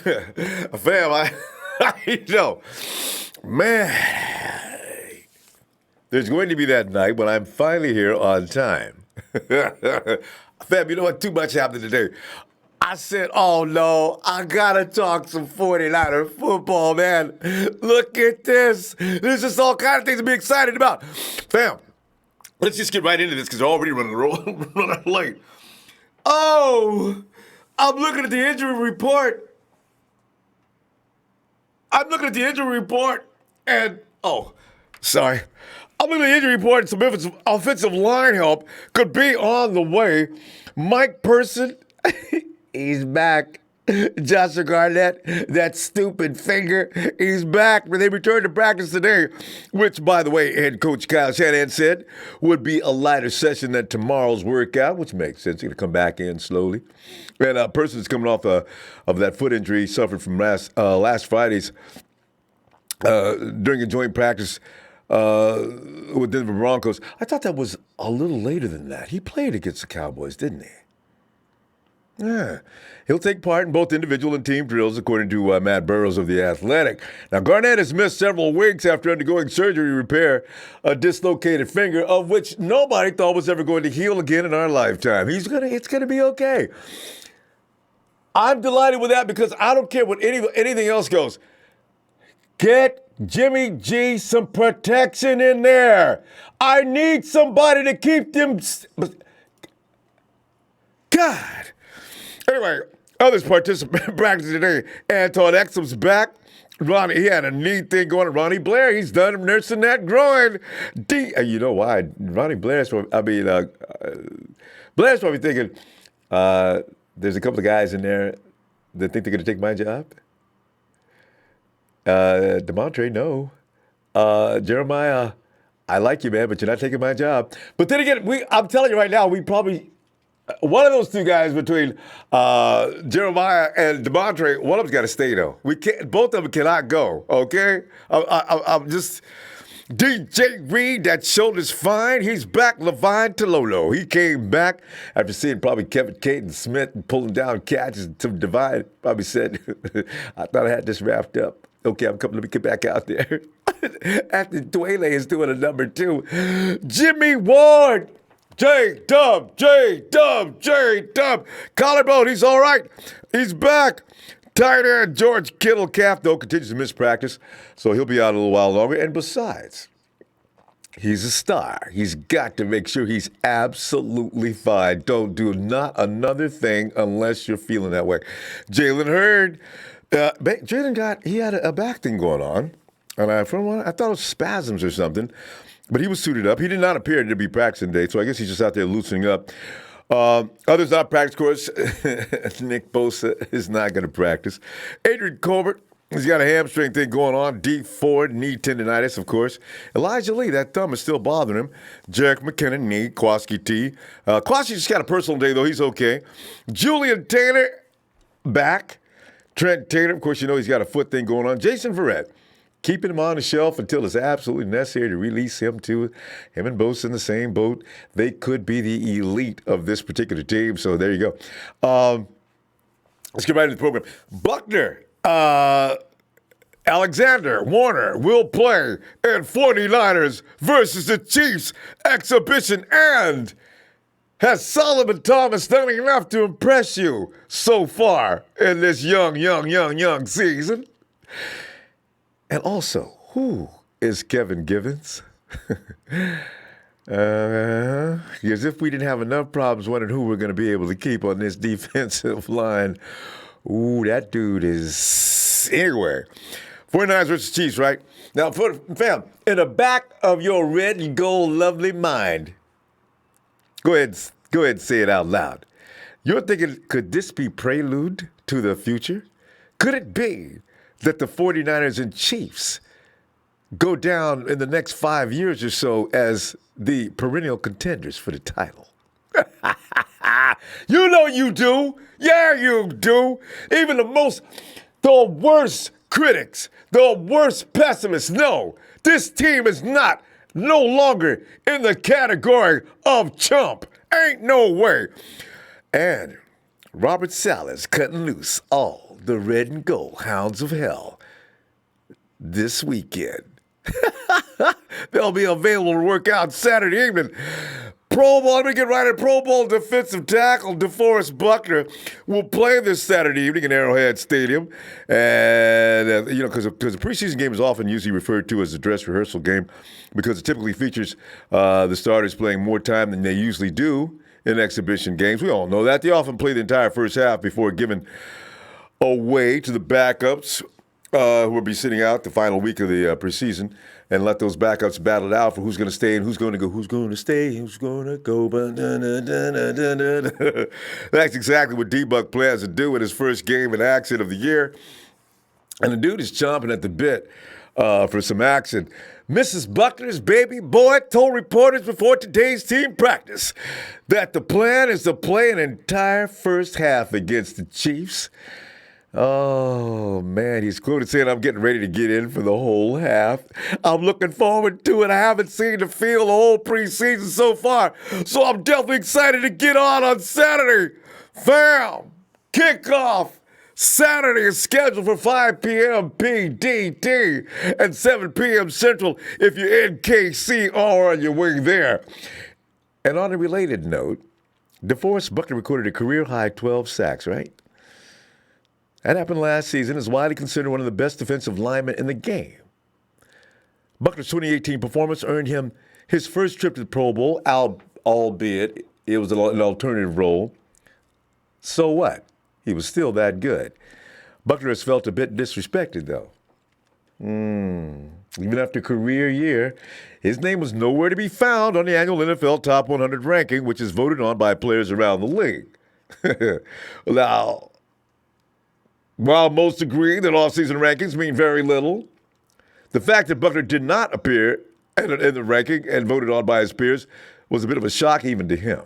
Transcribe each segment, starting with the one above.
Fam, I know. Man, there's going to be that night when I'm finally here on time. Fam, you know what? Too much happened today. I said, oh no, I gotta talk some 49er football, man. Look at this. There's just all kind of things to be excited about. Fam, let's just get right into this because we're already running late. Oh, I'm looking at the injury report. And, sorry. I'm looking at the injury report and some offensive line help could be on the way. Mike Person, he's back. Joshua Garnett, that stupid finger, he's back. When they returned to practice today, which, by the way, head coach Kyle Shanahan said would be a lighter session than tomorrow's workout, which makes sense. He's going to come back in slowly. And Person's coming off of that foot injury he suffered from last Friday's during a joint practice with Denver Broncos. I thought that was a little later than that. He played against the Cowboys, didn't he? Yeah. He'll take part in both individual and team drills, according to Matt Burrows of The Athletic. Now, Garnett has missed several weeks after undergoing surgery to repair a dislocated finger, of which nobody thought was ever going to heal again in our lifetime. It's going to be okay. I'm delighted with that because I don't care what anything else goes. Get Jimmy G some protection in there. I need somebody to keep them. God. Anyway, others participating practice today. Anton Exum's back. Ronnie, he had a knee thing going on. Ronnie Blair, he's done nursing that groin. You know why? Ronnie Blair's probably thinking, there's a couple of guys in there that think they're going to take my job. DeMontre, no. Jeremiah, I like you, man, but you're not taking my job. But then again, I'm telling you right now, we probably, one of those two guys between Jeremiah and DeMontre, one of them's got to stay, though. Both of them cannot go, okay? I'm just... DJ Reed, that shoulder's fine. He's back. Levine Tololo. He came back after seeing probably Kevin Caden Smith pulling down catches to divide. Probably said, I thought I had this wrapped up. Okay, I'm coming. Let me get back out there. After Dwayne is doing a number 2. Jimmy Ward. J-Dub. Collarbone, he's all right. He's back. Tight end George Kittle calf, though, continues to miss practice, so he'll be out a little while longer. And besides, he's a star. He's got to make sure he's absolutely fine. Don't do not another thing unless you're feeling that way. Jalen Hurd, he had a back thing going on, and I thought it was spasms or something, but he was suited up. He did not appear to be practicing today, so I guess he's just out there loosening up. Others not practice, of course. Nick Bosa is not going to practice. Adrian Colbert, he's got a hamstring thing going on. D4, knee tendonitis, of course. Elijah Lee, that thumb is still bothering him. Jarek McKinnon, knee. Kwaski T. Kwaski just got a personal day, though. He's okay. Julian Taylor, back. Trent Taylor, of course, you know he's got a foot thing going on. Jason Verrett, keeping him on the shelf until it's absolutely necessary to release him to him and Bosa in the same boat. They could be the elite of this particular team, so there you go. Let's get right into the program. Buckner, Alexander, Warner will play in 49ers versus the Chiefs exhibition. And has Solomon Thomas done enough to impress you so far in this young season? And also, who is Kevin Givens? As if we didn't have enough problems wondering who we're going to be able to keep on this defensive line. Ooh, that dude is anywhere. 49ers versus Chiefs, right? Now, fam, in the back of your red and gold lovely mind, go ahead and say it out loud. You're thinking, could this be prelude to the future? Could it be that the 49ers and Chiefs go down in the next 5 years or so as the perennial contenders for the title? You know you do. Yeah, you do. Even the worst critics, the worst pessimists know this team is no longer in the category of chump. Ain't no way. And Robert Saleh is cutting loose all the red and gold Hounds of Hell this weekend. They'll be available to work out Saturday evening. Pro Bowl, let me get right at Pro Bowl defensive tackle Deforest Buckner will play this Saturday evening in Arrowhead Stadium. And, because the preseason game is often usually referred to as a dress rehearsal game because it typically features the starters playing more time than they usually do in exhibition games. We all know that. They often play the entire first half before giving away to the backups who will be sitting out the final week of the preseason and let those backups battle it out for who's going to stay and who's going to go, who's going to stay, who's going to go. That's exactly what D-Buck plans to do in his first game in action of the year. And the dude is chomping at the bit for some action. Mrs. Buckner's baby boy told reporters before today's team practice that the plan is to play an entire first half against the Chiefs. Oh, man, he's quoted saying, "I'm getting ready to get in for the whole half. I'm looking forward to it. I haven't seen the field the whole preseason so far, so I'm definitely excited to get on Saturday. Fam, kickoff. Saturday is scheduled for 5 p.m. PDT and 7 p.m. Central if you're in KC or on your way there." And on a related note, DeForest Buckner recorded a career-high 12 sacks, right? That happened last season. Is widely considered one of the best defensive linemen in the game. Buckner's 2018 performance earned him his first trip to the Pro Bowl, albeit it was an alternative role. So what? He was still that good. Buckner has felt a bit disrespected, though. Even after a career year, his name was nowhere to be found on the annual NFL Top 100 ranking, which is voted on by players around the league. Now, while most agree that off-season rankings mean very little, the fact that Buckner did not appear in the ranking and voted on by his peers was a bit of a shock even to him.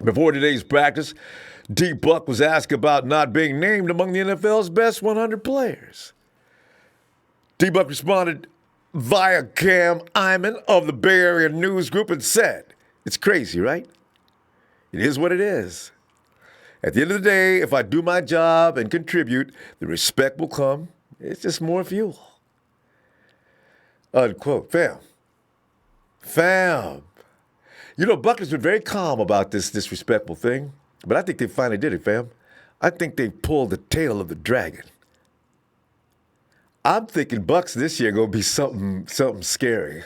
Before today's practice, D-Buck was asked about not being named among the NFL's best 100 players. D-Buck responded via Cam Iman of the Bay Area News Group and said, "It's crazy, right? It is what it is. At the end of the day, if I do my job and contribute, the respect will come. It's just more fuel." Unquote. Fam. Buckner's been very calm about this disrespectful thing, but I think they finally did it, fam. I think they pulled the tail of the dragon. I'm thinking Bucks this year going to be something scary.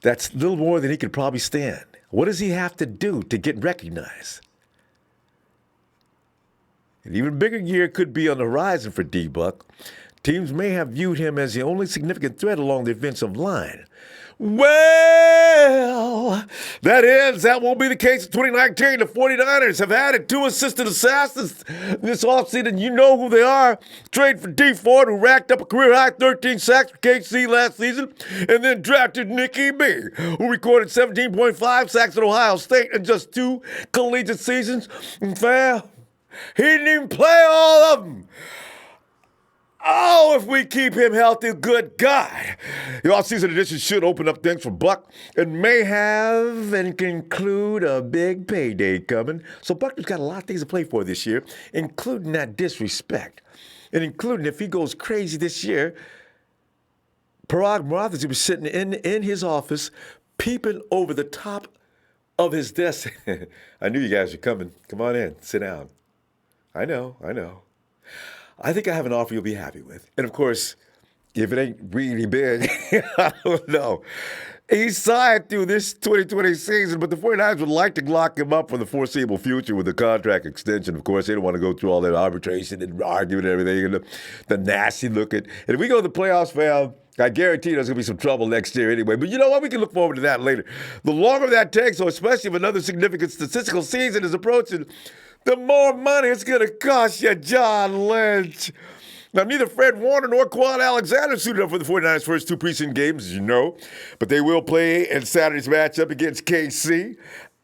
That's a little more than he could probably stand. What does he have to do to get recognized? An even bigger year could be on the horizon for D-Buck. Teams may have viewed him as the only significant threat along the offensive line. Well, that won't be the case in 2019. The 49ers have added 2 assistant assassins this offseason. You know who they are. Trade for D Ford, who racked up a career-high 13 sacks for KC last season, and then drafted Nicky B, who recorded 17.5 sacks at Ohio State in just 2 collegiate seasons. And fam, he didn't even play all of them. Oh, if we keep him healthy, good God. The offseason edition should open up things for Buck and may have and conclude a big payday coming. So Buckner's got a lot of things to play for this year, including that disrespect. And including if he goes crazy this year, Parag Marath is going to be sitting in his office, peeping over the top of his desk. I knew you guys were coming. Come on in. Sit down. I know. I think I have an offer you'll be happy with. And, of course, if it ain't really big, I don't know. He signed through this 2020 season, but the 49ers would like to lock him up for the foreseeable future with a contract extension. Of course, they don't want to go through all that arbitration and arguing and everything and the nasty look at. And if we go to the playoffs, fam, I guarantee there's going to be some trouble next year anyway. But you know what? We can look forward to that later. The longer that takes, so especially if another significant statistical season is approaching, the more money it's going to cost you, John Lynch. Now, neither Fred Warner nor Kwon Alexander suited up for the 49ers' first 2 preseason games, as you know. But they will play in Saturday's matchup against KC.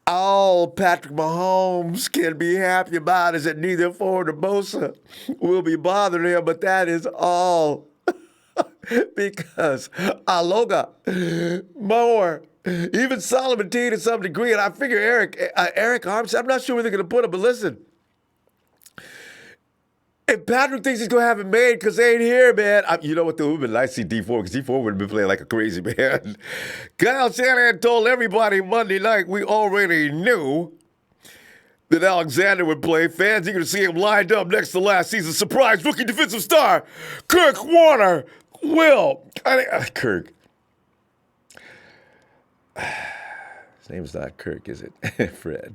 All Patrick Mahomes can be happy about is that neither Ford or Bosa will be bothering him, but that is all. Because Aloga, Moore, even Solomon T to some degree, and I figure Eric Armstead, I'm not sure where they're going to put him, but listen, And Patrick thinks he's going to have it made because they ain't here, man. You know what? It would have been nice to see D4 because D4 would have been playing like a crazy man. Kyle Shanahan told everybody Monday night we already knew that Alexander would play. Fans eager to see him lined up next to last season's surprise rookie defensive star, Kirk Warner. Kirk. His name is not Kirk, is it? Fred.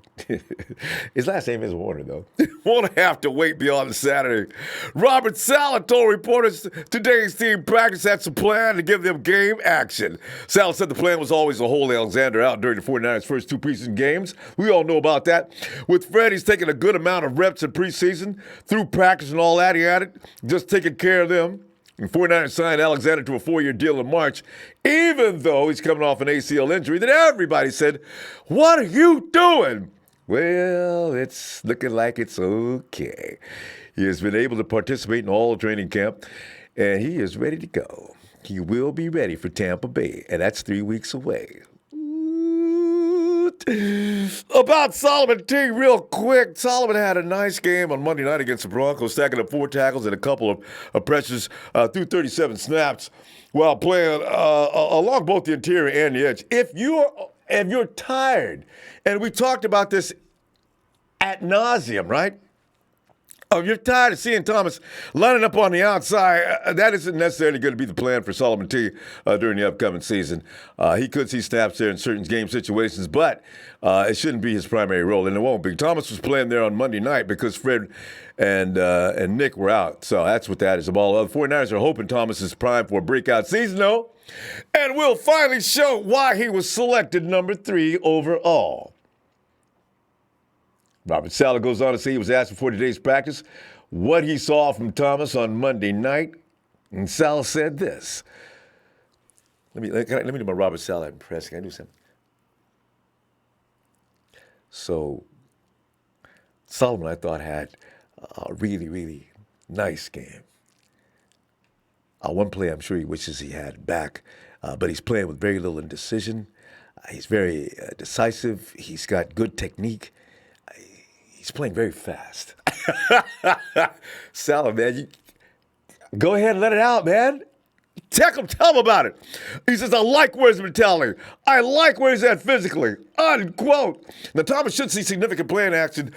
His last name is Warner, though. Won't have to wait beyond Saturday. Robert Saleh told reporters today's team practice had some plan to give them game action. Saleh said the plan was always to hold Alexander out during the 49ers' first two preseason games. We all know about that. With Fred, he's taking a good amount of reps in preseason. Through practice and all that, he had it, just taking care of them. And 49ers signed Alexander to a 4-year deal in March, even though he's coming off an ACL injury that everybody said, "What are you doing?" Well, it's looking like it's okay. He has been able to participate in all training camp, and he is ready to go. He will be ready for Tampa Bay, and that's 3 weeks away. About Solomon T, real quick. Solomon had a nice game on Monday night against the Broncos, stacking up 4 tackles and a couple of pressures through 37 snaps while playing along both the interior and the edge. If you're tired, and we talked about this ad nauseum, right? Oh, you're tired of seeing Thomas lining up on the outside. That isn't necessarily going to be the plan for Solomon T during the upcoming season. He could see snaps there in certain game situations, but it shouldn't be his primary role, and it won't be. Thomas was playing there on Monday night because Fred and Nick were out, so that's what that is about. The 49ers are hoping Thomas is primed for a breakout season, though, and will finally show why he was selected number 3 overall. Robert Saleh goes on to say he was asked before today's practice what he saw from Thomas on Monday night, and Saleh said this. Let me do my Robert Saleh impression. Can I do something? So, Solomon, I thought, had a really, really nice game. One play I'm sure he wishes he had back, but he's playing with very little indecision. He's very decisive. He's got good technique. He's playing very fast. Saleh, man, you go ahead and let it out, man. Tell him about it. He says, I like where his mentality. I like where he's at physically. Unquote. Now, Thomas should see significant playing action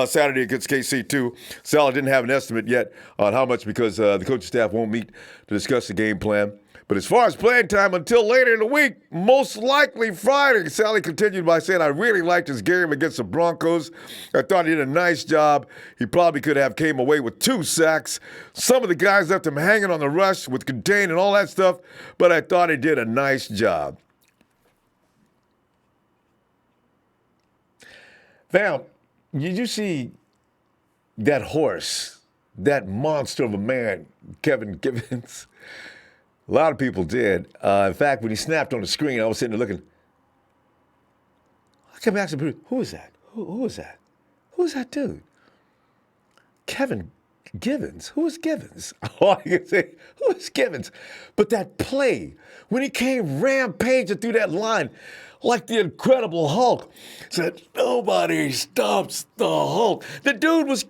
Saturday against KC, too. Saleh didn't have an estimate yet on how much because the coaching staff won't meet to discuss the game plan. But as far as playing time until later in the week, most likely Friday. Saleh continued by saying, I really liked his game against the Broncos. I thought he did a nice job. He probably could have came away with 2 sacks. Some of the guys left him hanging on the rush with contain and all that stuff, but I thought he did a nice job. Fam, did you see that horse, that monster of a man, Kevin Givens? A lot of people did. In fact, when he snapped on the screen, I was sitting there looking. I kept asking, who is that? Who is that? Who is that dude? Kevin Givens. Who is Givens? All I can say, who is Givens? But that play, when he came rampaging through that line, like the Incredible Hulk, said, nobody stops the Hulk. The dude was,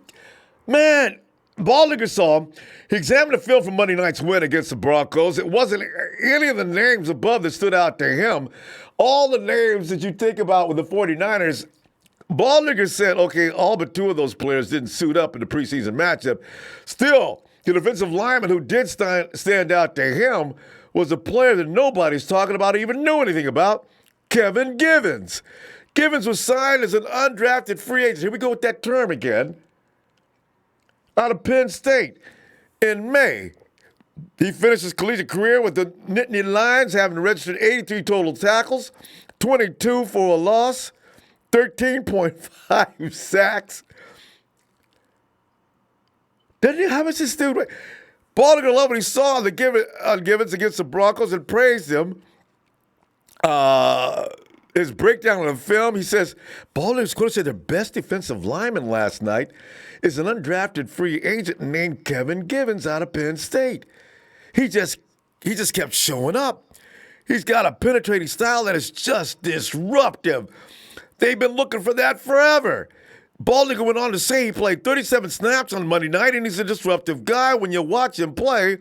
man, Baldinger saw him. He examined the film from Monday night's win against the Broncos. It wasn't any of the names above that stood out to him. All the names that you think about with the 49ers, Baldinger said, okay, all but 2 of those players didn't suit up in the preseason matchup. Still, the defensive lineman who did stand out to him was a player that nobody's talking about or even knew anything about, Kevin Givens. Givens was signed as an undrafted free agent. Here we go with that term again. Out of Penn State in May. He finished his collegiate career with the Nittany Lions, having registered 83 total tackles, 22 for a loss, 13.5 sacks. How much this dude weigh? Baldinger loved what he saw on Givens against the Broncos and praised him. His breakdown of the film, he says, Baldinger's going to say their best defensive lineman last night is an undrafted free agent named Kevin Givens out of Penn State. He just kept showing up. He's got a penetrating style that is just disruptive. They've been looking for that forever. Baldinger went on to say he played 37 snaps on Monday night, and he's a disruptive guy. When you watch him play,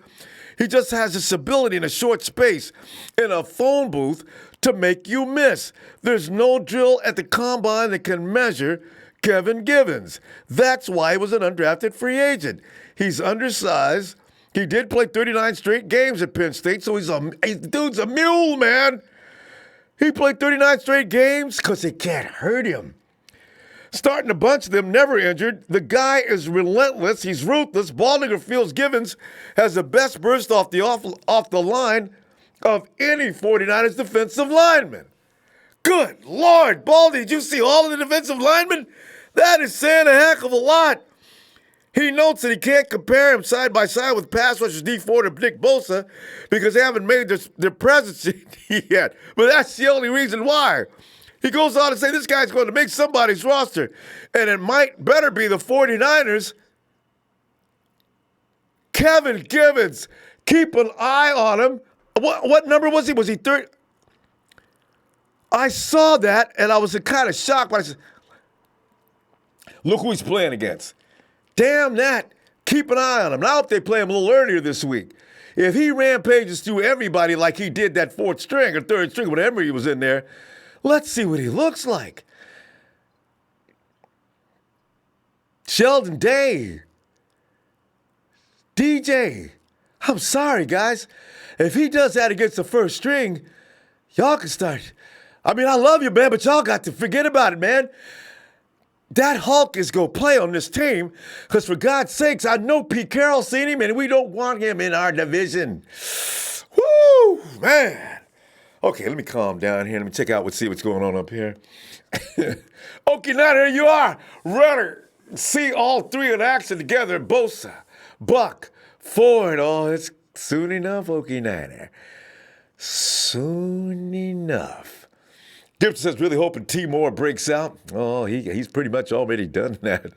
he just has this ability in a short space in a phone booth to make you miss. There's no drill at the combine that can measure Kevin Givens. That's why he was an undrafted free agent. He's undersized. He did play 39 straight games at Penn State, so dude's a mule, man. He played 39 straight games because they can't hurt him. Starting a bunch of them, never injured. The guy is relentless. He's ruthless. Baldinger feels Givens has the best burst off the line of any 49ers defensive lineman. Good Lord, Baldy, did you see all of the defensive linemen? That is saying a heck of a lot. He notes that he can't compare him side by side with pass rushers Deforest and Nick Bosa because they haven't made their presence yet. But that's the only reason why. He goes on to say this guy's going to make somebody's roster, and it might better be the 49ers. Kevin Givens, keep an eye on him. What number was he? Was he 30? I saw that, and I was kind of shocked. But I said, look who he's playing against. Damn that. Keep an eye on him. Now, I hope they play him a little earlier this week. If he rampages through everybody like he did that fourth string or third string, whenever he was in there, let's see what he looks like. Sheldon Day. DJ. I'm sorry, guys. If he does that against the first string, y'all can start. I mean, I love you, man, but y'all got to forget about it, man. That Hulk is going to play on this team because, for God's sakes, I know Pete Carroll's seen him, and we don't want him in our division. Woo, man. Okay, let me calm down here. Let me check out see what's going on up here. Okay, now here you are. Ready. See all three in action together. Bosa, Buck, Ford. Oh, it's soon enough, Okie Niner. Soon enough. Gibson says, really hoping T. Moore breaks out. Oh, he's pretty much already done that.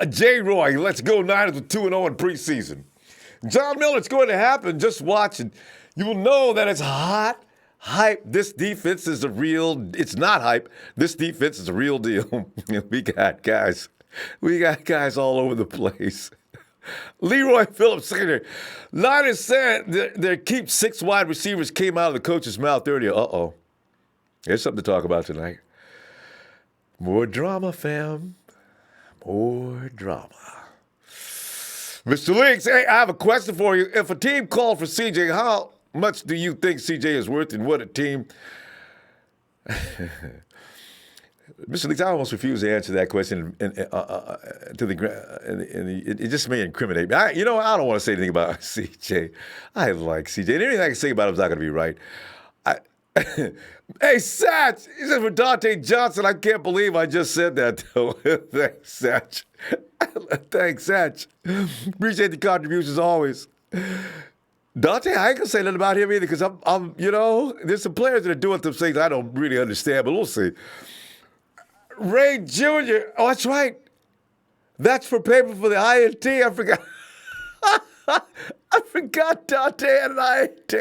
J. Roy, let's go Niners with 2-0 in preseason. John Miller, it's going to happen. Just watch it. You will know that it's hot. Hype. This defense is it's not hype. This defense is a real deal. We got guys all over the place. Leroy Phillips Sr. Niners said their keep 6 wide receivers came out of the coach's mouth earlier. Uh-oh. There's something to talk about tonight. More drama, fam. More drama. Mr. Leaks, hey, I have a question for you. If a team called for CJ, how much do you think CJ is worth and what a team... Mr. Leaks, I almost refuse to answer that question it just may incriminate me. I don't want to say anything about CJ. I like CJ. And anything I can say about him is not going to be right. Hey, Satch, he said for Dante Johnson, I can't believe I just said that, though. Thanks, Satch. Thanks, Satch. Appreciate the contributions always. Dante, I ain't gonna say nothing about him either because I'm there's some players that are doing some things I don't really understand, but we'll see. Ray Jr., oh, that's right. That's for paper for the INT. I forgot. I forgot Dante had an INT.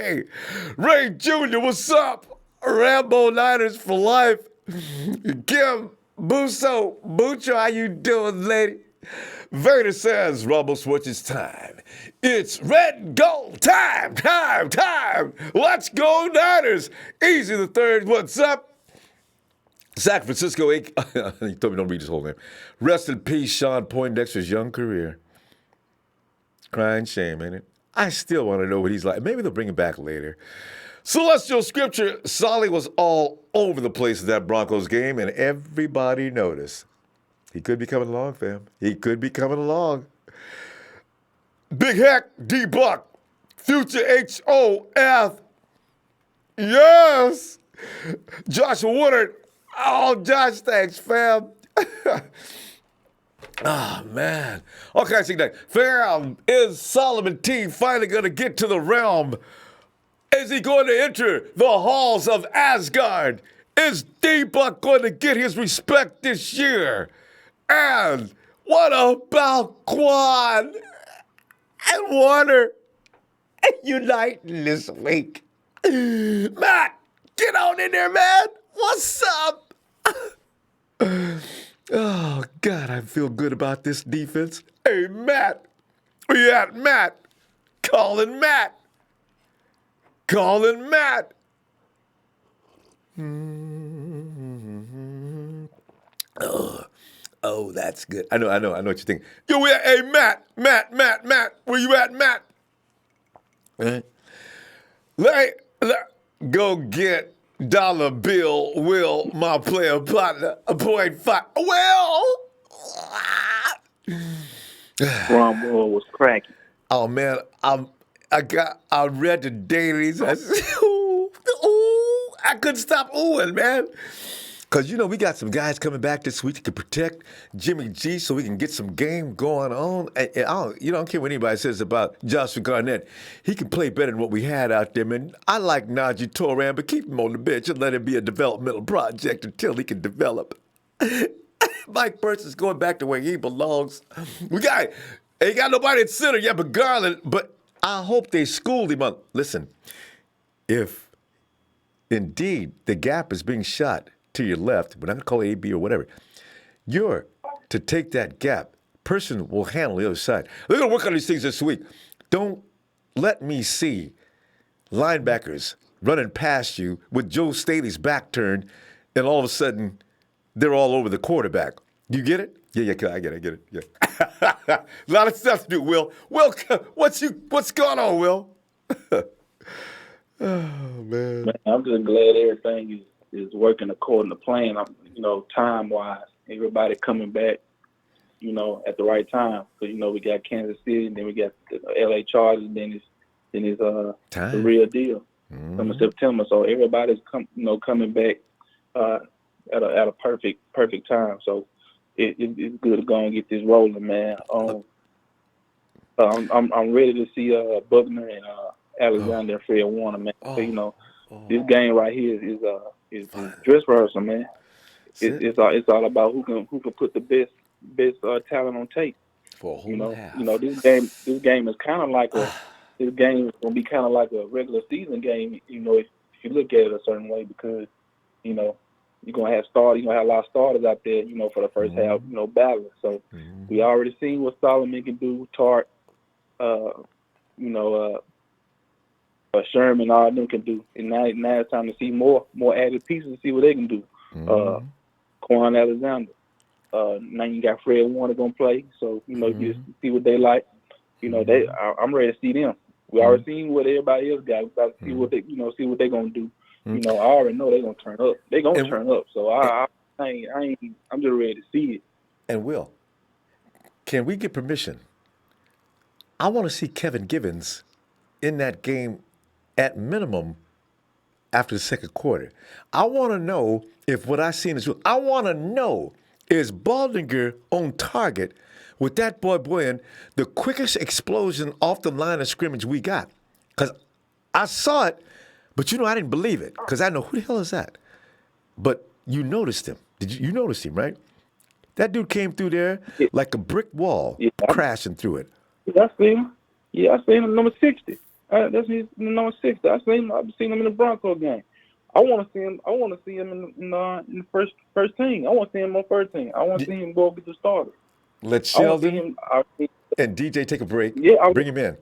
Ray Jr., what's up? Rambo Niners for life. Kim, Bucho, how you doing, lady? Vader says, Ronbo Switch, it's time. It's red and gold time. Let's go Niners. Easy the third, what's up? San Francisco, he told me don't read his whole name. Rest in peace, Sean Poindexter's young career. Crying shame, ain't it? I still want to know what he's like. Maybe they'll bring him back later. Celestial Scripture, Saleh was all over the place in that Broncos game, and everybody noticed. He could be coming along, fam. He could be coming along. Big Heck, D-Buck, Future H-O-F. Yes! Joshua Woodard. Oh, Josh, thanks, fam. Oh, man. Okay, I see that. Fam, is Solomon T finally going to get to the realm? Is he going to enter the halls of Asgard? Is D-Buck going to get his respect this year? And what about Kwon and Warner uniting this week? Matt, get on in there, man. What's up? Oh, God, I feel good about this defense. Hey, Matt. Where you at, Matt? Calling Matt. Calling Matt. Oh, that's good. I know what you're thinking. Yo, hey, Matt. Where you at, Matt? Let go get Dollar Bill, Will, my player partner, a .5. Well, Ronbo was cracking. oh man, I read the dailies. I said, ooh, I couldn't stop oohing, man. Because, we got some guys coming back this week that can protect Jimmy G so we can get some game going on. And I don't care what anybody says about Joshua Garnett. He can play better than what we had out there, man. I like Najee Toran, but keep him on the bench and let him be a developmental project until he can develop. Mike Persons going back to where he belongs. Ain't got nobody at center yet but Garland, but I hope they schooled him on. Listen, if indeed the gap is being shot to your left, we're not going to call it AB or whatever, you're to take that gap. Person will handle the other side. They're going to work on these things this week. Don't let me see linebackers running past you with Joe Staley's back turned, and all of a sudden, they're all over the quarterback. You get it? Yeah, I get it. Yeah. A lot of stuff to do, Will. Will, what's going on, Will? Oh, man. I'm just glad everything is working according to plan. Time wise, everybody coming back, at the right time. So we got Kansas City, and then we got the LA Chargers, then it's the real deal. Coming September. So everybody's coming back at a perfect time. So it's good to go and get this rolling, man. I'm ready to see Buckner and Alexander and Fred Warner, man. So, this game right here is dress rehearsal, man. It's all about who can put the best talent on tape. For a whole half. This game is kind of like this game is gonna be kind of like a regular season game. If you look at it a certain way, because you're gonna have starters, you're gonna have a lot of starters out there, for the first half, battle. So we already seen what Solomon can do, Tart, Sherman, all of them can do. And now it's time to see more added pieces and see what they can do. Kwon Alexander. Now you got Fred Warner gonna play, so just see what they like. I'm ready to see them. We already seen what everybody else got. We got to see what they gonna do. I already know they're gonna turn up. They're gonna turn up. So I'm just ready to see it. And Will, can we get permission? I want to see Kevin Givens in that game at minimum after the second quarter. I want to know if what I seen is real. I want to know, is Baldinger on target with that boy Booyah, the quickest explosion off the line of scrimmage we got? Because I saw it, but I didn't believe it because I know who the hell is that. But you noticed him. You noticed him, right? That dude came through there like a brick wall, crashing through it. Yeah, I seen him. Yeah, I seen him number 60. That's his number 60. I've seen him in the Broncos game. I want to see him. I want to see him in the first team. I want to see him on first team. I want to see him go get the starter. Let Sheldon and DJ take a break. Yeah, bring him in.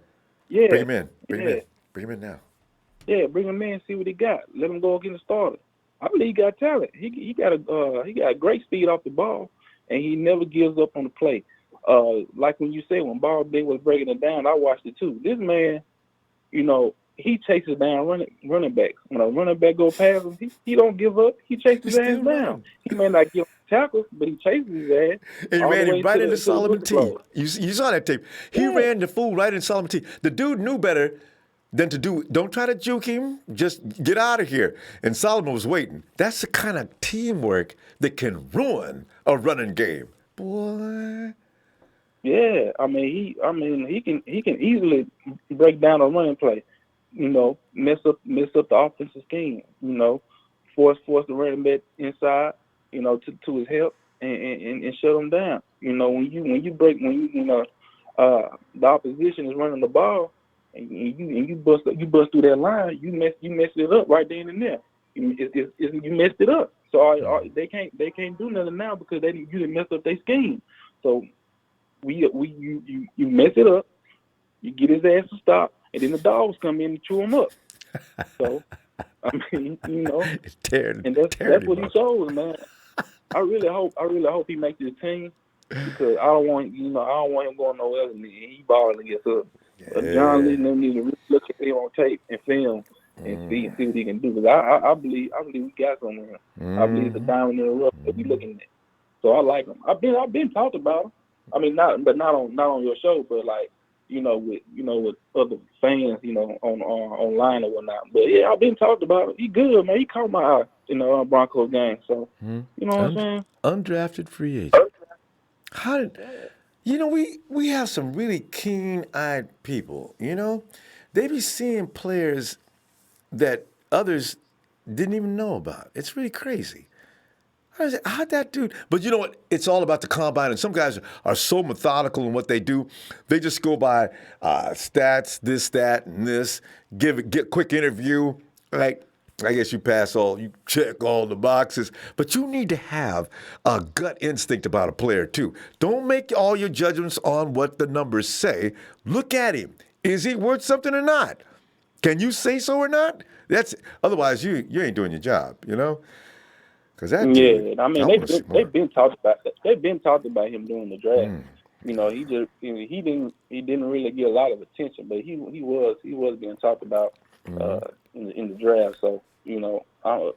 Yeah, bring him in. Bring him in now. Yeah, bring him in. See what he got. Let him go get the starter. I believe he got talent. He got great speed off the ball, and he never gives up on the play. Like when you say when Baldinger was breaking it down, I watched it too. This man, he chases down running backs. When a running back go past him, he don't give up. He chases his ass down. He may not give tackles, but he chases his ass. And he ran him right into Solomon T. You saw that tape. He ran the fool right into Solomon T. The dude knew better than to don't try to juke him. Just get out of here. And Solomon was waiting. That's the kind of teamwork that can ruin a running game. Boy. Yeah, he can easily break down a running play, mess up the offensive scheme, force the running back inside, to his help and shut him down. When the opposition is running the ball and you bust through that line, you mess it up right then and there. you messed it up. So they can't do nothing now because you didn't mess up their scheme. So you mess it up, you get his ass to stop, and then the dogs come in and chew him up. So I mean, and that's what he shows, man. I really hope he makes his team because I don't want him going nowhere else. And he balling against us. John Lee needs to really look at him on tape and film and see what he can do. Because I believe we got something here. I believe it's a diamond in the rough that we looking at. So I like him. I've been talked about him. I mean, not on your show, but like with other fans, online or whatnot. But yeah, I've been talked about him. He good, man. He caught my eye in the Broncos game. So you know what I'm saying? Undrafted free agent. How did we have some really keen-eyed people. They be seeing players that others didn't even know about. It's really crazy. How'd that dude? But you know what? It's all about the combine, and some guys are so methodical in what they do. They just go by stats, this, that, and this. Get quick interview. Like, I guess you check all the boxes. But you need to have a gut instinct about a player too. Don't make all your judgments on what the numbers say. Look at him. Is he worth something or not? Can you say so or not? Otherwise you ain't doing your job. I mean they've been talked about that. They've been talked about him during the draft. He just he didn't really get a lot of attention, but he was being talked about in the draft. So I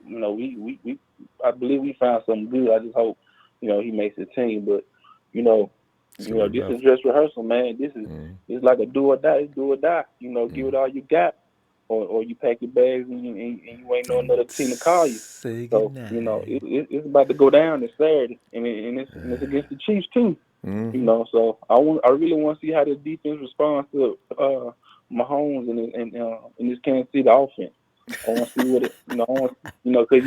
believe we found something good. I just hope he makes the team. But this is just rehearsal, man. This is like a do or die. It's do or die. Give it all you got. Or you pack your bags and you ain't no another team to call you. So it's about to go down this Saturday, and it's against the Chiefs too. So I really want to see how the defense responds to Mahomes and this Kansas City offense. I want to see what it because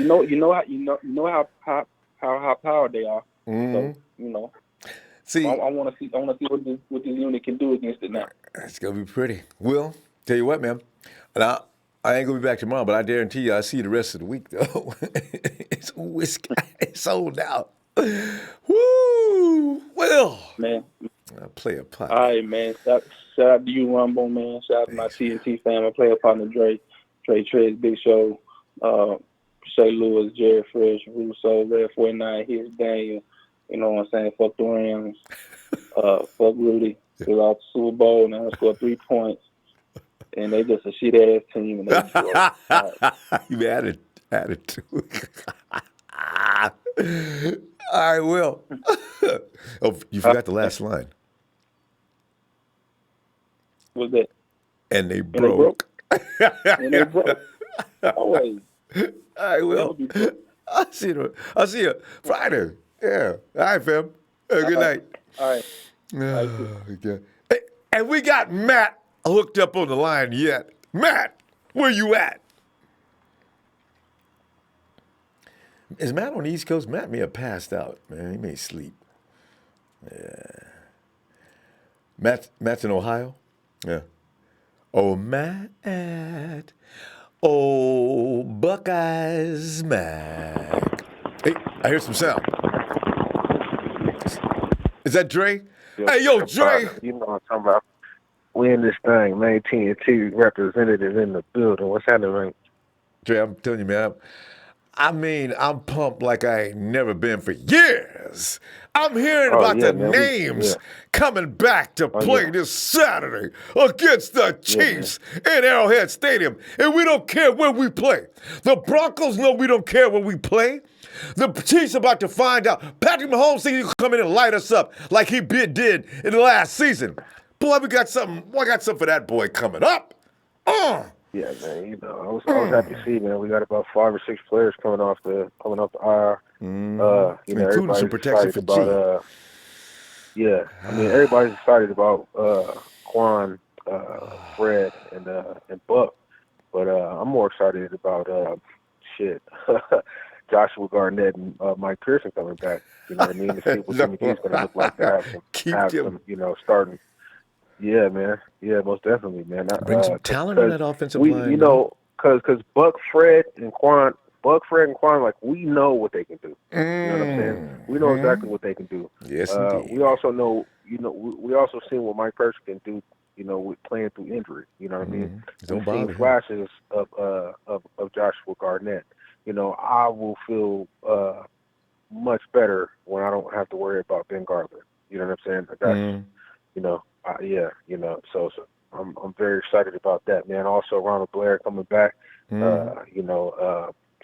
how high powered they are. So See, I want to see what this unit can do against it now. It's gonna be pretty. Will, tell you what, man. And I ain't gonna be back tomorrow, but I guarantee you I'll see you the rest of the week though. It's whiskey. It's sold out. Woo! Well, man, I play a pot. All right, man. Shout out to you, Ronbo, man. Shout out to my TNT family, player partner Dre Trez, Big Show, Shay Lewis, Jerry Fresh, Russo, Red 49, his Daniel. You know what I'm saying? Fuck the Rams. Fuck Rudy. We lost the Super Bowl, now scored 3 points. And they just a shit ass team. And You added to it. All right, Will. Oh, you forgot the last line. What's that? And they broke. And they broke. Always. All right, Will. I'll see you Friday. Yeah. All right, fam. Good night. All right. Okay. Hey, and we got Matt hooked up on the line yet. Matt, where you at? Is Matt on the East Coast? Matt may have passed out, man. He may sleep. Yeah. Matt's in Ohio? Yeah. Oh, Matt. Oh, Buckeyes, Matt. Hey, I hear some sound. Is that Dre? Yeah, hey, yo, Dre. You know what I'm talking about. We in this thing, man. TNT representative in the building. What's happening, man? Dre, I'm telling you, man. I'm pumped like I ain't never been for years. I'm hearing about the names coming back to play this Saturday against the Chiefs in Arrowhead Stadium. And we don't care where we play. The Broncos know we don't care where we play. The Chiefs about to find out. Patrick Mahomes thinks he can come in and light us up like he did in the last season. Boy, we got something. Boy, I got something for that boy coming up. Yeah, man. I was happy to see, man. We got about 5 or 6 players coming off the IR. Including some protection for about, everybody's excited about Kwon, Fred, and Buck, but I'm more excited about Joshua Garnett and Mike Pearson coming back. You know what I mean? To see what Jimmy G's going to look like to have some starting. Yeah, man. Yeah, most definitely, man. Bring some talent in that offensive line. Because Buck, Fred, and Kwon Buck, Fred, and Kwon, like, we know what they can do. You know what I'm saying? We know exactly what they can do. Yes, indeed. We also know, we also seen what Mike Percy can do, with playing through injury. You know what I mean? Don't We've seen flashes of Joshua Garnett. I will feel much better when I don't have to worry about Ben Garland. You know what I'm saying? That's, so I'm very excited about that, man. Also, Ronald Blair coming back.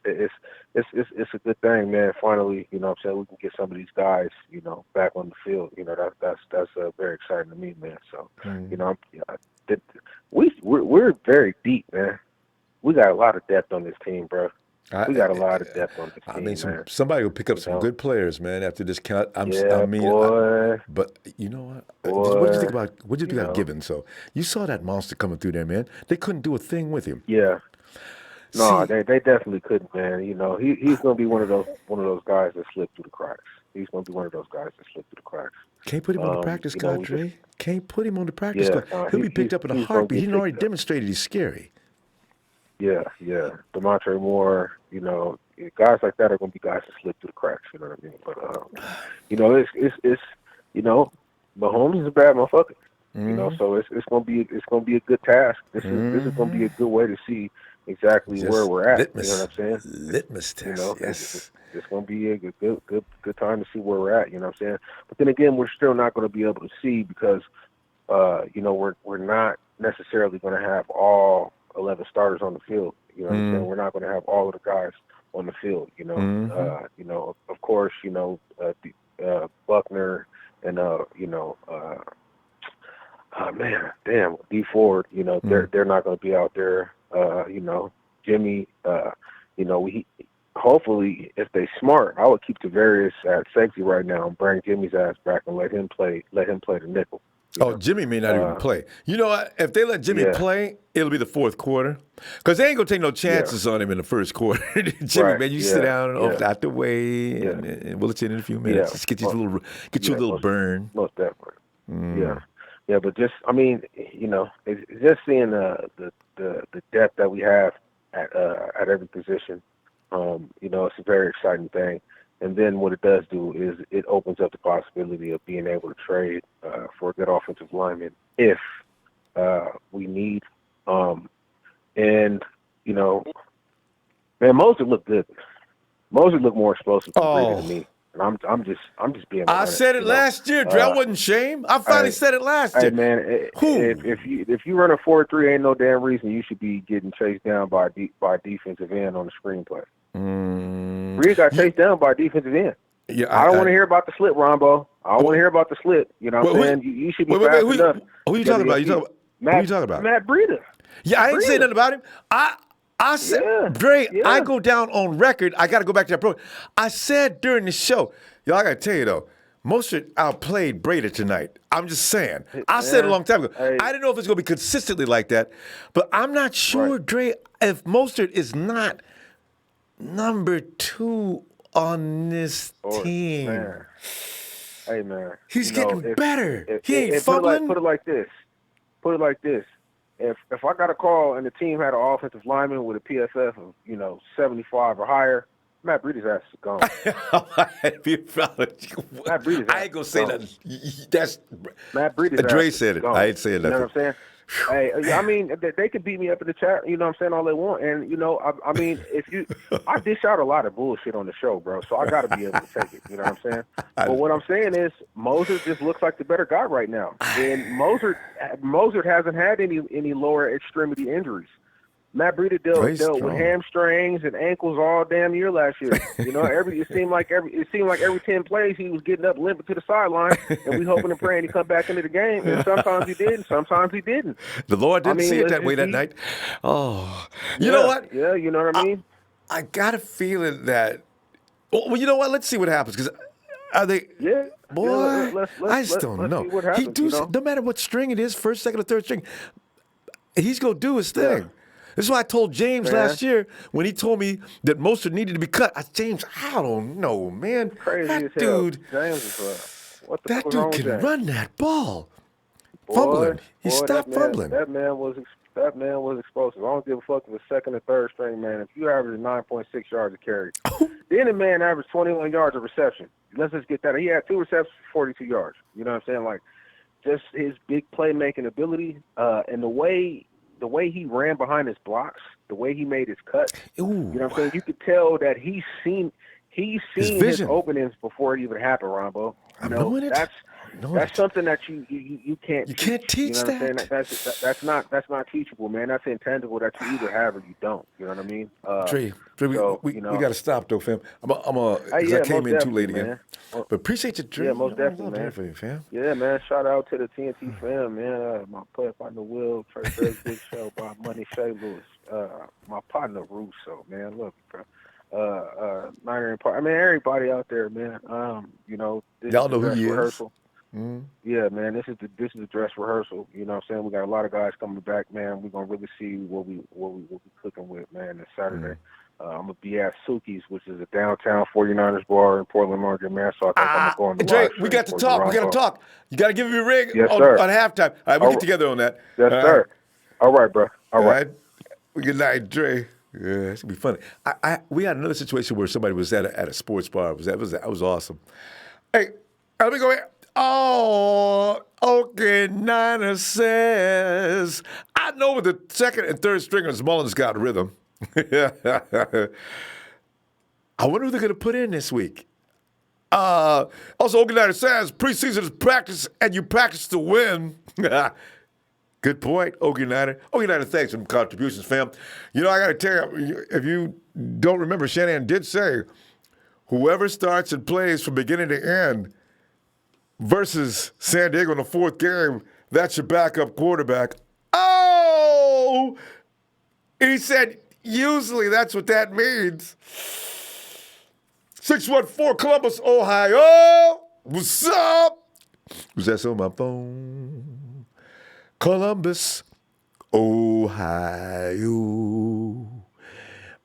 It's a good thing, man. Finally, what I'm saying, we can get some of these guys, back on the field. That's very exciting to me, man. So, we're very deep, man. We got a lot of depth on this team, bro. We got a lot of depth on this team. Man. Somebody will pick up some good players, man. After this count, boy. But you know what? What did you think about Gibbons? So you saw that monster coming through there, man. They couldn't do a thing with him. Yeah. No, they definitely couldn't, man. He's going to be one of those guys that slip through the cracks. He's going to be one of those guys that slip through the cracks. Can't put him on the practice squad, Dre. Can't put him on the practice squad. He'll be picked up in a heartbeat. He's already demonstrated he's scary. Yeah. DeMontre Moore, guys like that are going to be guys that slip through the cracks. You know what I mean? But it's Mahomes is a bad motherfucker. So it's going to be a good task. This is going to be a good way to see exactly where we're at. Litmus, you know what I'm saying? Litmus test. Yes. It's going to be a good time to see where we're at. You know what I'm saying? But then again, we're still not going to be able to see because we're not necessarily going to have all 11 starters on the field. You know what I'm saying? We're not going to have all of the guys on the field. Of course, Buckner and D Ford. They're not going to be out there. Jimmy. Hopefully, if they smart, I would keep Deforest at safety right now and bring Jimmy's ass back and let him play the nickel. Jimmy may not even play. You know what? If they let Jimmy play, it'll be the fourth quarter. Because they ain't going to take no chances on him in the first quarter. Jimmy, man, you sit down out the way, and we'll let you in a few minutes. Just get you a little burn. Most definitely. Yeah, but just, it's just seeing the depth that we have at every position. It's a very exciting thing. And then what it does do is it opens up the possibility of being able to trade for a good offensive lineman if we need. Man, Moser looked good. Moser looked more explosive than me. And I'm just being honest. I said it last year, Dre. I wasn't shame. I finally said it last year. Hey, man, if you run a 4-3, ain't no damn reason you should be getting chased down by defensive end on the screenplay. Reed got chased down by defensive end. Yeah, I don't want to hear about the slip, Ronbo. I don't want to hear about the slip. You know what I'm saying? You should be fast enough. Who you talking about? Who you talking about? Matt Breida. Yeah, I ain't saying nothing about him. I said, Dre, I go down on record. I got to go back to that program. I said during the show, I got to tell you, though, Mostert outplayed Breida tonight. I'm just saying. I said a long time ago. I didn't know if it's going to be consistently like that, but I'm not sure, Dre, if Mostert is not number 2 on this team. Man. Hey, man. He's getting better. He ain't fumbling. Put it like this. If I got a call and the team had an offensive lineman with a PFF of 75 or higher, Matt Breida's ass is gone. Matt Breida's ass I ain't gonna say nothing. That's Matt Breida's Dre ass said it. Gone. I ain't saying nothing. You know what I'm saying? Hey, I mean, they can beat me up in the chat. You know what I'm saying? All they want, and I mean, I dish out a lot of bullshit on the show, bro. So I got to be able to take it. You know what I'm saying? But what I'm saying is, Moser just looks like the better guy right now, and Moser hasn't had any lower extremity injuries. Matt Breida dealt with hamstrings and ankles all damn year last year. It seemed like every 10 plays he was getting up limping to the sideline, and we hoping and praying he come back into the game. And sometimes he did, and sometimes he didn't. The Lord didn't see it that way that night. Oh, you know what? Yeah, you know what I mean. I got a feeling that. Well, you know what? Let's see what happens because are they? Yeah, boy. Let's I just don't know. See what happens, no matter what string it is, first, second, or third string, he's gonna do his thing. Yeah. This is why I told James last year when he told me that Mostert needed to be cut. James, I don't know, man. Crazy that as dude, hell. James is what the that dude can run that ball. Fumbling. He Boy, stopped fumbling. That man was explosive. I don't give a fuck if it's second or third string, man. If you average 9.6 yards a carry, then the man averaged 21 yards of reception. Let's just get that. He had 2 receptions for 42 yards. You know what I'm saying? Like, just his big playmaking ability, and the way he ran behind his blocks, the way he made his cuts. Ooh. You know what I'm saying? You could tell that he's seen his openings before it even happened, Ronbo. You know, that's something that you can't. You can't teach you know what that. I'm saying? That's not teachable, man. That's intangible that you either have or you don't. You know what I mean? Dre, we got to stop though, fam. I came in too late again. But appreciate you, Dre. Yeah, most definitely, man. For you, fam. Yeah, man. Shout out to the TNT fam, man. My player partner Will, Trey Bear's Big Show, Bob Money, Shay Lewis. My partner Russo, man. Look, bro. Niner and part. I mean, everybody out there, man. You know, this y'all is know who he rehearsal. is. Mm-hmm. Yeah, man. This is the dress rehearsal. You know what I'm saying? We got a lot of guys coming back, man. We're gonna really see what we cooking with, man, this Saturday. Mm-hmm. I'm gonna be at Suki's, which is a downtown 49ers bar in Portland, Oregon, man. So I think I'm gonna go on the Dre, live we got to talk. We got to talk. You got to give me a ring yes, on halftime. All right, we'll get together on that. Yes, sir. All right, bro. All right. Good night, Dre. Yeah, it's gonna be funny. We had another situation where somebody was at a sports bar. That was awesome. Hey, let me go ahead. Oh, okay, Niner says, I know with the second and third stringers, Mullins got rhythm. I wonder who they're going to put in this week. Also, Okie Niner says, preseason is practice, and you practice to win. Good point, Okie Niner. Okie Niner, thanks for the contributions, fam. You know, I got to tell you, if you don't remember, Shanahan did say, whoever starts and plays from beginning to end versus San Diego in the fourth game, that's your backup quarterback. Oh! He said, usually that's what that means. 614 Columbus, Ohio. What's up? Who's that on my phone? Columbus, Ohio.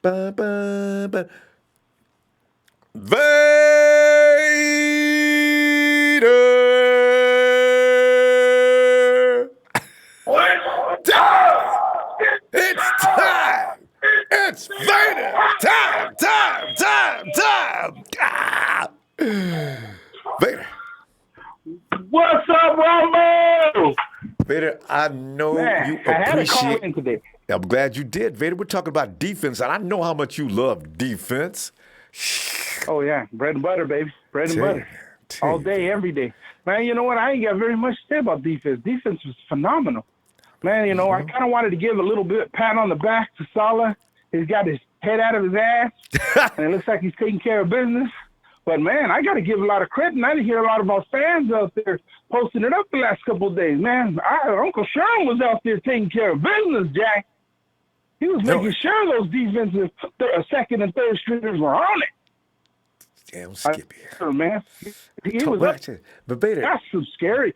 Ba, ba, ba. Vader! It's time! It's Vader! Time! Ah! Vader. What's up, Ronbo? Vader, I know Man, you I had to call appreciate. in today. I'm glad you did, Vader. We're talking about defense, and I know how much you love defense. Oh, yeah. Bread and butter, baby. Bread and butter. All day, every day. Man, you know what? I ain't got very much to say about defense. Defense was phenomenal. Man, you know, I kind of wanted to give a little bit pat on the back to Saleh. He's got his head out of his ass, and it looks like he's taking care of business. But, man, I got to give a lot of credit. And I didn't hear a lot of our fans out there posting it up the last couple of days. Man, Uncle Sean was out there taking care of business, Jack. He was making sure those defensive second and third stringers were on it. Damn, Skippy. Man, he was but Bader, that's so scary.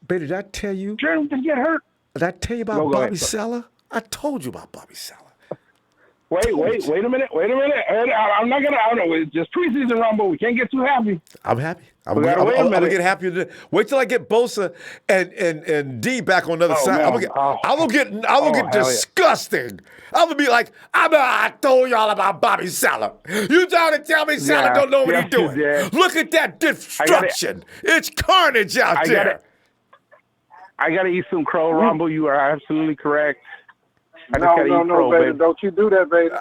Bader, did I tell you? Jeremy didn't get hurt. Did I tell you about Bobby Saleh? I told you about Bobby Saleh. Wait a minute. I'm not gonna. I don't know. It's just preseason, Ronbo. We can't get too happy. I'm happy. I'm gonna get happier today. Wait till I get Bosa and D back on the other side. Man. I will get disgusting. I'm gonna be like, I told y'all about Bobby Saleh. You trying to tell me Saleh don't know what he's doing? Look at that destruction. It's carnage out there. I gotta eat some crow, Ronbo. You are absolutely correct. No, Vader, don't you do that, Vader.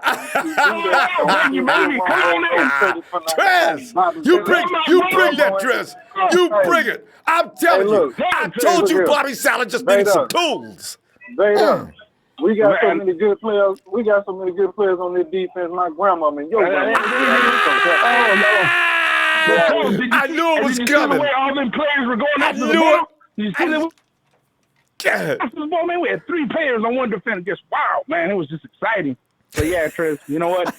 You made me come on in. Dress. You bring that dress. You bring it. I'm telling you. I told you Bobby Saleh just needed some tools. Vader, we got so many good players. We got so many good players on this defense. My grandma and your grandma. I knew it was coming. All them players were going after the ball. You see them? Man, we had 3 players on one defense. Just wow, man, it was just exciting. So yeah, Trez, you know what?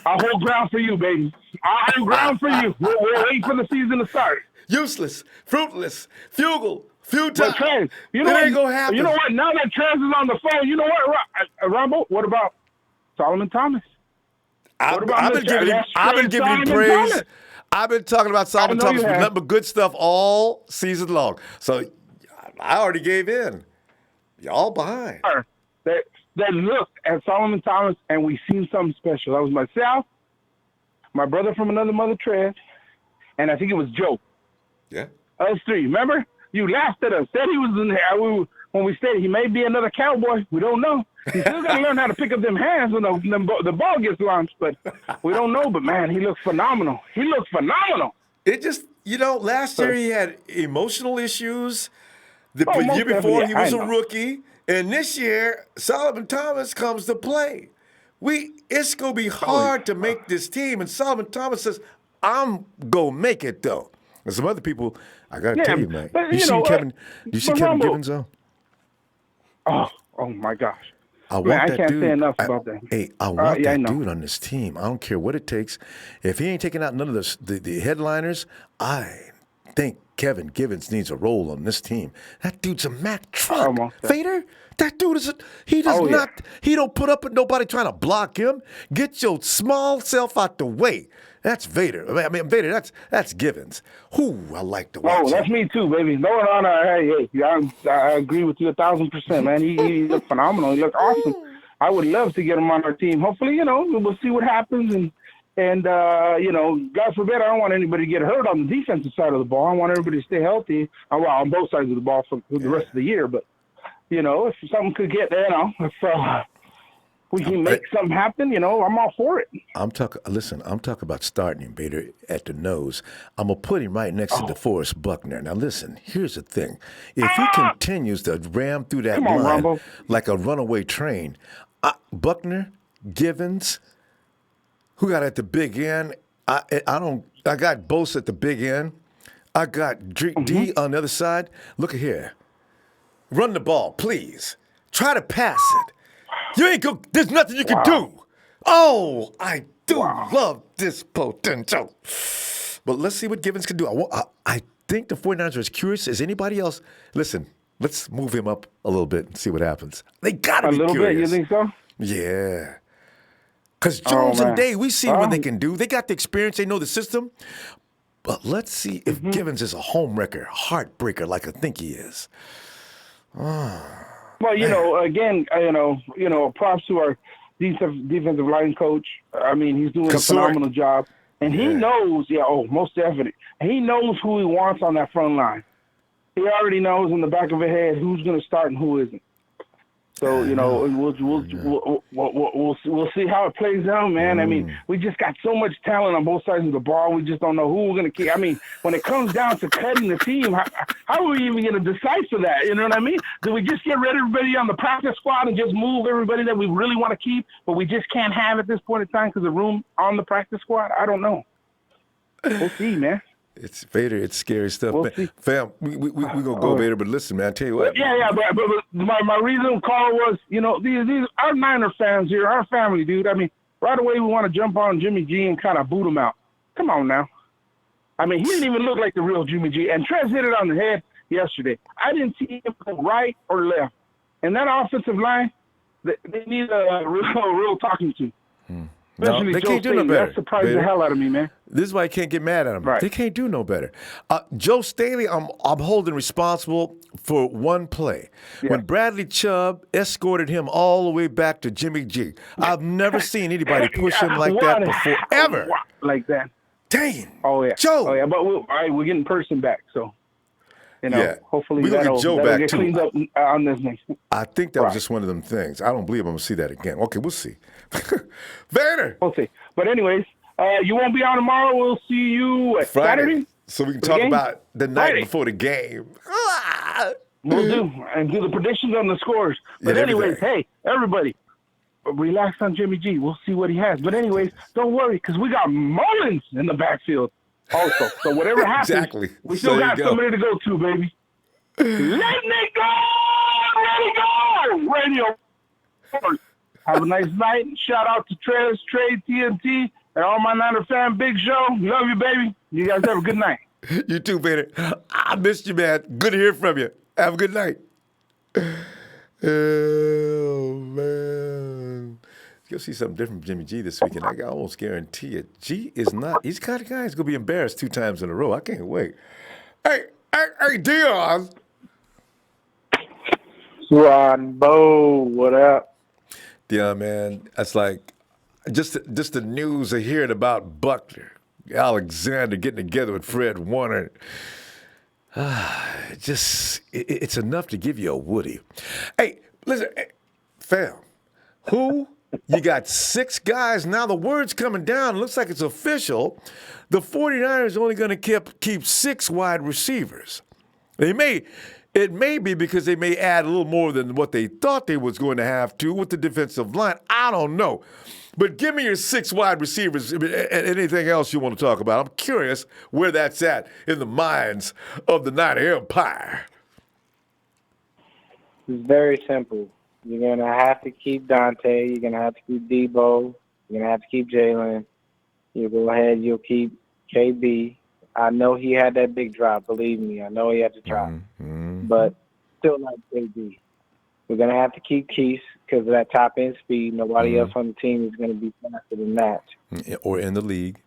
I'll hold ground for you, baby. I'll hold ground for you. We'll wait for the season to start. Useless, fruitless, futile. Trez, you know it ain't gonna happen. You know what? Now that Trez is on the phone, you know what, Ronbo? What about Solomon Thomas? I've been giving him praise. I've been talking about Solomon Thomas with nothing but good stuff all season long. So I already gave in. Y'all behind. That looked at Solomon Thomas, and we seen something special. That was myself, my brother from another mother, Trez, and I think it was Joe. Yeah. Us three. Remember? You laughed at us. Said he was in there. When we said he may be another cowboy, we don't know. He still got to learn how to pick up them hands when the ball gets launched, but we don't know. But, man, he looks phenomenal. It just, last year he had emotional issues. The most year before he was a definitely. rookie. And this year, Solomon Thomas comes to play. It's going to be hard to make this team. And Solomon Thomas says, I'm going to make it, though. And some other people, I got to tell you, man. But, You see Kevin Givens, though? Oh, my gosh. I can't say enough about that. Hey, I want that dude on this team. I don't care what it takes. If he ain't taking out none of the headliners, I think Kevin Givens needs a role on this team. That dude's a Mack truck. Vader, that dude he don't put up with nobody trying to block him. Get your small self out the way. That's Vader. I mean, Vader, that's Givens. I like to watch him. That's me too, baby. No, hey, I agree with you 1,000%, man. He looked phenomenal. He looked awesome. I would love to get him on our team. Hopefully, we'll see what happens. And God forbid, I don't want anybody to get hurt on the defensive side of the ball. I want everybody to stay healthy, on both sides of the ball for the rest of the year. But, if something could get, if we can make something happen, I'm all for it. I'm talking about starting him, Bader, at the nose. I'm going to put him right next to Deforest Buckner. Now, listen, here's the thing. If he continues to ram through that line Ronbo. like a runaway train, Buckner, Givens, who got at the big end? I got Bose at the big end. I got D on the other side. Look at here. Run the ball, please. Try to pass it. There's nothing you can do. Oh, I do love this potential. But let's see what Givens can do. I think the 49ers are as curious as anybody else. Listen, let's move him up a little bit and see what happens. They got to be curious. A little bit, you think so? Yeah. Because Jones and Day, we see what they can do. They got the experience. They know the system. But let's see if Givens is a home wrecker, heartbreaker like I think he is. Well, again, props to our defensive line coach. I mean, he's doing a phenomenal job. And he knows, most definitely. He knows who he wants on that front line. He already knows in the back of his head who's going to start and who isn't. So, we'll see how it plays out, man. I mean, we just got so much talent on both sides of the ball. We just don't know who we're going to keep. I mean, when it comes down to cutting the team, how are we even going to decide for that? You know what I mean? Do we just get rid of everybody on the practice squad and just move everybody that we really want to keep, but we just can't have at this point in time because of room on the practice squad? I don't know. We'll see, man. It's Vader. It's scary stuff, we'll man. See. Fam, we gonna go Vader, but listen, man. I tell you what. But my reason call was, these our Niner fans here, our family, dude. I mean, right away we want to jump on Jimmy G and kind of boot him out. Come on now. I mean, he didn't even look like the real Jimmy G. And Trez hit it on the head yesterday. I didn't see him go right or left. And that offensive line, they need a real talking to. Especially they Joe can't do no Staley. better. That surprised the hell out of me, man. This is why I can't get mad at him. Right. They can't do no better. Joe Staley, I'm holding responsible for one play. Yeah. When Bradley Chubb escorted him all the way back to Jimmy G. I've never seen anybody push him like that before, ever. Like that. Dang. Oh, yeah. Joe. Oh, yeah. But we're getting Person back, so. Hopefully we're gonna get Joe back get too. Cleaned up on this next. I think that was just one of them things. I don't believe I'm gonna see that again. Okay, we'll see. Vader. We'll see. But anyways, you won't be on tomorrow. We'll see you at Saturday. So we can talk about the night before the game. We'll do and do the predictions on the scores. But anyways, hey, everybody, relax on Jimmy G. We'll see what he has. But anyways, don't worry because we got Mullins in the backfield. Also, so whatever happens, we still got somebody to go to, baby. Let me go! Let it go! Radio. Have a nice night. Shout out to Trez, Trey, TNT, and all my Niner fan. Big Show. Love you, baby. You guys have a good night. You too, Vader. I missed you, man. Good to hear from you. Have a good night. Oh, man. You'll see something different from Jimmy G this weekend. I can almost guarantee it. G is not. He's the kind of guy who's going to be embarrassed 2 times in a row. I can't wait. Hey, Dion. Ronbo, what up? Yeah, man. That's like just the news of hearing about Buckner, Alexander getting together with Fred Warner. It's enough to give you a Woody. Hey, listen, hey, fam, who? You got 6 guys. Now the word's coming down. It looks like it's official. The 49ers are only going to keep 6 wide receivers. It may be because they may add a little more than what they thought they was going to have to with the defensive line. I don't know. But give me your 6 wide receivers and anything else you want to talk about. I'm curious where that's at in the minds of the Niner Empire. It's very simple. You're going to have to keep Dante. You're going to have to keep Debo. You're going to have to keep Jalen. You go ahead, you'll keep KB. I know he had that big drop. Believe me, I know he had to try. But still like KB. We're going to have to keep Keith because of that top-end speed. Nobody else on the team is going to be faster than that. Or in the league.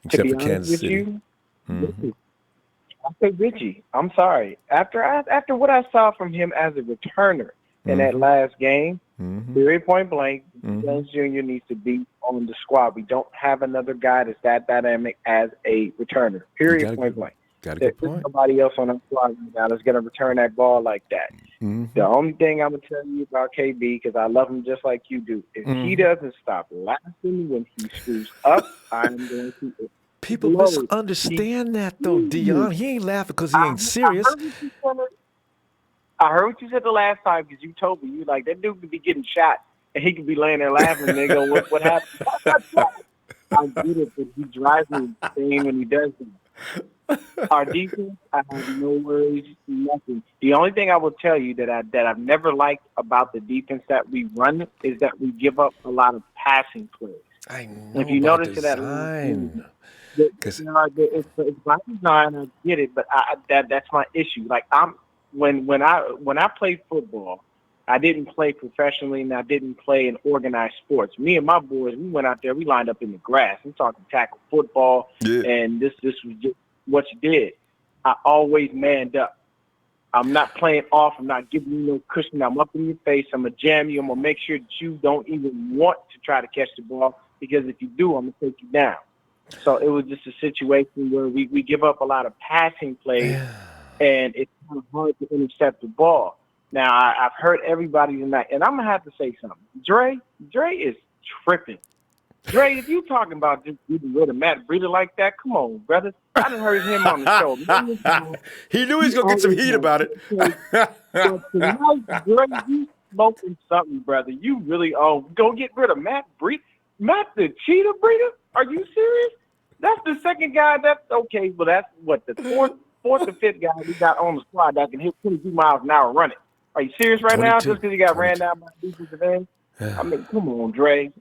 Except for Kansas City. I'll say Richie. I'm sorry. After what I saw from him as a returner in that last game, very point blank, Jones Jr. needs to be on the squad. We don't have another guy that's that dynamic as a returner. Period. Point blank. Got a good point. There's nobody else on the squad right now that's going to return that ball like that. The only thing I'm going to tell you about KB, because I love him just like you do, if he doesn't stop laughing when he screws up, I'm going to People misunderstand that, though, Dion. He ain't laughing because he ain't serious. I heard what you said the last time because you told me, you like, that dude could be getting shot and he could be laying there laughing and they go, what happened? I get it, but he drives me insane when he does it. Our defense, I have no worries, nothing. The only thing I will tell you that I've never liked about the defense that we run is that we give up a lot of passing plays. I know. If you notice that, it's by design. I get it, but that's my issue. Like when I played football, I didn't play professionally and I didn't play in organized sports. Me and my boys, we went out there, we lined up in the grass. I'm talking tackle football, and this was just what you did. I always manned up. I'm not playing off. I'm not giving you no cushion. I'm up in your face. I'm going to jam you. I'm going to make sure that you don't even want to try to catch the ball because if you do, I'm going to take you down. So it was just a situation where we give up a lot of passing plays, and it's kind of hard to intercept the ball. Now, I've heard everybody tonight, and I'm going to have to say something. Dre is tripping. Dre, if you talking about just getting rid of Matt Breida like that, come on, brother. I done heard him on the show. He knew he was going to get some heat about it. But tonight, Dre, you smoking something, brother. You really, go get rid of Matt Breida. Matt the Cheetah Breida? Are you serious? That's the second guy. That's okay. But that's what the fourth or fifth guy we got on the squad that can hit 22 miles an hour running. Are you serious right now? Just because he got ran down by defensive end? I mean, come on, Dre.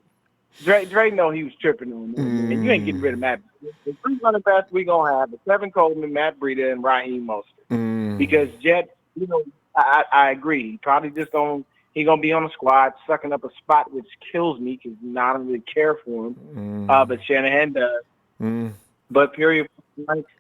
Dre know he was tripping on that. And you ain't getting rid of Matt. The 3 running backs we gonna have is Kevin Coleman, Matt Breida, and Raheem Mostert. Because Jet, I agree. He probably just gonna be on the squad, sucking up a spot, which kills me because I don't really care for him. But Shanahan does. But period.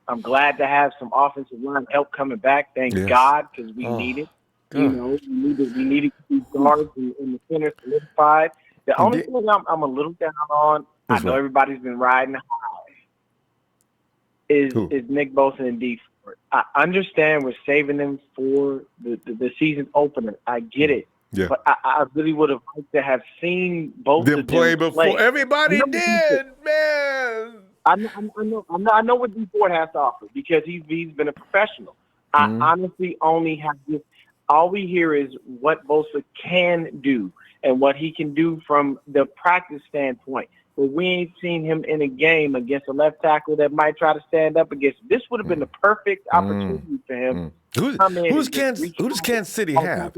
I'm glad to have some offensive line help coming back. Thank God, because we need it. We needed these guards in the center solidified. The only thing I'm a little down on, I know everybody's been riding high, is Nick Bosa and D Ford. I understand we're saving them for the season opener. I get it. Yeah. But I really would have liked to have seen both of them play before. Everybody did, man. I know what D Ford has to offer because he's been a professional. I honestly only have this. All we hear is what Bosa can do and what he can do from the practice standpoint. But we ain't seen him in a game against a left tackle that might try to stand up against. This would have been the perfect opportunity for him. Who does Kansas City have?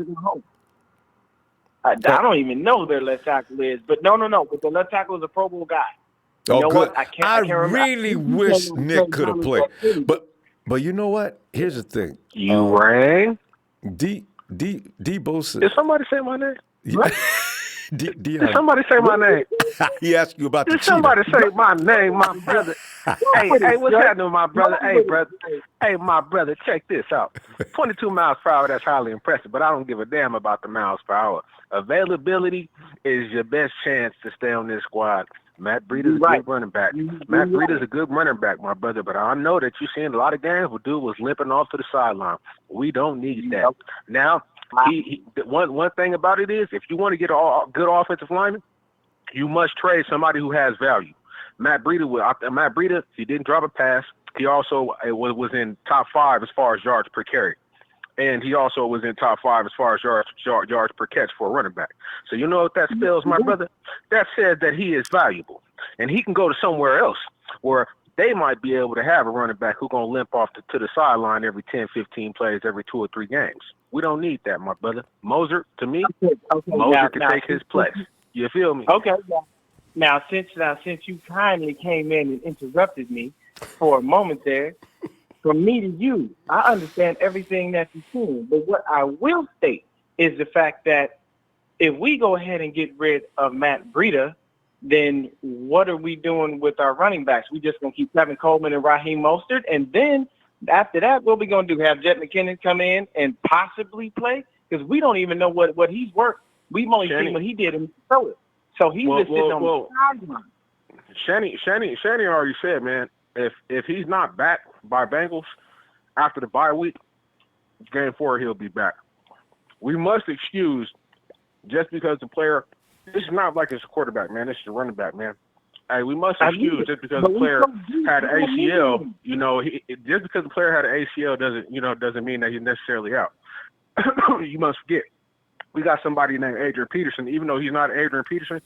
I don't even know who their left tackle is. But no. But the left tackle is a Pro Bowl guy. You know good. What? I really wish Nick could have played. But you know what? Here's the thing. You rang? D Bosa. Did somebody say my name? Yeah. Did somebody say my name? He asked you about the Did somebody cheetah. say my name, my brother? Hey, what's happening, my brother? Hey, brother. Hey, my brother, check this out. 22 miles per hour, that's highly impressive, but I don't give a damn about the miles per hour. Availability is your best chance to stay on this squad. Matt Breida's a good running back. Matt Breida's a good running back, my brother, but I know that you've seen a lot of games where dude was limping off to the sideline. We don't need that. Now, one thing about it is, if you want to get a good offensive lineman, you must trade somebody who has value. Matt Breida, he didn't drop a pass. He also was in top 5 as far as yards per carry. And he also was in top 5 as far as yards per catch for a running back. So you know what that spells, my brother? That says that he is valuable. And he can go to somewhere else where they might be able to have a running back who's going to limp off to the sideline every 10, 15 plays, every 2 or 3 games. We don't need that, my brother. Moser, to me, Moser can take his place. You feel me? Okay. Now, since you kindly came in and interrupted me for a moment there, from me to you, I understand everything that you're saying. But what I will state is the fact that if we go ahead and get rid of Matt Breida, then what are we doing with our running backs? We just going to keep Kevin Coleman and Raheem Mostert, and then after that, what are we going to do? Have Jet McKinnon come in and possibly play? Because we don't even know what he's worth. We've only seen what he did in Minnesota. So he's just sitting on the sideline. Shanny already said, man, if he's not back by Bengals after the bye week, game 4 he'll be back. We must excuse just because the player. This is not like it's a quarterback, man. This is a running back, man. Hey, we must excuse just because the player had an ACL. You know, just because the player had an ACL doesn't mean that he's necessarily out. You must forget. We got somebody named Adrian Peterson. Even though he's not Adrian Peterson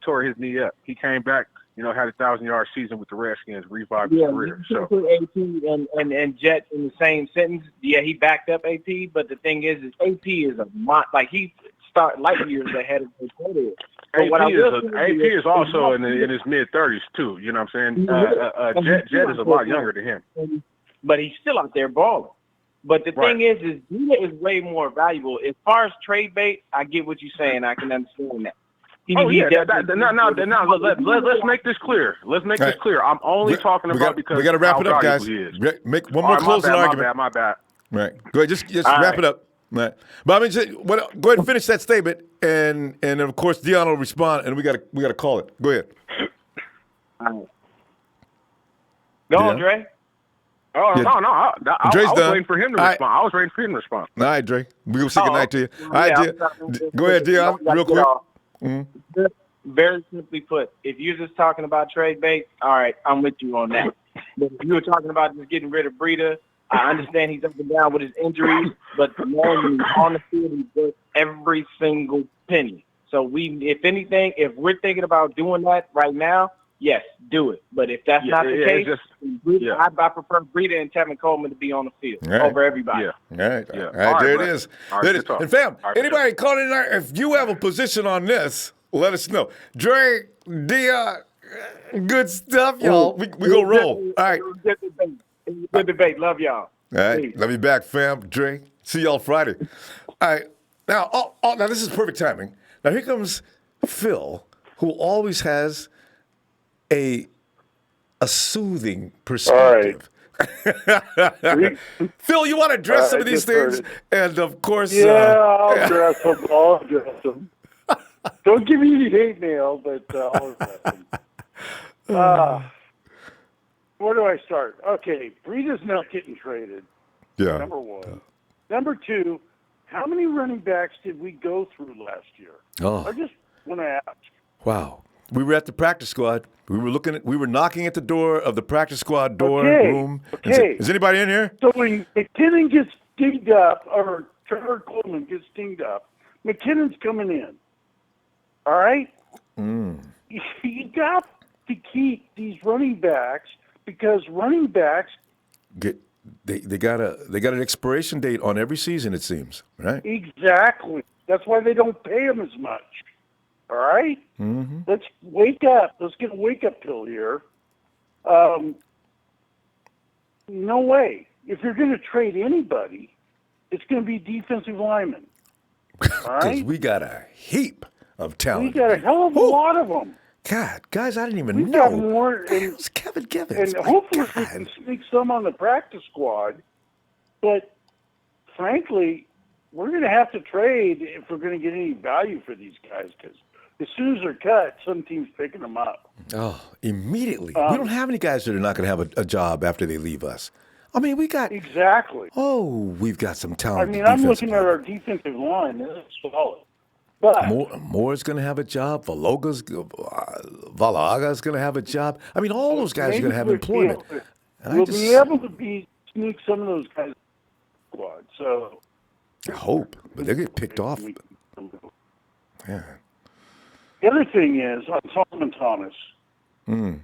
tore his knee up. He came back, had a 1,000-yard season with the Redskins, revived his career. So put AP and Jet in the same sentence. Yeah, he backed up AP, but the thing is AP is he start light years ahead of his career. AP is also in his mid-30s too. You know what I'm saying? Jet is a lot younger than him, but he's still out there balling. But the thing is Breida is way more valuable. As far as trade bait, I get what you're saying. I can understand that. Now, let's make this clear. This clear. I'm only talking about because we got to wrap it up, guys. Make one more closing argument. My bad. Right. Go ahead. Just wrap it up. Right. But I mean, go ahead and finish that statement, and of course Dion will respond, and we got to call it. Go ahead. Go on, Dre. Oh, yeah. No. I was waiting for him to respond. I was waiting for him to respond. All right, Dre. We're going to say goodnight to you. All right, go ahead, Dion, real quick. Mm-hmm. Very simply put, if you're just talking about trade bait, all right, I'm with you on that. But if you were talking about just getting rid of Breida, I understand he's up and down with his injuries, but the man when he's on the field, he's worth every single penny. So if anything, if we're thinking about doing that right now, yes, do it. But if that's not the case, I prefer Breida and Tevin Coleman to be on the field over everybody. Yeah. All right. There it is. And fam, anybody calling in there, if you have a position on this, let us know. Dre, Dion, good stuff, y'all. We gonna roll. All right. Good debate. Love y'all. All right. Peace. Love you back, fam. Dre. See y'all Friday. All right. Now, now this is perfect timing. Now here comes Phil, who always has a soothing perspective. All right. Phil, you want to address some of these things? And of course, I'll address them. Don't give me any hate mail, but I'll address them. Where do I start? Okay, Breida's not getting traded. Yeah. Number one. Number two, how many running backs did we go through last year? I just want to ask. Wow. We were at the practice squad. We were knocking at the door of the practice squad room. Okay. Is anybody in here? So when McKinnon gets dinged up, or Trevor Coleman gets dinged up, McKinnon's coming in. All right? You got to keep these running backs because running backs they got an expiration date on every season, it seems, right? Exactly. That's why they don't pay them as much. All right? Mm-hmm. Let's wake up. Let's get a wake-up pill here. No way. If you're going to trade anybody, it's going to be defensive linemen. All Because right? we got a heap of We talent. got a hell of a lot of them. God, guys, I didn't even We know. got more, and, It's Kevin Givens. and My hopefully we God. can sneak some on the practice squad. But frankly, we're going to have to trade if we're going to get any value for these guys, because as soon as they're cut, some team's picking them up. Oh, immediately. We don't have any guys that are not going to have a job after they leave us. I mean, we got. Exactly. Oh, we've got some I talent. mean, I'm looking at our defensive line. It's solid. But Moore's going to have a job. Valaga's going to have a job. I mean, all those guys are going to have employment. We'll be able to sneak some of those guys in the squad. So I hope, but they get picked off. Yeah. The other thing is on Solomon Thomas.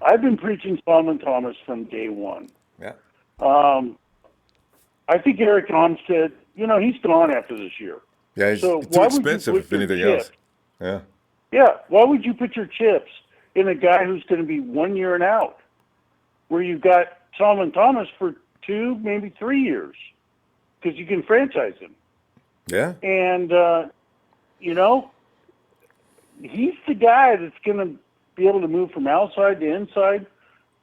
I've been preaching Solomon Thomas from day one. Yeah. I think Eric Armstead, he's gone after this year. Yeah, he's So too why would you expensive put if your anything chips- else. Yeah. Yeah, why would you put your chips in a guy who's going to be 1 year and out, where you've got Solomon Thomas for 2, maybe 3 years, because you can franchise him. Yeah. And, he's the guy that's going to be able to move from outside to inside.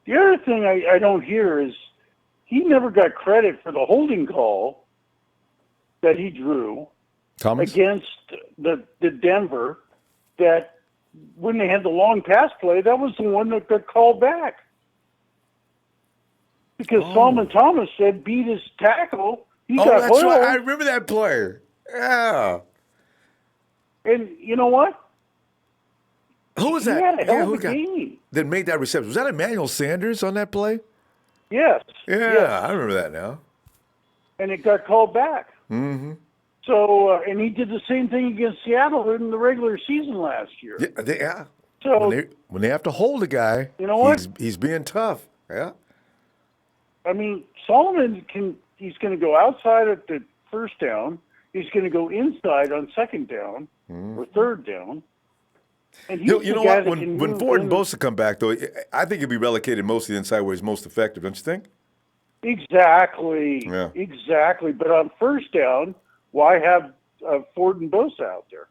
The other thing I don't hear is he never got credit for the holding call that he drew Thomas? against the Denver, that when they had the long pass play, that was the one that got called back. Because Solomon Thomas said beat his tackle. He got that's right. I Hoyle. remember that player. Yeah. And you know what? Who was He that? had a hell who of a game. that made that reception? Was that Emmanuel Sanders on that play? Yes. Yeah, Yes. I remember that now. And it got called back. Mm-hmm. So, and he did the same thing against Seattle in the regular season last year. Yeah. So, When they have to hold a guy, You know what? He's being tough. Yeah. I mean, Solomon he's going to go outside at the first down. He's going to go inside on second down or third down. And he's You the know guy what? that can When move Ford in. and Bosa come back, though, I think he'll be relocated mostly inside where he's most effective, don't you think? Exactly. Yeah. Exactly. But on first down, why have Ford and Bosa out there?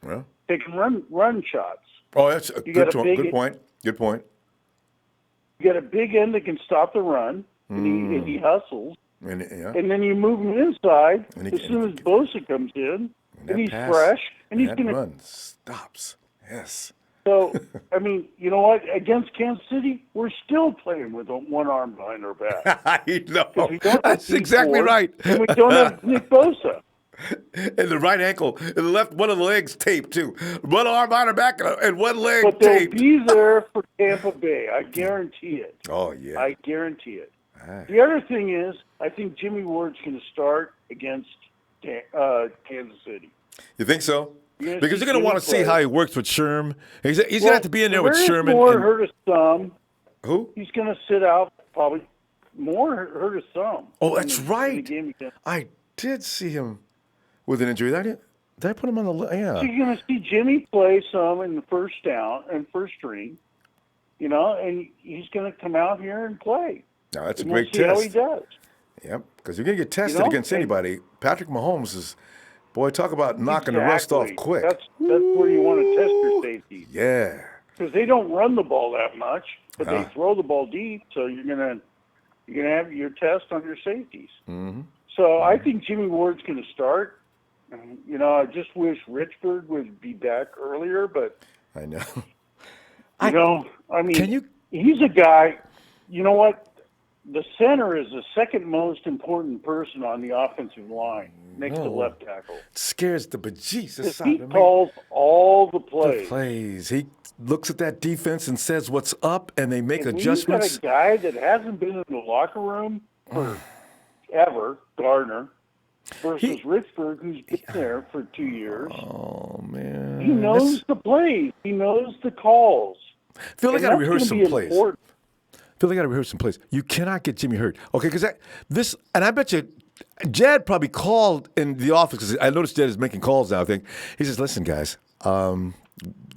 Yeah. They can run shots. Oh, that's a You got a good point. Good point. You got a big end that can stop the run, and he hustles. And, yeah. And then you move him inside And as soon as Bosa comes in, that and he's pass, fresh, and he's that going to. run stops. Yes. So, I mean, you know what? Against Kansas City, we're still playing with one arm behind our back. I know. 'Cause we don't have That's Steve exactly Ford, right. And we don't have Nick Bosa. And the right ankle, and the left, one of the legs taped too. One arm on her back and one leg But they'll taped. be there for Tampa Bay. I guarantee it. Oh yeah. I guarantee it. All right. The other thing is, I think Jimmy Ward's going to start against Kansas City. You think so? You're gonna Because see you're going to want to Jimmy see play. how he works with Sherm. He's going to have to be in there with Whereas Sherman. Moore and- hurt his thumb. Who? He's going to sit out probably. Moore hurt his thumb. Oh, that's in the right. game against- I did see him with an injury. Did I put him on the list? So Yeah. you're going to see Jimmy play some in the first down and first string, and he's going to come out here and play. No, that's a And we'll great see how he test. does. Yep. Because you're going to get tested know, against and- anybody. Patrick Mahomes is, boy, talk about knocking the rust off Exactly. quick. That's where you want to test your safety, Yeah. because they don't run the ball that much, but they Ah. throw the ball deep. So you're gonna have your test on your safeties. Mm-hmm. So I think Jimmy Ward's going to start. I just wish Richburg would be back earlier, but I know. I mean, Can you? he's a guy. You know what? The center is the second most important person on the offensive line, next to No. left tackle. It scares the bejesus Because out he of me. calls all the The plays. plays. He looks at that defense and says what's up, and they make And when adjustments. you've got a guy that hasn't been in the locker room forever, Gardner, versus Richburg, who's been there for 2 years. Oh man. He knows the plays. He knows the calls. Phil, they And got to that's rehearse gonna some be plays. important. Phil, they got to rehearse some plays. You cannot get Jimmy hurt. Okay, because and I bet you, Jed probably called in the office because I noticed Jed is making calls now. I think he says, "Listen, guys,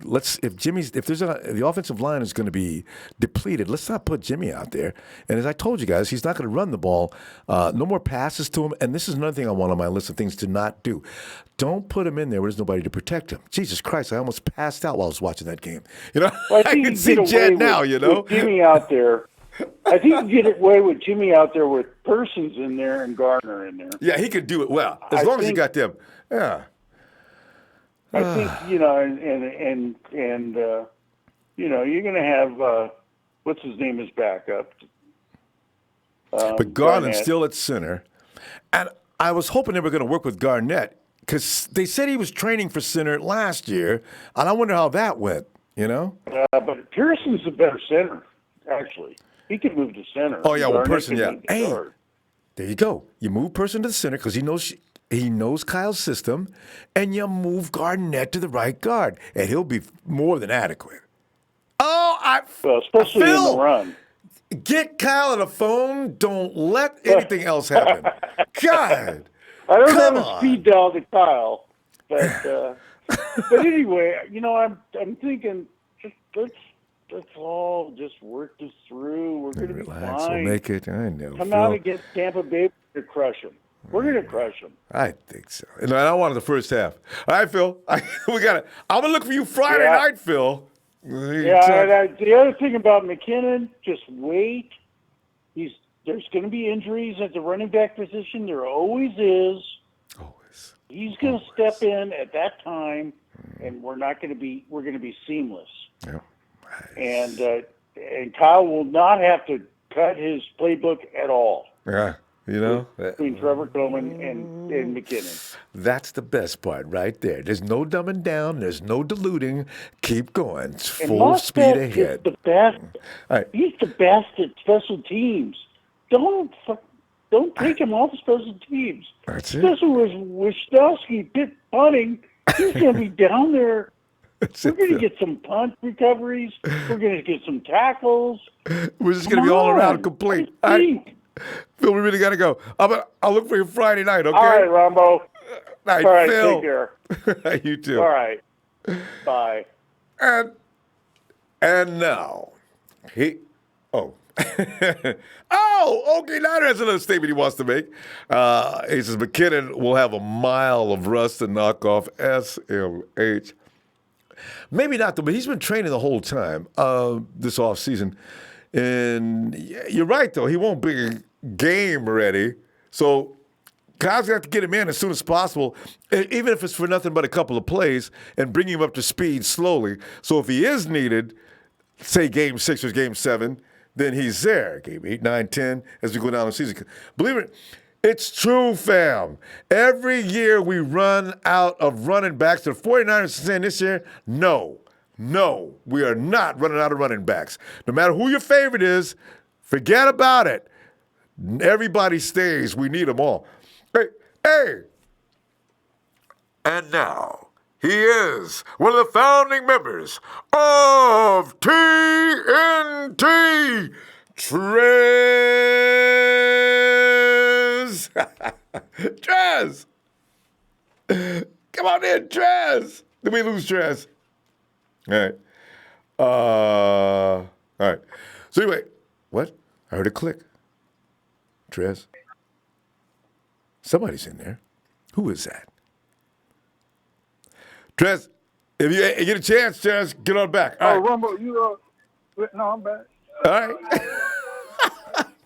if the offensive line is going to be depleted, let's not put Jimmy out there. And as I told you guys, he's not going to run the ball. No more passes to him. And this is another thing I want on my list of things to not do. Don't put him in there where there's nobody to protect him. Jesus Christ, I almost passed out while I was watching that game. Well, I can see Jed now, with Jimmy out there. I think you get away with Jimmy out there with Persons in there and Gardner in there. Yeah, he could do it well as long as he got them. Yeah. I think and you're going to have what's his name as backup. But Garnett's still at center, and I was hoping they were going to work with Garnett because they said he was training for center last year, and I wonder how that went. But Pearson's a better center, actually. He could move to center. Oh yeah, well, Person, yeah. Hey, there you go. You move Person to the center because he knows Kyle's system, and you move Garnett to the right guard, and he'll be more than adequate. Especially in the run. Get Kyle on the phone. Don't let anything else happen. God, I don't have a speed dial to Kyle, but anyway, I'm thinking let's all just work this through. We're going to be relax. fine. We'll make it. I know. Come out against Tampa Bay to crush them. We're going to crush them. I think so. And I wanted the first half. All right, Phil. We got it. I'm gonna look for you Friday night, Phil. The other thing about McKinnon, just wait. There's going to be injuries at the running back position. There always is. Always. He's going to step in at that time, and we're going to be seamless. Yeah. And Kyle will not have to cut his playbook at all. Yeah. Between Trevor Coleman and McKinnon. That's the best part right there. There's no dumbing down. There's no diluting. Keep going. It's full speed ahead. Is the best. Right. He's the best at special teams. Don't take him off special teams. That's it. Especially with Wisnowski punting. He's going to be down there. We're going to get some punt recoveries. We're going to get some tackles. We're just going to be all around complete. Phil, we really got to go. I'll look for you Friday night, okay? All right, Ronbo. Night, all right, Phil. take care. You too. All right. Bye. And now, okay, Niner has another statement he wants to make. He says McKinnon will have a mile of rust to knock off SMH. Maybe not, though, but he's been training the whole time this offseason. And you're right, though. He won't be game ready. So Kyle's got to get him in as soon as possible, even if it's for nothing but a couple of plays, and bring him up to speed slowly. So if he is needed, say Game 6 or Game 7, then he's there. Game 8, 9, 10, as we go down the season. Believe it, it's true, fam. Every year we run out of running backs. The 49ers are saying this year, no, we are not running out of running backs. No matter who your favorite is, forget about it. Everybody stays. We need them all. Hey. And now, he is one of the founding members of TNT, Trez. Trez. Come on in, Trez. Did we lose Trez? All right. So anyway, what? I heard a click. Trez. Somebody's in there. Who is that? Trez, if you get a chance, Trez, get on back. All right. Ronbo, no, I'm back. All right.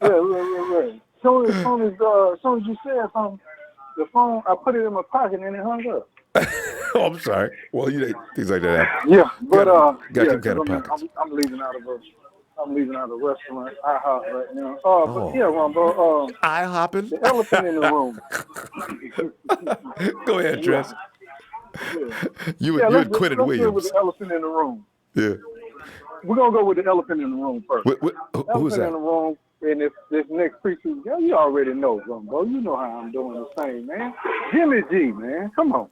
Right. As soon as you said something, the phone, I put it in my pocket and it hung up. Oh, I'm sorry. Well, things like that happen. Yeah, but got some kind of pockets. I'm leaving out of a restaurant, IHOP right now. But yeah, Ronbo, IHOpping? the elephant in the room. Go ahead, Trez. Yeah. You had quitted let's Williams. With the elephant in the room. Yeah. We're gonna go with the elephant in the room first. Who's that? Elephant in the room. And if this next preseason, you already know, Ronbo. You know how I'm doing the same, man. Jimmy G, man. Come on.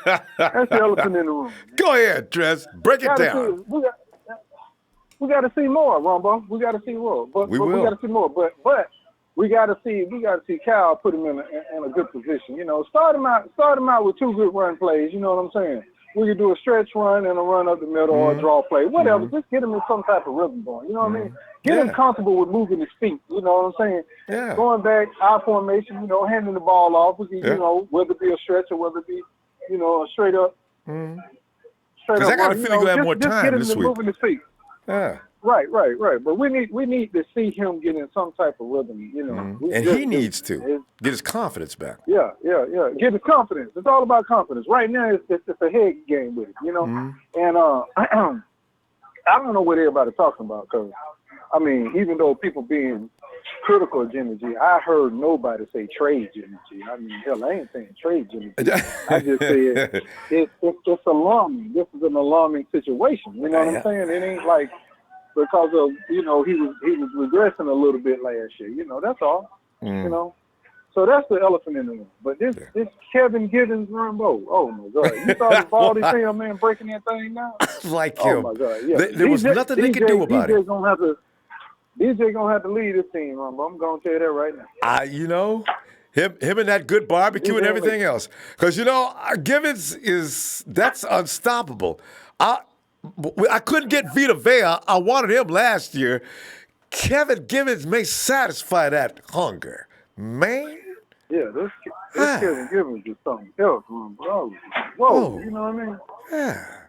That's the elephant in the room. Man. Go ahead, Trez. Break it down. We got to see more, Ronbo. We got to see more. We got to see more. But we got to see Cal put him in a good position. You know, start him out with 2 good run plays. You know what I'm saying? we could do a stretch run and a run up the middle or a draw play, whatever. Just get him in some type of rhythm going. You know what I mean? Get him comfortable with moving his feet. You know what I'm saying? Yeah. Going back, I formation, you know, handing the ball off. You know, whether it be a stretch or whether it be, you know, a straight up. Because I got a feeling you'll have more time this week. Moving his feet. Yeah. Right. But we need to see him get in some type of rhythm, you know. And he needs to get his confidence back. Yeah. Get his confidence. It's all about confidence. Right now, it's a head game with it, you know. And I don't know what everybody's talking about because, I mean, even though people being critical of Jimmy G, I heard nobody say trade Jimmy G. I mean, hell, I ain't saying trade Jimmy G. I just said it's alarming. This is an alarming situation. You know what I'm saying? It ain't like because of, you know, he was regressing a little bit last year. You know, that's all. You know. So that's the elephant in the room. But this Kevin Givens Ronbo, oh my God. You saw the Baldy film, man, breaking that thing down? Like oh him. My God, yeah. There was nothing they could do about it. DJ gonna have to lead this team, Ronbo. I'm gonna tell you that right now. You know, him and that good barbecue and everything else. Because, you know, Givens that's unstoppable. I couldn't get Vita Vea. I wanted him last year. Kevin Givens may satisfy that hunger. Man. Yeah, this Kevin Givens is something else, bro. Whoa, you know what I mean? Yeah.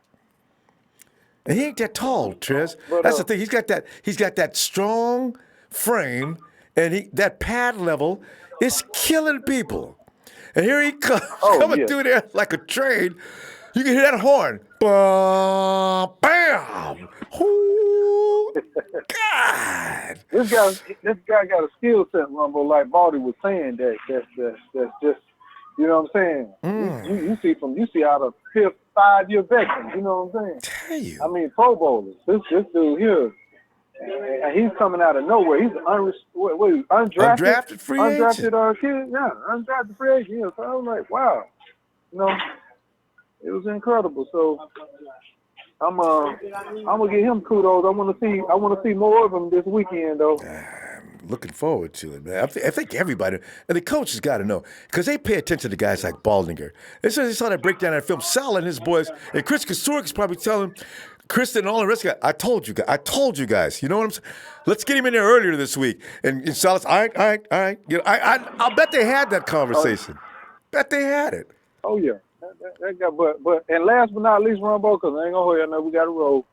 And he ain't that tall, Trez. That's the thing. He's got that strong frame, and that pad level is killing people. And here he comes coming through there like a train. You can hear that horn. Bam! Bam! Ooh, God! This guy got a skill set, Rumble, like Baldy was saying. That's just, you know what I'm saying. You see out of 5-year veterans. You know what I'm saying. I mean, Pro Bowlers. This dude here, and he's coming out of nowhere. He's undrafted free agent. Undrafted kid. Yeah, undrafted free agent. Yeah. So I was like, wow, you know, it was incredible. So I'm gonna give him kudos. I want to see more of him this weekend, though. I'm looking forward to it, man. I think everybody and the coaches got to know because they pay attention to guys like Baldinger. They saw that breakdown in that film. Saleh and his boys and Chris Kasurik is probably telling Kristen and all the rest of guys. I told you guys. You know what I'm saying? Let's get him in there earlier this week. And Saleh's all right. You know, I'll bet they had that conversation. Bet they had it. Oh yeah. But and last but not least, Ronbo, because I ain't gonna hold you. I know we got to roll.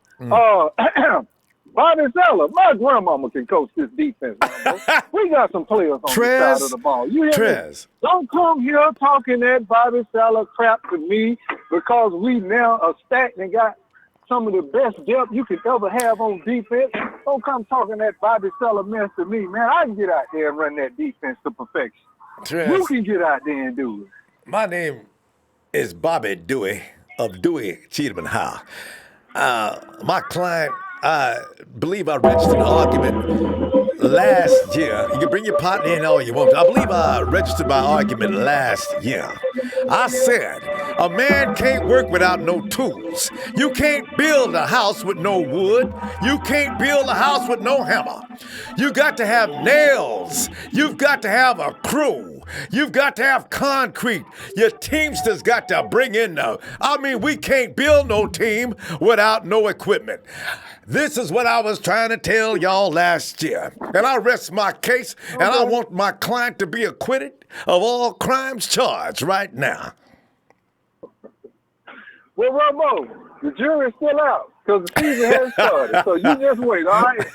Bobby Saleh, my grandmama can coach this defense. We got some players on the side of the ball. You hear me? Don't come here talking that Bobby Saleh crap to me because we now are stacked and got some of the best depth you could ever have on defense. Don't come talking that Bobby Saleh mess to me, man. I can get out there and run that defense to perfection. You can get out there and do it. My name is Bobby Dewey of Dewey, Cheatham & Howe. My client, I believe I registered an argument last year. You can bring your partner in all you want. I believe I registered my argument last year. I said, a man can't work without no tools. You can't build a house with no wood. You can't build a house with no hammer. You got to have nails. You've got to have a crew. You've got to have concrete. Your teamsters got to bring in we can't build no team without no equipment. This is what I was trying to tell y'all last year. And I rest my case, and I want my client to be acquitted of all crimes charged right now. Well, Ronbo, the jury's still out because the season hasn't started. So you just wait, all right?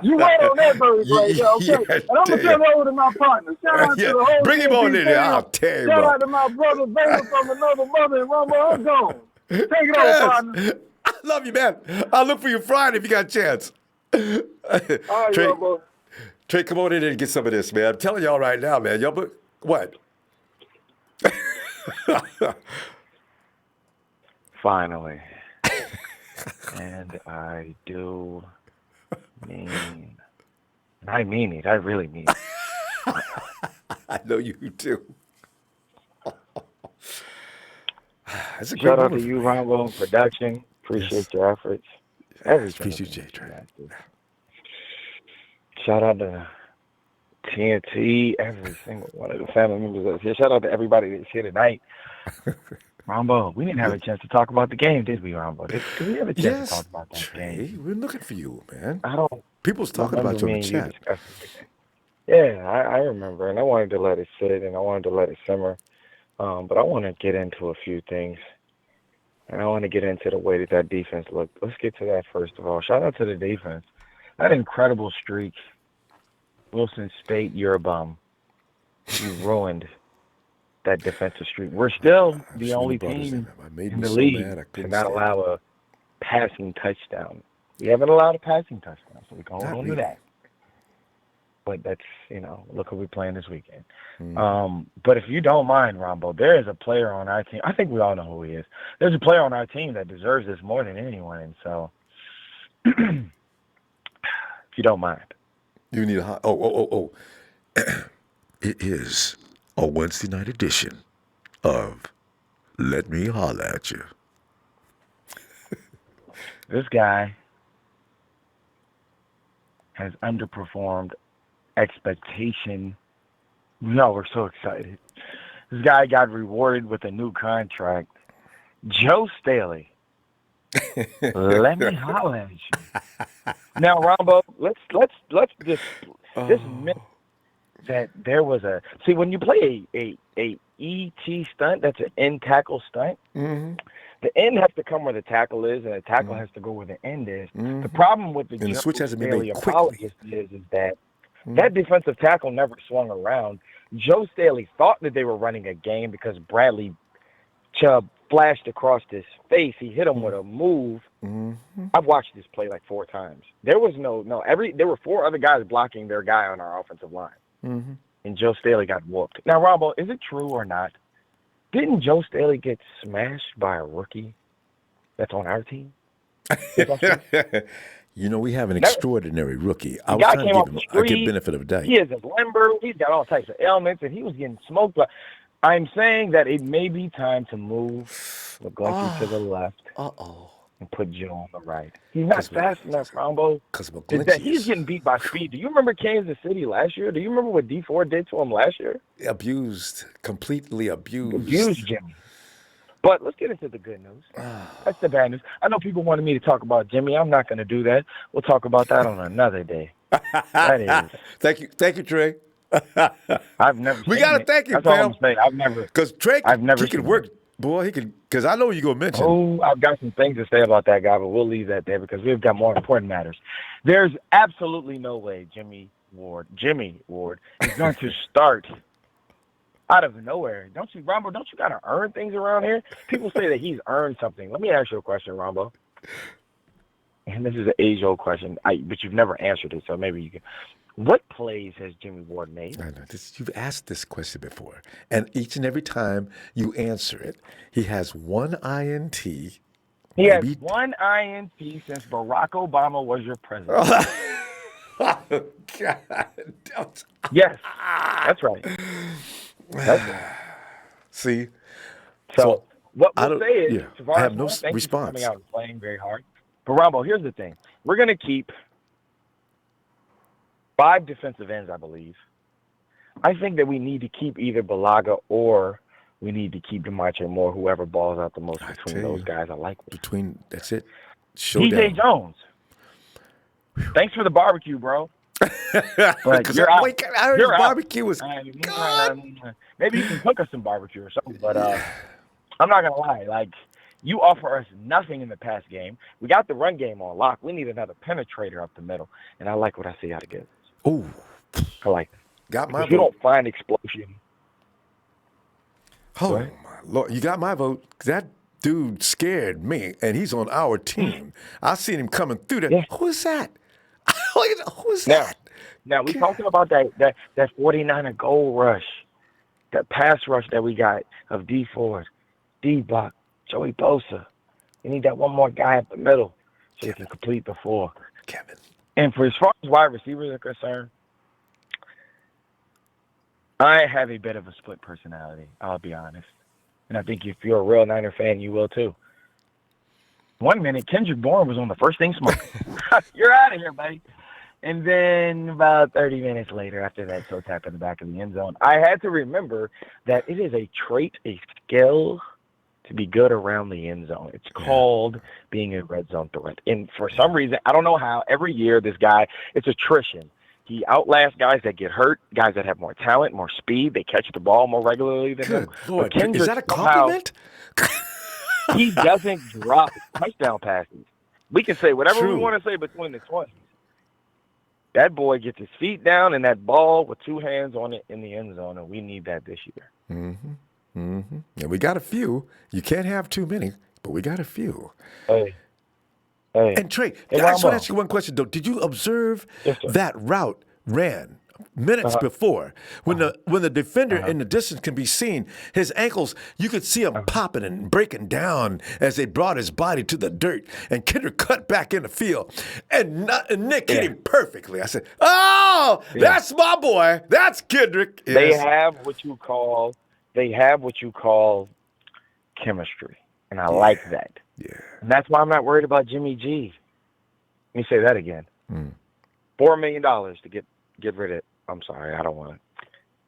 You wait on that verdict right now, okay? And I'm going to turn it over to my partner. Shout out to the whole Bring him on in there. I'll tell you, Shout out to my brother, Baylor from another mother, and Ronbo, I'm gone. Take it over, partner. I love you, man. I'll look for you Friday if you got a chance. All right, Ronbo. Trey, come on in and get some of this, man. I'm telling y'all right now, man. Y'all, what? Finally. And I do mean, I mean it. I really mean it. I know you do. Shout out to you, Ronbo, production. Appreciate your efforts. Appreciate you, Trey. Shout out to TNT, every single one of the family members that's here. Shout out to everybody that's here tonight. Ronbo, we didn't have a chance to talk about the game, did we, Ronbo? Did we have a chance to talk about that Trey, game? we're looking for you, man. I don't People's talking remember about you in me the and you chat. discussing the game. Yeah, I remember, and I wanted to let it sit, and I wanted to let it simmer. But I want to get into a few things, and I want to get into the way that defense looked. Let's get to that first of all. Shout out to the defense. That incredible streak. Wilson Spate, you're a bum. You ruined that defensive streak. We're still the only team in the league to not allow a passing touchdown. We haven't allowed a passing touchdown, so we can hold on to that. But that's, look who we're playing this weekend. But if you don't mind, Ronbo, there is a player on our team. I think we all know who he is. There's a player on our team that deserves this more than anyone. And so, if you don't mind. You need a It is a Wednesday night edition of Let Me Holler at You. This guy has underperformed expectation. No, we're so excited. This guy got rewarded with a new contract. Joe Staley. Let me holler at you. Now, Ronbo, let's just admit that there was a when you play a ET stunt, that's an end tackle stunt. Mm-hmm. The end has to come where the tackle is, and the tackle has to go where the end is. The problem with the switch has to be Staley made quickly. is that that defensive tackle never swung around. Joe Staley thought that they were running a game because Bradley Chubb flashed across his face. He hit him with a move. I've watched this play like 4 times. There was there were 4 other guys blocking their guy on our offensive line. And Joe Staley got whooped. Now, Robbo, is it true or not? Didn't Joe Staley get smashed by a rookie that's on our team? We have an extraordinary rookie. I was trying to give benefit of the doubt. He is a limber. He's got all types of ailments, and he was getting smoked. But I'm saying that it may be time to move McGlinchey to the left and put Joe on the right. He's not fast enough, Rombo. He's getting beat by speed. Do you remember Kansas City last year? Do you remember what D4 did to him last year? Completely abused. Abused Jimmy. But let's get into the good news. That's the bad news. I know people wanted me to talk about Jimmy. I'm not going to do that. We'll talk about that on another day. That is. Thank you, Trey. I've never. We gotta thank him, That's all I'm saying. I've never. Because Trey, he can work. Boy, he can. Because I know what you're gonna mention. Oh, I've got some things to say about that guy, but we'll leave that there because we've got more important matters. There's absolutely no way Jimmy Ward is going to start out of nowhere. Don't you, Rombo? Don't you gotta earn things around here? People say that he's earned something. Let me ask you a question, Rombo. And this is an age-old question, but you've never answered it, so maybe you can. What plays has Jimmy Ward made? I know you've asked this question before, and each and every time you answer it, he has one INT. He has one INT since Barack Obama was your president. Oh, God. Yes, that's right. See? So what we'll say is, I have no thank response. You for coming out and playing very hard. But, Rombo, here's the thing. We're going to keep 5 defensive ends, I believe. I think that we need to keep either Balaga or we need to keep DeMarche Moore, whoever balls out the most between those guys. I like between. That's it. Showdown. DJ Jones. Thanks for the barbecue, bro. But you're out. I heard his barbecue was good. Maybe you can cook us some barbecue or something. But I'm not gonna lie. Like, you offer us nothing in the pass game. We got the run game on lock. We need another penetrator up the middle, and I like what I see out of Gibbs. Oh, I like that. Got my vote. You don't find explosion. Oh, my Lord. You got my vote. That dude scared me, and he's on our team. I seen him coming through there. Yeah. Who is that? Who is that? Now, we're talking about that 49er goal rush, that pass rush that we got of D4, D-Block, Joey Bosa. We need that one more guy up the middle so he can complete the 4. Kevin. And for as far as wide receivers are concerned, I have a bit of a split personality, I'll be honest. And I think if you're a real Niner fan, you will too. 1 minute, Kendrick Bourne was on the first thing smoking. You're out of here, buddy. And then about 30 minutes later, after that toe tap in the back of the end zone, I had to remember that it is a trait, a skill, to to be good around the end zone. It's called being a red zone threat. And for some reason, I don't know how, every year this guy, it's attrition. He outlasts guys that get hurt, guys that have more talent, more speed. They catch the ball more regularly than him. Lord, But is that a compliment? He doesn't drop touchdown passes. We can say whatever we want to say between the 20s. That boy gets his feet down and that ball with 2 hands on it in the end zone, and we need that this year. And we got a few. You can't have too many, but we got a few. Hey. And Trey, I just want to ask you one question, though. Did you observe that route ran minutes before when the defender in the distance can be seen? His ankles, you could see him popping and breaking down as they brought his body to the dirt. And Kendrick cut back in the field, and Nick hit him perfectly. I said, "Oh, that's my boy. That's Kendrick." Yes. They have what you call chemistry, and I like that. Yeah. And that's why I'm not worried about Jimmy G. Let me say that again. $4 million to get rid of. I'm sorry, I don't want it.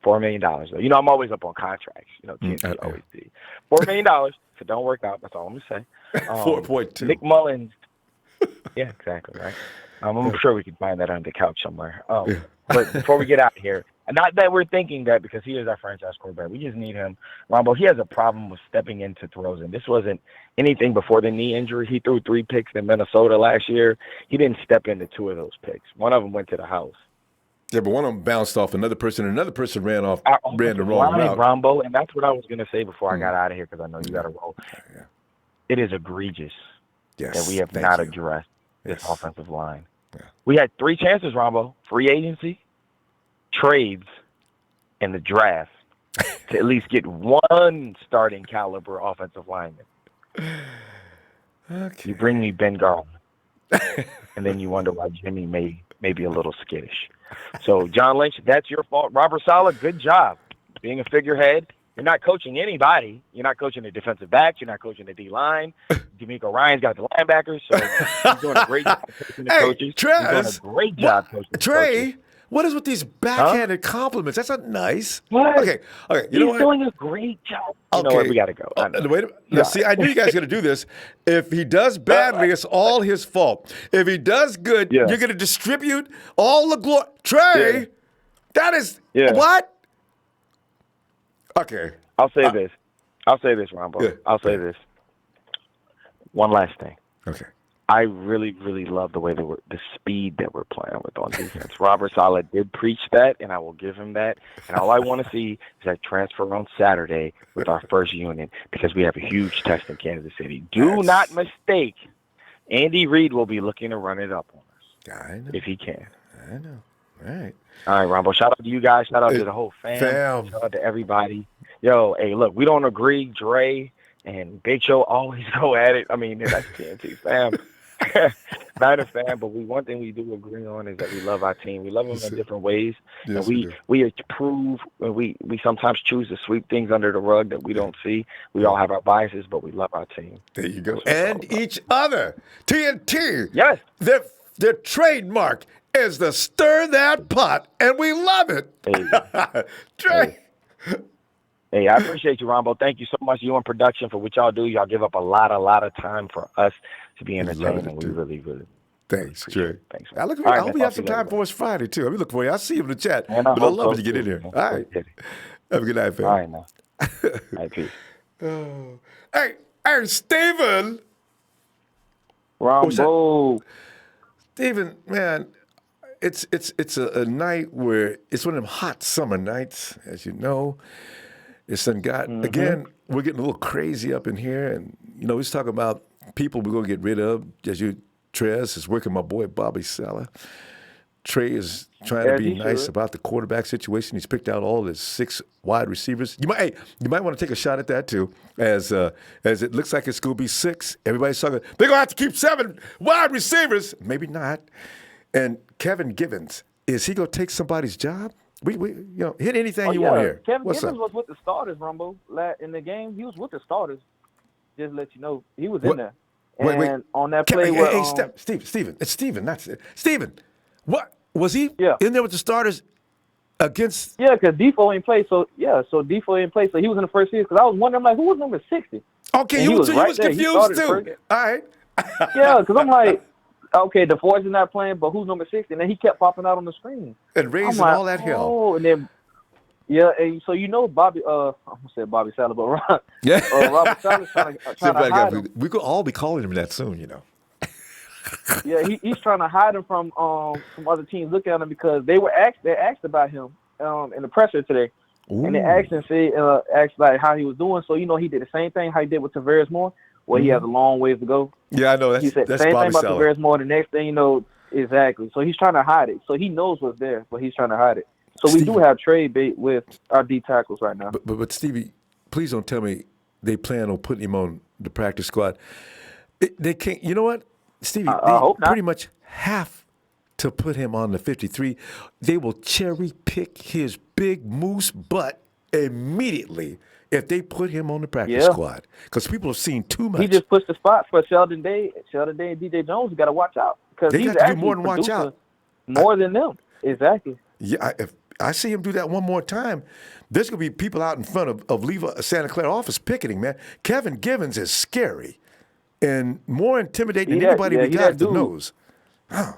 $4 million. You know, I'm always up on contracts. You know, TNT always do. $4 million. If it don't work out, that's all I'm gonna say. 4.2. Nick Mullins. Yeah, exactly right. I'm sure we can find that on the couch somewhere. But before we get out of here, not that we're thinking that, because he is our franchise quarterback. We just need him. Ronbo, he has a problem with stepping into throws, and this wasn't anything before the knee injury. He threw 3 picks in Minnesota last year. He didn't step into 2 of those picks. One of them went to the house. Yeah, but one of them bounced off another person, and another person ran the wrong route. Ronbo, and that's what I was going to say before I got out of here, because I know you got to roll. Yeah. It is egregious that we have not addressed this offensive line. Yeah. We had 3 chances, Ronbo: free agency, trades, and the draft to at least get one starting caliber offensive lineman. Okay. You bring me Ben Garland, and then you wonder why Jimmy may be a little skittish. So, John Lynch, that's your fault. Robert Saleh, good job being a figurehead. You're not coaching anybody. You're not coaching the defensive backs. You're not coaching the D-line. D'Amico Ryan's got the linebackers, so he's doing a great job coaching the coaches. Trez, he's doing a great job coaching the coaches. What is with these backhanded compliments? That's not nice. What? Okay. You know what? He's doing a great job. You know what? We got to go. Wait a minute. See, I knew you guys were going to do this. If he does badly, it's all his fault. If he does good, you're going to distribute all the glory. Trey, that is what? Okay. I'll say this, Ronbo. Yeah. I'll say this. One last thing. Okay. I really, really love the way the speed that we're playing with on defense. Robert Saleh did preach that, and I will give him that. And all I want to see is that transfer on Saturday with our first unit, because we have a huge test in Kansas City. Do not mistake, Andy Reid will be looking to run it up on us. I know. If he can. I know. All right. All right, Rombo. Shout out to you guys. Shout out to the whole fam. Shout out to everybody. Yo, hey, look, we don't agree. Dre and Big Show always go at it. I mean, that's TNT fam. Not a fan, but one thing we do agree on is that we love our team. We love them in different ways. Yes, and we approve. We sometimes choose to sweep things under the rug that we don't see. We all have our biases, but we love our team. There you go. And each other. TNT. Yes. Their trademark is to stir that pot, and we love it. Hey. Trey. Hey, I appreciate you, Ronbo. Thank you so much, you in production, for what y'all do. Y'all give up a lot of time for us to be entertained, and we really, really. Thanks, Trey. Thanks. I hope you have some time for us Friday, too. I'll be looking for you. I'll see you in the chat. But I love when you get in here. All right. Have a good night, fam. All right, now. All right, peace. Hey, Steven. Ronbo. Steven, man, it's a night where it's one of them hot summer nights, as you know. It's again, we're getting a little crazy up in here, and we was talking about people we're gonna get rid of. As Trez is working my boy Bobby Saleh. Trey is trying to be nice about the quarterback situation. He's picked out all his 6 wide receivers. You might want to take a shot at that too, as it looks like it's gonna be 6. Everybody's talking. They're gonna have to keep 7 wide receivers. Maybe not. And Kevin Givens, is he gonna take somebody's job? We hit anything you want here. Kevin Givens was with the starters, Rumble, in the game. He was with the starters. Just to let you know, he was in there. And on that play, Steven, it's Steven, not Steven. What was he in there with the starters against? Yeah, because Defo ain't played. So Defo ain't played. So he was in the first season. Because I was wondering, who was number 60? Okay, And he was right was there. He confused started the first too. game. All right. Yeah, because I'm like, okay, Deforest is not playing, but who's number 60? And then he kept popping out on the screen. And I'm raising like, all that hell. oh, and then and so Bobby, I'm gonna say Bobby Saleh, but Yeah. Robert Saleh trying to hide him. We could all be calling him that soon, Yeah, he's trying to hide him from other teams looking at him because they asked about him in the presser today. Ooh. And they asked like how he was doing. So he did the same thing how he did with Tavares Moore, where he has a long ways to go. Yeah, I know. He said the same thing about Tavares Moore. The next thing exactly. So he's trying to hide it. So he knows what's there, but he's trying to hide it. So Stevie, we do have trade bait with our D tackles right now. But Stevie, please don't tell me they plan on putting him on the practice squad. They can't. You know what, Stevie? I hope not. Pretty much have to put him on the 53. They will cherry pick his big moose butt immediately if they put him on the practice squad, because people have seen too much. He just pushed the spot for Sheldon Day. Sheldon Day and DJ Jones. You got to watch out because they he's got to do more than watch out. More than them, exactly. Yeah, if I see him do that one more time, there's going to be people out in front of Leva Santa Clara office picketing, man. Kevin Givens is scary and more intimidating than anybody we got that knows. Huh.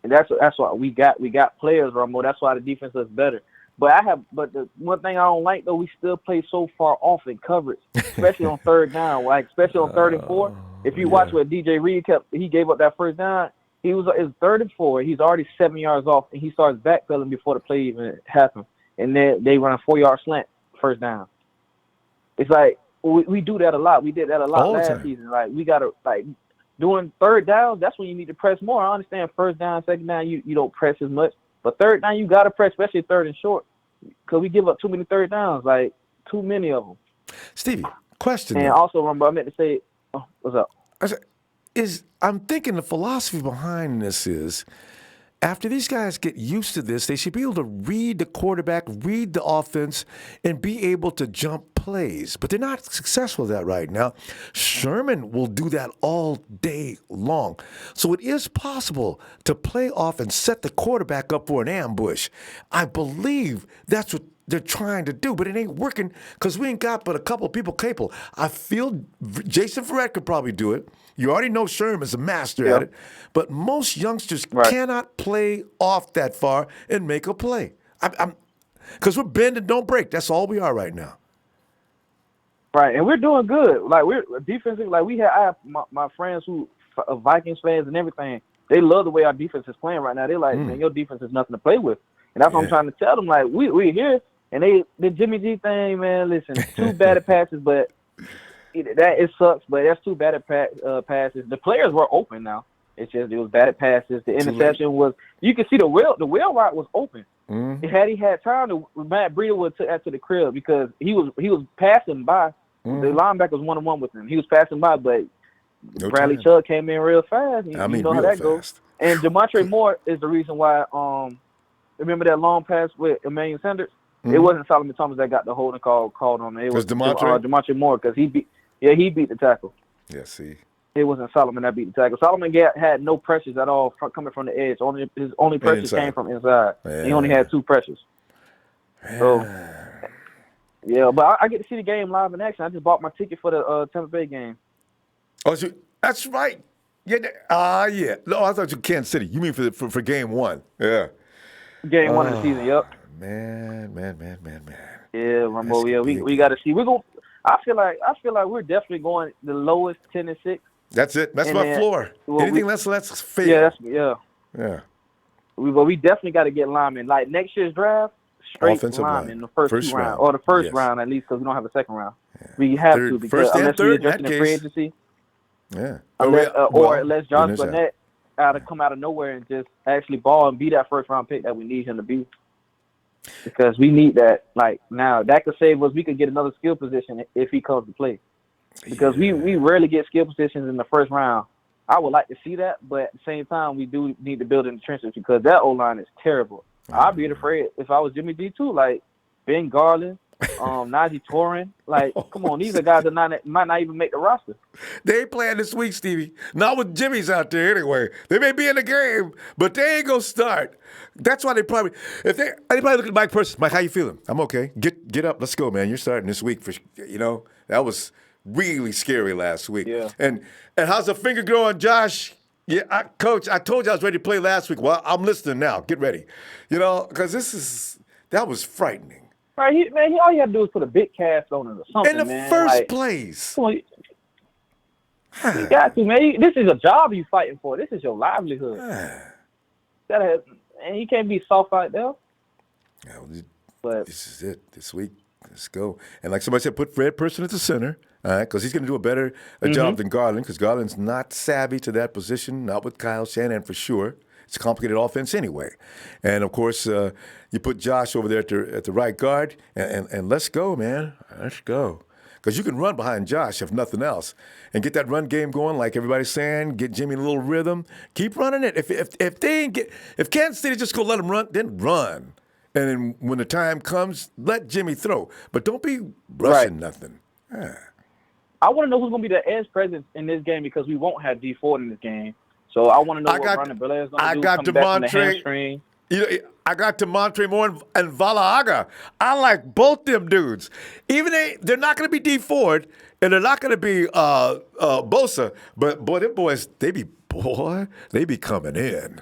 And that's why we got players, Ronbo. That's why the defense is better. But the one thing I don't like though, we still play so far off in coverage, especially on third down. Like especially on 3rd and 4. If you watch what DJ Reed he gave up that first down. It was 3rd and 4. He's already 7 yards off, and he starts backpedaling before the play even happened. And then they run a 4-yard slant first down. It's like we do that a lot. We did that a lot last season. Like we gotta doing third downs. That's when you need to press more. I understand first down, second down, you don't press as much, but third down you gotta press, especially 3rd and short, because we give up too many third downs, like too many of them. Stevie, question. And also, Ronbo, I meant to say, what's up? I'm thinking the philosophy behind this is, after these guys get used to this, they should be able to read the quarterback, read the offense, and be able to jump plays. But they're not successful at that right now. Sherman will do that all day long. So it is possible to play off and set the quarterback up for an ambush. I believe that's what they're trying to do, but it ain't working because we ain't got but a couple people capable. I feel Jason Verrett could probably do it. You already know Sherman's a master at it, but most youngsters cannot play off that far and make a play. Because we're bend and don't break. That's all we are right now. Right, and we're doing good. Like we're defensive. Like I have my friends who are Vikings fans and everything. They love the way our defense is playing right now. They're like, man, your defense is nothing to play with. And that's what I'm trying to tell them. Like we here. And the Jimmy G thing, man, listen, 2 batted passes, but it sucks, but that's 2 batted passes. The players were open now. It's just it was batted passes. The interception was, you can see the wheel route was open. Had he had time, Matt Breida would have took that to the crib because he was passing by. The linebacker was 1-on-1 with him. He was passing by, but Bradley Chubb came in real fast. You know how that goes. And Demontre Moore is the reason why, remember that long pass with Emmanuel Sanders? It wasn't Solomon Thomas that got the holding call called on him. It was Demontre Moore because he beat the tackle. Yeah, see. It wasn't Solomon that beat the tackle. Solomon had no pressures at all coming from the edge. His only pressures came from inside. Yeah. He only had 2 pressures. Yeah. So, but I get to see the game live in action. I just bought my ticket for the Tampa Bay game. Oh, so that's right. Yeah. Yeah. No, I thought you Kansas City. You mean for game 1? Yeah. Game 1 of the season. Yep. Man. Yeah, Ronbo. Yeah, we got to see. We're going. I feel like we're definitely going the lowest 10-6. That's it. That's my floor. Anything less, let's fail. Yeah. We definitely got to get linemen. Like next year's draft, straight offensive linemen in the first 2 round, or the first round at least, because we don't have a second round. Yeah. We have to because unless we adjust in the free agency. Yeah. Unless Josh Burnett come out of nowhere and just actually ball and be that first round pick that we need him to be. Because we need that, like, now. That could save us. We could get another skill position if he comes to play. Because we rarely get skill positions in the first round. I would like to see that, but at the same time, we do need to build in the trenches because that O-line is terrible. I'd be afraid if I was Jimmy G, too. Like, Ben Garland, Najee Torin. Like, come on, these are guys that might not even make the roster. They ain't playing this week, Stevie. Not with Jimmy's out there anyway. They may be in the game, but they ain't gonna start. That's why they probably they probably look at Mike Person. Mike, how you feeling? I'm okay. Get up. Let's go, man. You're starting this week for that was really scary last week. Yeah. And how's the finger growing, Josh? Yeah, Coach, I told you I was ready to play last week. Well, I'm listening now. Get ready. Because that was frightening. Right, all you have to do is put a big cast on it or something, In the man. first place. Come on, you got to, man. This is a job you fighting for. This is your livelihood. And you can't be soft out there. But this is it. This week, let's go. And like somebody said, put Fred Person at the center, all right, because he's going to do a better job than Garland, because Garland's not savvy to that position, not with Kyle Shanahan for sure. It's a complicated offense anyway. And, of course, you put Josh over there at the right guard, and let's go, man. Let's go. Because you can run behind Josh, if nothing else, and get that run game going like everybody's saying, get Jimmy in a little rhythm. Keep running it. If Kansas City just go let him run, then run. And then when the time comes, let Jimmy throw. But don't be rushing nothing. I want to know who's going to be the edge presence in this game because we won't have D Ford in this game. So I want to know what Ronnie Belair is going to do. Coming back from the hamstring. I got Demontre Moore and Valaaga. I like both them dudes. Even they're not going to be D Ford and they're not going to be Bosa. But boy, them boys, they be coming in.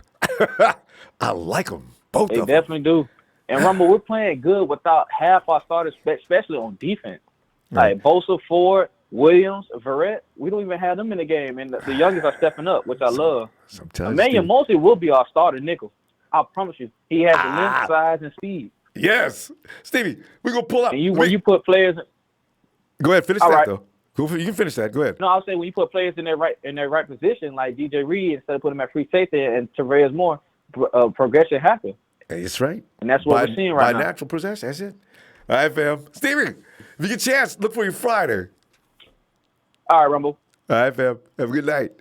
I like them, both of them. They definitely do. And Ronbo, we're playing good without half our starters, especially on defense. Like Bosa, Ford, Williams, Verrett, we don't even have them in the game. And the youngest are stepping up, which I love. Emmanuel Mosley will be our starter nickel. I promise you. He has the length, size, and speed. Yes. Stevie, we're going to pull up. And when you put players – Go ahead, finish that, though. You can finish that. Go ahead. No, I was saying when you put players in their right position, like DJ Reed, instead of putting him at free safety and Tavares Moore, progression happens. That's right. And that's what we're seeing right now. By natural progression. That's it. All right, fam. Stevie, if you get a chance, look for you Friday. All right, Rumble. All right, fam. Have a good night.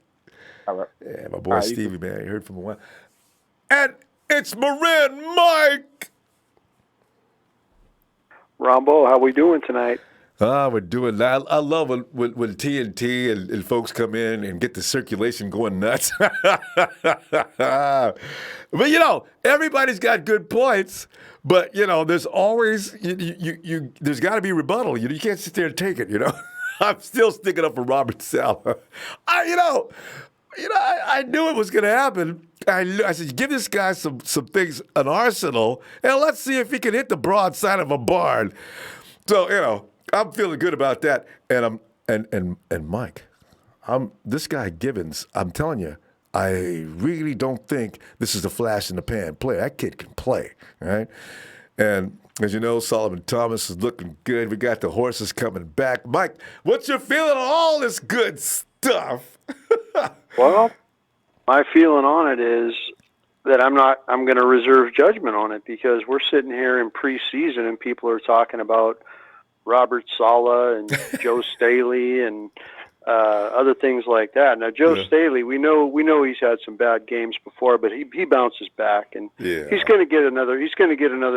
All right. Yeah, my boy Stevie, man. You heard from him a while. And it's Marin Mike. Ronbo, how we doing tonight? We're doing that. I love when TNT and folks come in and get the circulation going nuts. But, everybody's got good points. But, there's always, there's got to be rebuttal. You can't sit there and take it, I'm still sticking up for Robert Saleh. I knew it was going to happen. I said, give this guy some things, an arsenal, and let's see if he can hit the broadside of a barn. So, I'm feeling good about that. And Mike, this guy Gibbons, I'm telling you, I really don't think this is a flash in the pan player. That kid can play, right? And as you know, Solomon Thomas is looking good. We got the horses coming back. Mike, what's your feeling on all this good stuff? Well, my feeling on it is that I'm going to reserve judgment on it because we're sitting here in preseason and people are talking about Robert Saleh and Joe Staley and other things like that. Now, Joe Staley, we know he's had some bad games before, but he bounces back and he's going to get another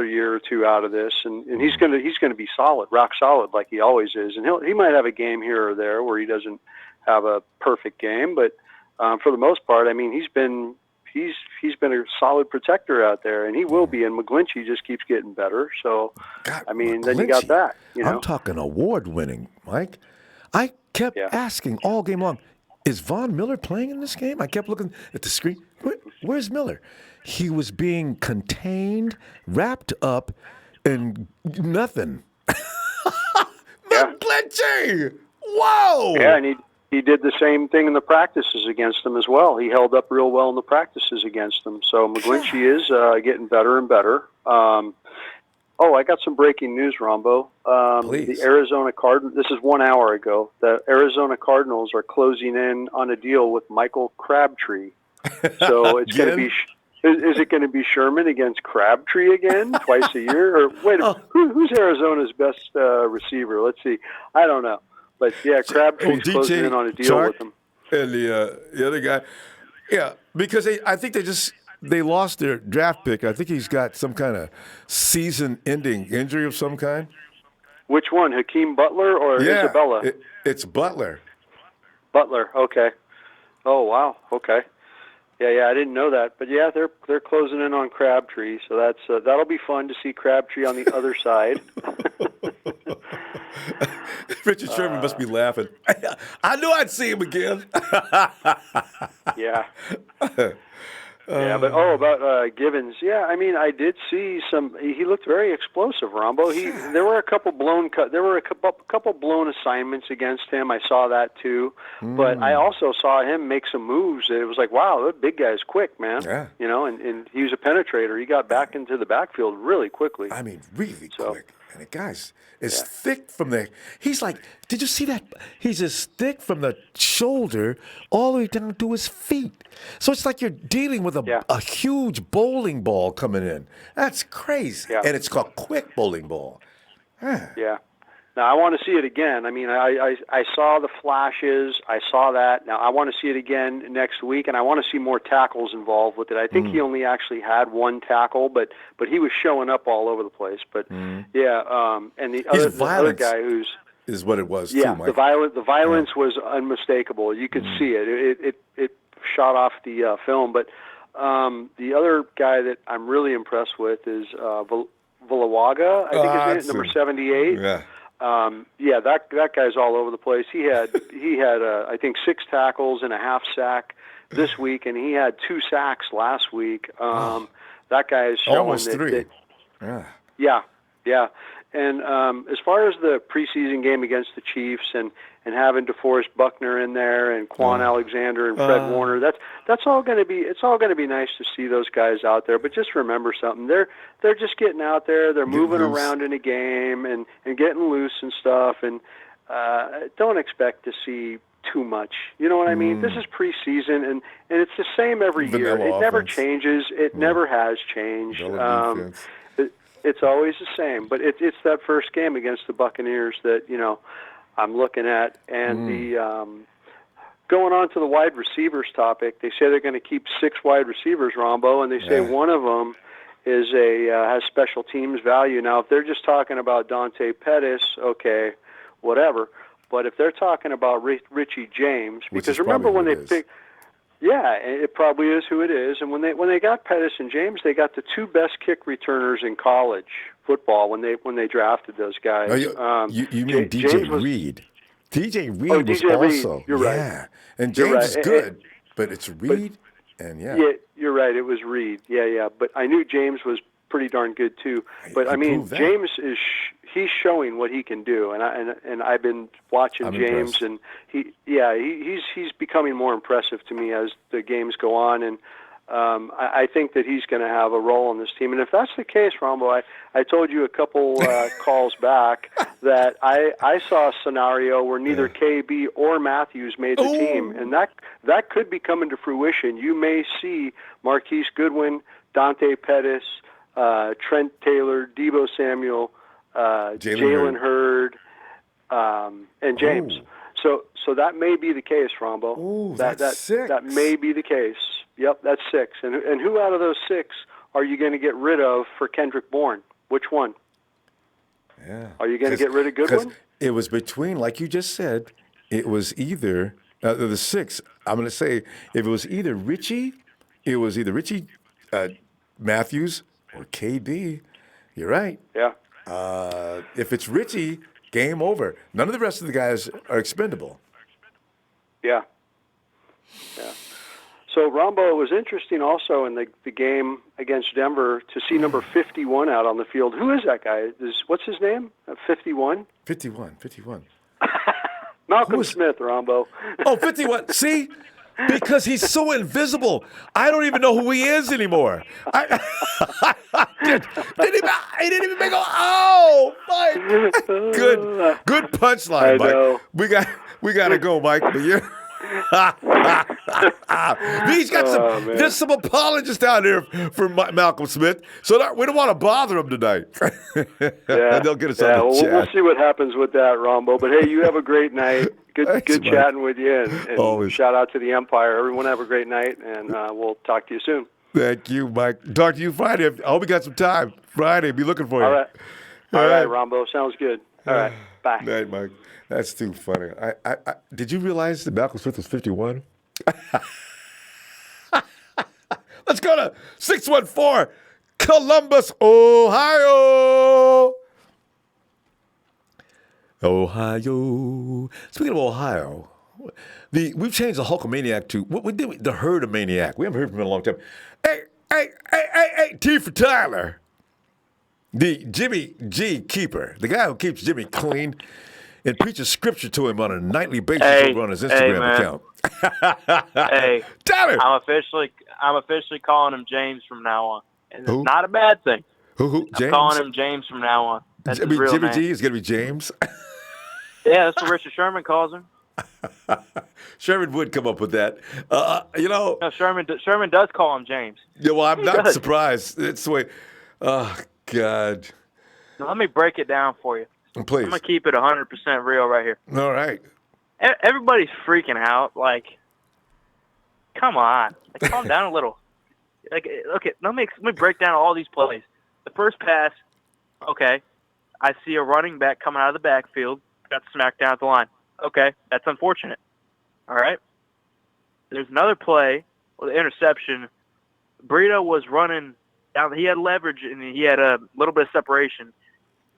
year or two out of this, and he's going to be solid, rock solid like he always is. And he might have a game here or there where he doesn't have a perfect game, but for the most part, I mean, he's been a solid protector out there, and he will be. And McGlinchey just keeps getting better. So, God, I mean, then you got that. I'm talking award-winning, Mike. I kept asking all game long, is Von Miller playing in this game? I kept looking at the screen. Where's Miller? He was being contained, wrapped up, and nothing. McGlinchey! Whoa! Yeah, and he did the same thing in the practices against them as well. He held up real well in the practices against them. So McGlinchey is getting better and better. I got some breaking news, Ronbo. The Arizona Cardinals, this is 1 hour ago, the Arizona Cardinals are closing in on a deal with Michael Crabtree. So it's going to be, is it going to be Sherman against Crabtree again twice a year? Or wait, who's Arizona's best receiver? Let's see. I don't know. But, yeah, Crabtree's closing in on a deal with him. And the other guy. Yeah, because I think they lost their draft pick. I think he's got some kind of season-ending injury of some kind. Which one, Hakeem Butler or Isabella? It's Butler. Butler, okay. Oh, wow, okay. Yeah, I didn't know that, but yeah, they're closing in on Crabtree, so that'll be fun to see Crabtree on the other side. Richard Sherman must be laughing. I knew I'd see him again. Yeah. Yeah, but about Givens, yeah, I mean, I did see some. He looked very explosive, Ronbo. There were a couple blown assignments against him. I saw that too, but I also saw him make some moves. It was like, wow, that big guy's quick, man. Yeah. You know, and he was a penetrator. He got back into the backfield really quickly. I mean, really quick. And the guy's is thick from the. He's like, did you see that? He's as thick from the shoulder all the way down to his feet. So it's like you're dealing with a huge bowling ball coming in. That's crazy. Yeah. And it's called quick bowling ball. Yeah. Now, I want to see it again. I mean, I saw the flashes. I saw that. Now, I want to see it again next week, and I want to see more tackles involved with it. I think he only actually had one tackle, but he was showing up all over the place. But, and the other guy is what it was, too, Mike. the violence was unmistakable. You could see it. It shot off the film. But the other guy that I'm really impressed with is Villawaga, I think his name is number 78. Yeah. That guy's all over the place. He had I think 6 tackles and a half sack this week, and he had 2 sacks last week. That guy is showing almost 3. Yeah. And as far as the preseason game against the Chiefs and having Deforest Buckner in there and Kwon Alexander and Fred Warner, that's all going to be nice to see those guys out there. But just remember something: they're just getting out there, they're moving around in a game and getting loose and stuff. And don't expect to see too much. You know what I mean? This is preseason, and it's the same every year. It never changes. It never has changed. It's always the same, but it's that first game against the Buccaneers that I'm looking at. And the going on to the wide receivers topic, they say they're going to keep 6 wide receivers, Ronbo, and they say one of them is has special teams value. Now, if they're just talking about Dante Pettis, okay, whatever. But if they're talking about Richie James, because remember when they picked. Yeah, it probably is who it is. And when they got Pettis and James, they got the 2 best kick returners in college football when they drafted those guys. You mean DJ Reed? DJ Reed was also. You're right. Yeah, and James is good, but it's Reed, Yeah, you're right. It was Reed. Yeah. But I knew James was pretty darn good too. But I mean, James is he's showing what he can do, and I've been watching James, and he's becoming more impressive to me as the games go on, and I think that he's going to have a role on this team. And if that's the case, Ronbo, I told you a couple calls back that I saw a scenario where neither KB or Matthews made the team, and that could be coming to fruition. You may see Marquise Goodwin, Dante Pettis, Trent Taylor, Deebo Samuel, Jalen Hurd, and James. So that may be the case, Ronbo. Ooh, that's 6. That may be the case. Yep, that's 6. And who out of those 6 are you going to get rid of for Kendrick Bourne? Which one? Yeah. Are you going to get rid of Goodwin? It was between, like you just said, it was either the 6. I'm going to say if it was either Richie Matthews or KD. You're right. Yeah. If it's Richie, game over. None of the rest of the guys are expendable. Yeah. So, Ronbo, it was interesting also in the game against Denver to see number 51 out on the field. Who is that guy? What's his name? 51? 51. Malcolm Smith, Ronbo. Oh, 51. See? Because he's so invisible. I don't even know who he is anymore. I didn't even make a... Oh, Mike. Good punchline, Mike. We got to go, Mike. But you're... He's got there's some apologists down there for Malcolm Smith, so we don't want to bother him tonight. They'll get us on the chat. We'll see what happens with that, Ronbo. But hey, you have a great night. Good chatting with you, and always. Shout out to the Empire. Everyone have a great night, and we'll talk to you soon. Thank you, Mike. Talk to you Friday. I hope we got some time. Friday, be looking for you. All right, Ronbo. Sounds good. All right. Bye. Night, Mike. That's too funny. Did you realize that Malcolm Smith was 51? Let's go to 614 Columbus, Ohio. Ohio. Speaking of Ohio, we've changed the Hulkamaniac to what we did. The Herdamaniac. We haven't heard from him in a long time. Hey, T for Tyler. The Jimmy G keeper, the guy who keeps Jimmy clean and preaches scripture to him on a nightly basis over on his Instagram account. Hey, Tyler. I'm officially calling him James from now on. And Who? it's not a bad thing. Who? James? I'm calling him James from now on. That's his real Jimmy name. G is going to be James. Yeah, that's what Richard Sherman calls him. Sherman would come up with that. No, Sherman does call him James. Yeah, well, I'm He not does. surprised. It's the way. Oh, God. Now, let me break it down for you. Please. I'm going to keep it 100% real right here. All right. Everybody's freaking out. Like, come on. Like, calm down a little. Like, okay, let me break down all these plays. The first pass, okay, I see a running back coming out of the backfield, got smacked down at the line. Okay, that's unfortunate. All right. There's another play with the interception. Burrito was running down. He had leverage and he had a little bit of separation.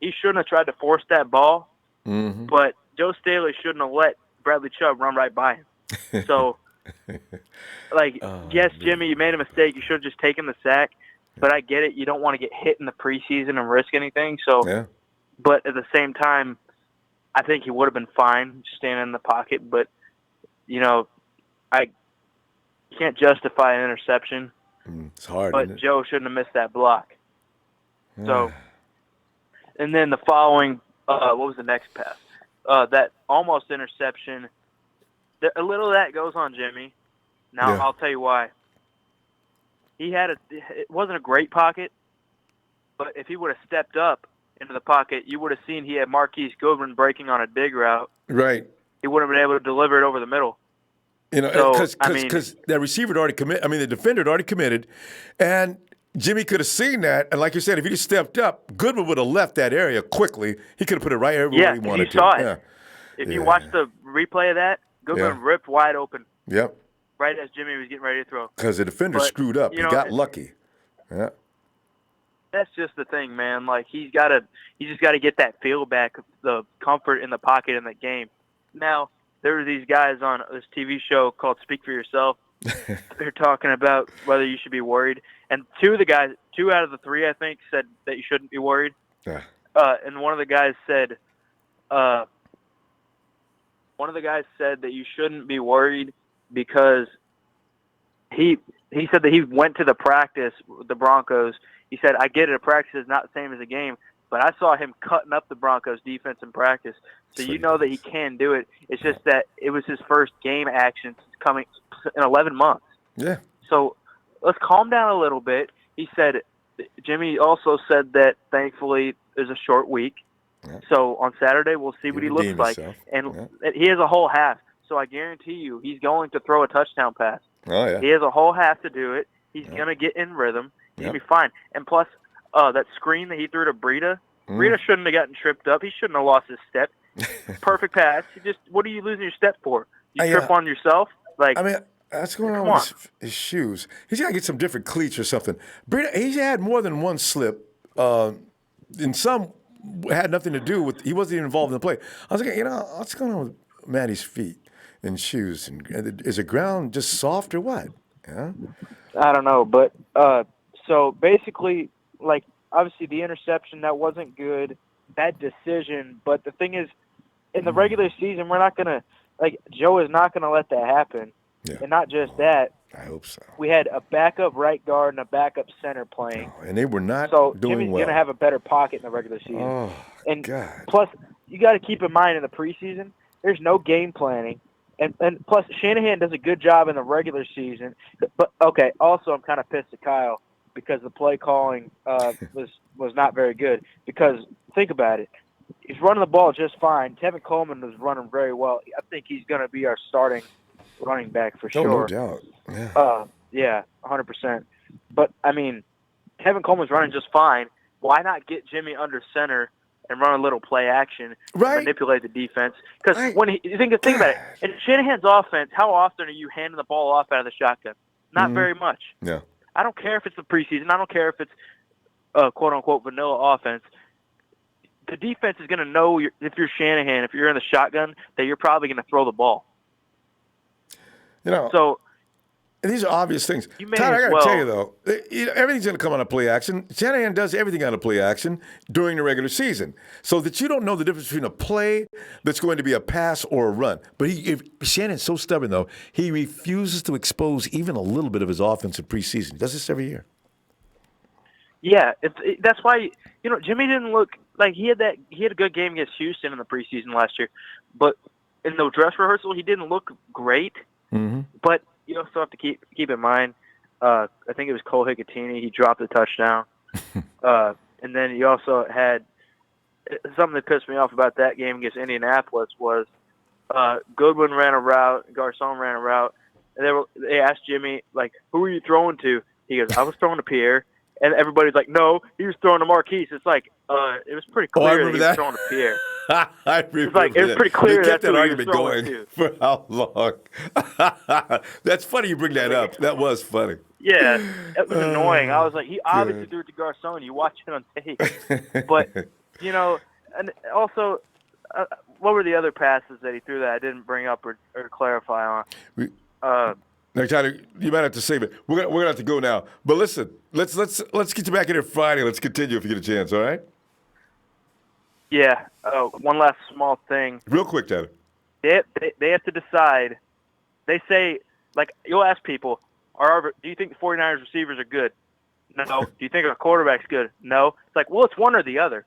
He shouldn't have tried to force that ball, but Joe Staley shouldn't have let Bradley Chubb run right by him. So, yes, Jimmy, you made a mistake. You should have just taken the sack. But I get it. You don't want to get hit in the preseason and risk anything. So, But at the same time, I think he would have been fine standing in the pocket. But, I can't justify an interception. It's hard. But Joe shouldn't have missed that block. So, and then the following, what was the next pass? That almost interception. A little of that goes on Jimmy. Now, I'll tell you why. It wasn't a great pocket, but if he would have stepped up into the pocket, you would have seen he had Marquise Goodwin breaking on a dig route. Right. He wouldn't have been able to deliver it over the middle. Because that receiver had already committed. I mean, the defender had already committed, and Jimmy could have seen that. And like you said, if he just stepped up, Goodwin would have left that area quickly. He could have put it right everywhere he wanted to. Yeah, he saw it. If you watch the replay of that, Goodwin ripped wide open. Yep. Right as Jimmy was getting ready to throw. Because the defender screwed up. He got lucky. Yeah. That's just the thing, man. Like he's just got to get that feel back, the comfort in the pocket in the game. Now there were these guys on this TV show called Speak for Yourself. They're talking about whether you should be worried, and two out of the three, I think, said that you shouldn't be worried. Yeah. And one of the guys said that you shouldn't be worried because he said that he went to the practice with the Broncos. He said, I get it, a practice is not the same as a game, but I saw him cutting up the Broncos defense in practice. So you know that he can do it. It's just that it was his first game action coming in 11 months. Yeah. So let's calm down a little bit. He said, Jimmy also said that thankfully there's a short week. Yeah. So on Saturday we'll see what he looks like. And he has a whole half. So I guarantee you he's going to throw a touchdown pass. Oh, yeah. He has a whole half to do it. He's going to get in rhythm. He's going to be fine. And plus, that screen that he threw to Breida shouldn't have gotten tripped up. He shouldn't have lost his step. Perfect pass. What are you losing your step for? You trip on yourself? That's going on with his shoes. He's got to get some different cleats or something. Breida, he's had more than one slip. And some had nothing to do with, he wasn't even involved in the play. I was like, what's going on with Matty's feet and shoes? And is the ground just soft or what? Yeah. I don't know, but so basically, obviously the interception, that wasn't good, bad decision. But the thing is, in the regular season, we're not gonna Joe is not gonna let that happen. Yeah. And not just that. I hope so. We had a backup right guard and a backup center playing, and they were not doing Jimmy's gonna have a better pocket in the regular season. Oh, and God. Plus, you got to keep in mind in the preseason, there's no game planning. And plus, Shanahan does a good job in the regular season. But, okay, also I'm kind of pissed at Kyle because the play calling was not very good. Because, think about it. He's running the ball just fine. Tevin Coleman was running very well. I think he's going to be our starting running back for sure. No doubt. Yeah, 100%. But, Tevin Coleman's running just fine. Why not get Jimmy under center and run a little play action, Right. and manipulate the defense. Because when you think about it, in Shanahan's offense, how often are you handing the ball off out of the shotgun? Not very much. Yeah. I don't care if it's the preseason. I don't care if it's quote unquote vanilla offense. The defense is going to know if you're Shanahan, if you're in the shotgun, that you're probably going to throw the ball. So these are obvious things. Todd, I got to tell you, though, everything's going to come on a play action. Shanahan does everything on a play action during the regular season, so that you don't know the difference between a play that's going to be a pass or a run. But Shanahan's so stubborn, though, he refuses to expose even a little bit of his offense in preseason. He does this every year. Yeah, that's why Jimmy didn't look like he had a good game against Houston in the preseason last year, but in the dress rehearsal he didn't look great. Mm-hmm. But you also have to keep in mind, I think it was Cole Hicatini. He dropped a touchdown, and then you also had something that pissed me off about that game against Indianapolis was Goodwin ran a route, Garcon ran a route, and they asked Jimmy like, "Who are you throwing to?" He goes, "I was throwing to Pierre." And everybody's like, "No, he was throwing to Marquise." It's like, it was pretty clear that he was throwing to Pierre. I remember it was pretty clear they kept that's that who he was argument throwing going to. for how long? That's funny you bring that up. That was funny. Yeah, it was annoying. I was like, he obviously threw it to Garcon. You watch it on tape. But, and also, what were the other passes that he threw that I didn't bring up or clarify on? Now, Tyler, you might have to save it. We're gonna have to go now. But listen, let's get you back in here Friday. Let's continue if you get a chance. All right? Yeah. One last small thing. Real quick, Tyler. They have to decide. They say, like, you'll ask people, do you think the 49ers receivers are good? No. Do you think our quarterback's good? No. It's like, well, it's one or the other.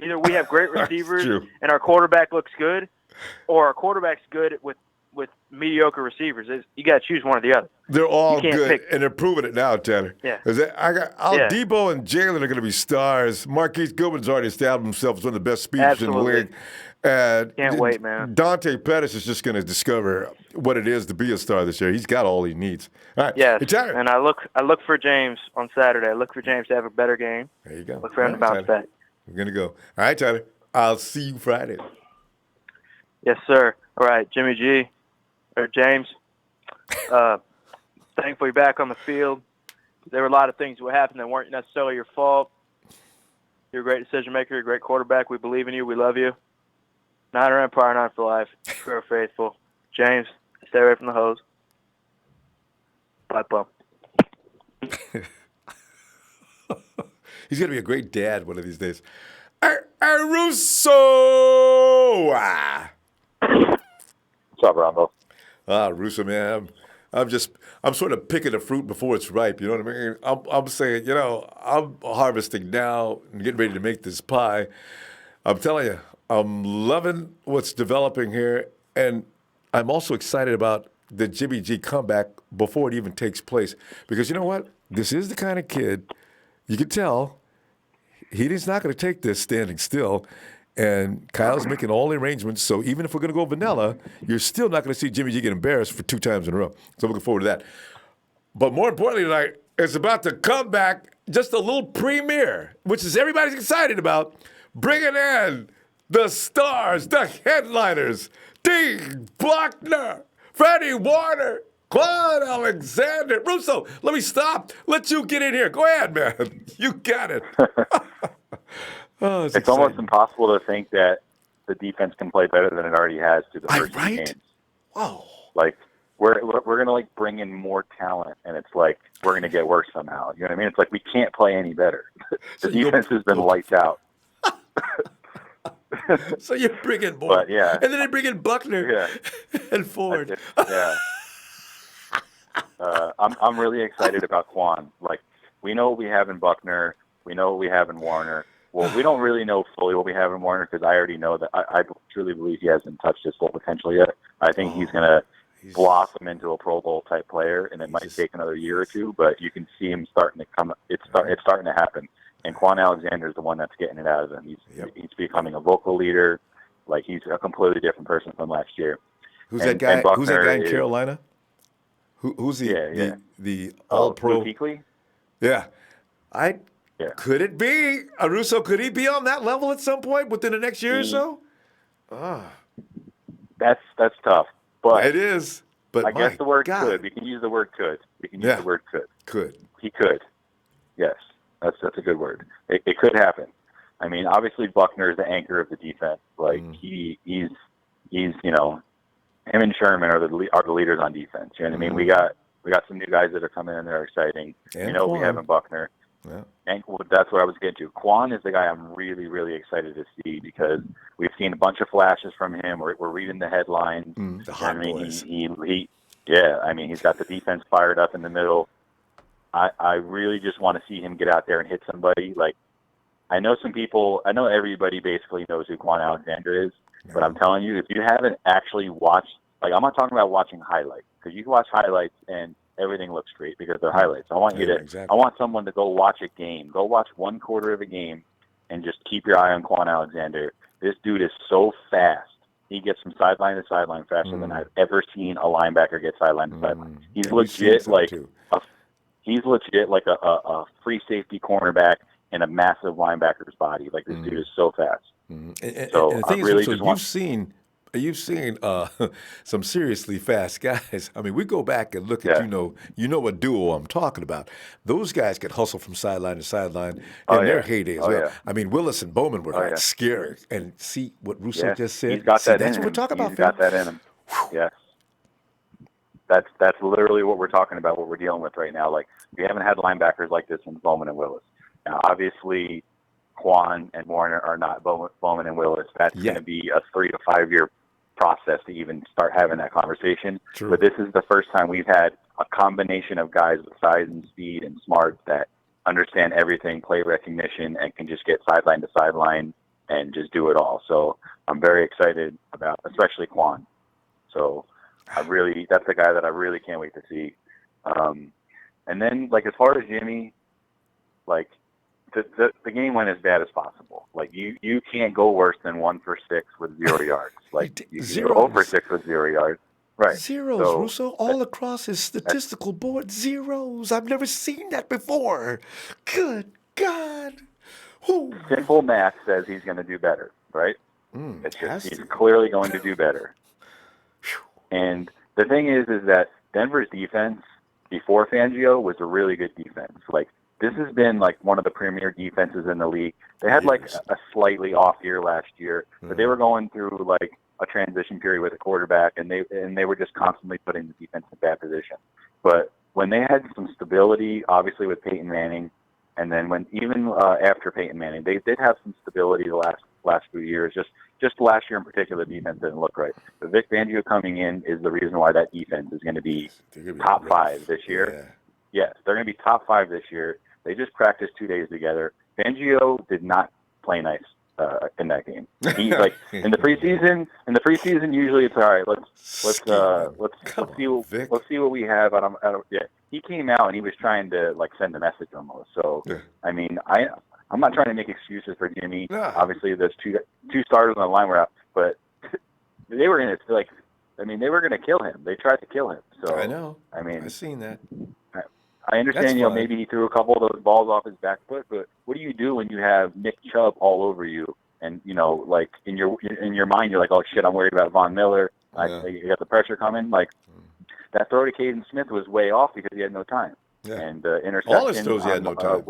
Either we have great receivers and our quarterback looks good, or our quarterback's good with mediocre receivers. You got to choose one or the other. They're all good, and they're proving it now, Tanner. Yeah. Debo and Jalen are going to be stars. Marquise Goodwin's already established himself as one of the best speakers in the league. And can't wait, man. Dante Pettis is just going to discover what it is to be a star this year. He's got all he needs. All right. Yes, Tanner. and I look for James on Saturday. I look for James to have a better game. There you go. Look for him to bounce back. We're going to go. All right, Tyler. I'll see you Friday. Yes, sir. All right, Jimmy G. Or James, thankful you're back on the field. There were a lot of things that would happen that weren't necessarily your fault. You're a great decision maker. You're a great quarterback. We believe in you. We love you. Niner Empire, Nine for life. We're faithful. James, stay away from the hose. Bye, bum. He's going to be a great dad one of these days. Russo! What's up, Ronbo? Russo, man, I'm sort of picking the fruit before it's ripe. You know what I mean? I'm saying, I'm harvesting now and getting ready to make this pie. I'm telling you, I'm loving what's developing here, and I'm also excited about the Jimmy G comeback before it even takes place. Because you know what? This is the kind of kid, you can tell, he's not going to take this standing still. And Kyle's making all the arrangements, so even if we're going to go vanilla, you're still not going to see Jimmy G get embarrassed for 2 times in a row. So I'm looking forward to that. But more importantly tonight, it's about to come back, just a little premiere, which is everybody's excited about, bringing in the stars, the headliners, Dean Buckner, Freddie Warner, Kwon Alexander. Russo, let me stop. Let you get in here. Go ahead, man. You got it. Oh, it's almost impossible to think that the defense can play better than it already has through the first 2 games. Wow. Like we're gonna like bring in more talent, and it's like we're gonna get worse somehow. You know what I mean? It's like we can't play any better. The defense has been lights out. So you bring in more, but, yeah, and then they bring in Buckner and Ford. Yeah. I'm really excited about Kwon. Like we know what we have in Buckner, we know what we have in Warner. Well, we don't really know fully what we have in Warner because I already know that I truly believe he hasn't touched his full potential yet. I think he's going to blossom into a Pro Bowl type player, and it might take another year or two, but you can see him starting to come. It's starting to happen. And Kwon Alexander is the one that's getting it out of him. He's becoming a vocal leader. Like he's a completely different person from last year. Who's that guy? Who's that guy in Carolina? Who's the All Pro? Kuechly? Yeah, Yeah. Could it be? Russo, could he be on that level at some point within the next year or so? That's tough. But it is. But I guess the word God. could. We can use the word could. We can use the word could. Could. He could. Yes. That's a good word. It could happen. I mean, obviously Buckner is the anchor of the defense. Like he's him and Sherman are the leaders on defense. You know what I mean? We got some new guys that are coming in that are exciting. And we have in Buckner. Yeah. And that's what I was getting to. Kwon is the guy I'm really, really excited to see because we've seen a bunch of flashes from him. We're reading the headlines. The hot boys. He's got the defense fired up in the middle. I really just want to see him get out there and hit somebody. Like, I know everybody basically knows who Kwon Alexander is, but I'm telling you, if you haven't actually watched, like, I'm not talking about watching highlights, because you can watch highlights and everything looks great because they're highlights. I want someone to go watch a game, go watch one quarter of a game, and just keep your eye on Kwon Alexander. This dude is so fast. He gets from sideline to sideline faster than I've ever seen a linebacker get sideline to sideline. He's legit like a free safety cornerback in a massive linebacker's body. Like, this dude is so fast. And So the thing I really is, just you've seen some seriously fast guys. I mean, we go back and look at you know what duo I'm talking about. Those guys could hustle from sideline to sideline in their heyday as well. Yeah. I mean, Willis and Bowman were scary. And see what Russo just said. He's got that that's in what him. we're talking about. He's got that in him. Yes. That's literally what we're talking about. What we're dealing with right now. Like, we haven't had linebackers like this in Bowman and Willis. Now, obviously, Kwon and Warner are not Bowman and Willis. That's going to be a 3 to 5 year process to even start having that conversation. True. But this is the first time we've had a combination of guys with size and speed and smarts that understand everything, play recognition, and can just get sideline to sideline and just do it all. So I'm very excited about, especially Kwon. So that's the guy that I really can't wait to see. And then, like, as far as Jimmy, like, the game went as bad as possible. Like, you can't go worse than 1 for 6 with 0 yards. Like, you can go 0 for 6 with 0 yards. Right. Zeros, so, Russo, all across his statistical board. Zeros. I've never seen that before. Good God. Ooh. Simple math says he's going to do better, right? He's clearly going to do better. And the thing is that Denver's defense before Fangio was a really good defense. Like, this has been like one of the premier defenses in the league. They had like a slightly off year last year, but they were going through like a transition period with a quarterback, and they were just constantly putting the defense in bad position. But when they had some stability, obviously with Peyton Manning, and then after Peyton Manning, they did have some stability the last few years. Just last year in particular, the defense didn't look right. But Vic Fangio coming in is the reason why that defense is going to be top 5 this year. Yes, they're going to be top 5 this year. They just practiced 2 days together. Fangio did not play nice in that game. He's like in the preseason. Usually it's all right. Let's see what we have. He came out and he was trying to like send a message almost. So I mean, I'm not trying to make excuses for Jimmy. Obviously, those two starters on the line were out, but they were in it. Like, I mean, they were going to kill him. They tried to kill him. So I know. I mean, I've seen that. I understand, maybe he threw a couple of those balls off his back foot, but what do you do when you have Nick Chubb all over you? And, like in your mind, you're like, oh, shit, I'm worried about Von Miller. You got the pressure coming. Like, that throw to Caden Smith was way off because he had no time. Yeah. And interception. All his throws he had no time.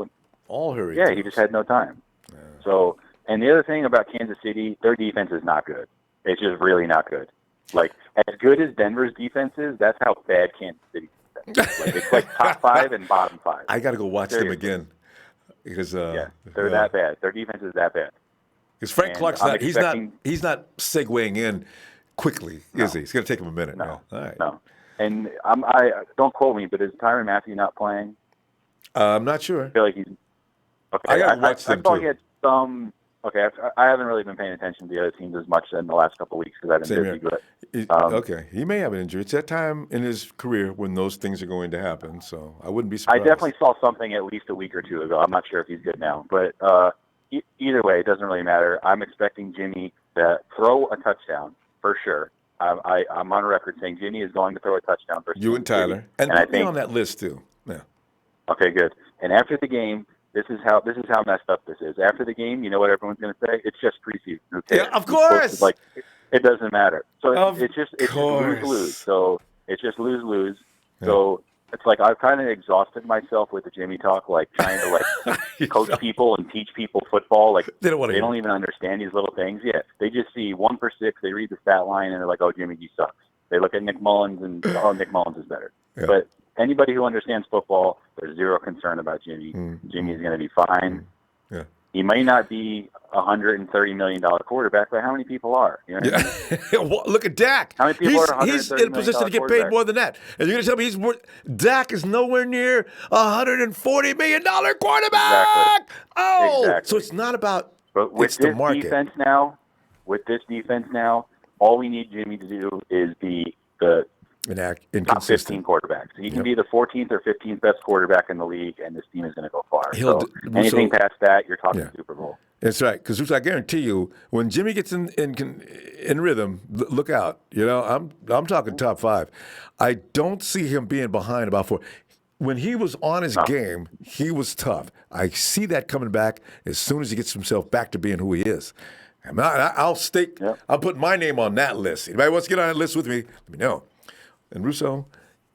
All hurry. Yeah, he just had no time. Yeah. So, and the other thing about Kansas City, their defense is not good. It's just really not good. Like, as good as Denver's defense is, that's how bad Kansas City is. Like, it's like top 5 and bottom 5. I got to go watch them again because they're that bad. Their defense is that bad. Because Frank Clark's he's not segueing in quickly, is he? It's going to take him a minute. No, all right. No. And I don't quote me, but is Tyrann Mathieu not playing? I'm not sure. I feel like he's okay. I got to watch them I thought he had some. Okay, I haven't really been paying attention to the other teams as much in the last couple of weeks because I've been busy. But okay, he may have an injury. It's that time in his career when those things are going to happen. So I wouldn't be surprised. I definitely saw something at least a week or two ago. I'm not sure if he's good now, but either way, it doesn't really matter. I'm expecting Jimmy to throw a touchdown for sure. I'm on record saying Jimmy is going to throw a touchdown for you and Tyler, and I put me on that list too. Yeah. Okay, good. And after the game, This is how messed up this is. After the game, you know what everyone's going to say? It's just preseason. Who cares? Yeah, of course. Like, it doesn't matter. So it's just course. lose-lose. So it's just lose-lose. Yeah. So it's like I've kind of exhausted myself with the Jimmy talk, like trying to like coach people and teach people football. Like They don't even understand these little things. Yeah, they just see 1 for 6. They read the stat line and they're like, "Oh, Jimmy G sucks." They look at Nick Mullins and Nick Mullins is better. Yeah. But anybody who understands football, there's zero concern about Jimmy. Jimmy's going to be fine. Yeah. He may not be $130 million quarterback, but how many people are? You know what I mean? Well, look at Dak. How many people are He's in a position to get paid more than that. And you're going to tell me he's worth? Dak is nowhere near $140 million quarterback. Exactly. Oh, Exactly. so it's not about. But with it's the this market. defense now, all we need Jimmy to do is be the top 15 quarterback. So he can be the 14th or 15th best quarterback in the league, and this team is going to go far. Anything past that, you're talking Super Bowl. That's right, because I guarantee you, when Jimmy gets in rhythm, look out. You know, I'm talking top 5. I don't see him being behind about 4. When he was on his game, he was tough. I see that coming back as soon as he gets himself back to being who he is. I'll stake. Yep. I'm putting my name on that list. Anybody wants to get on that list with me? Let me know. And Russo,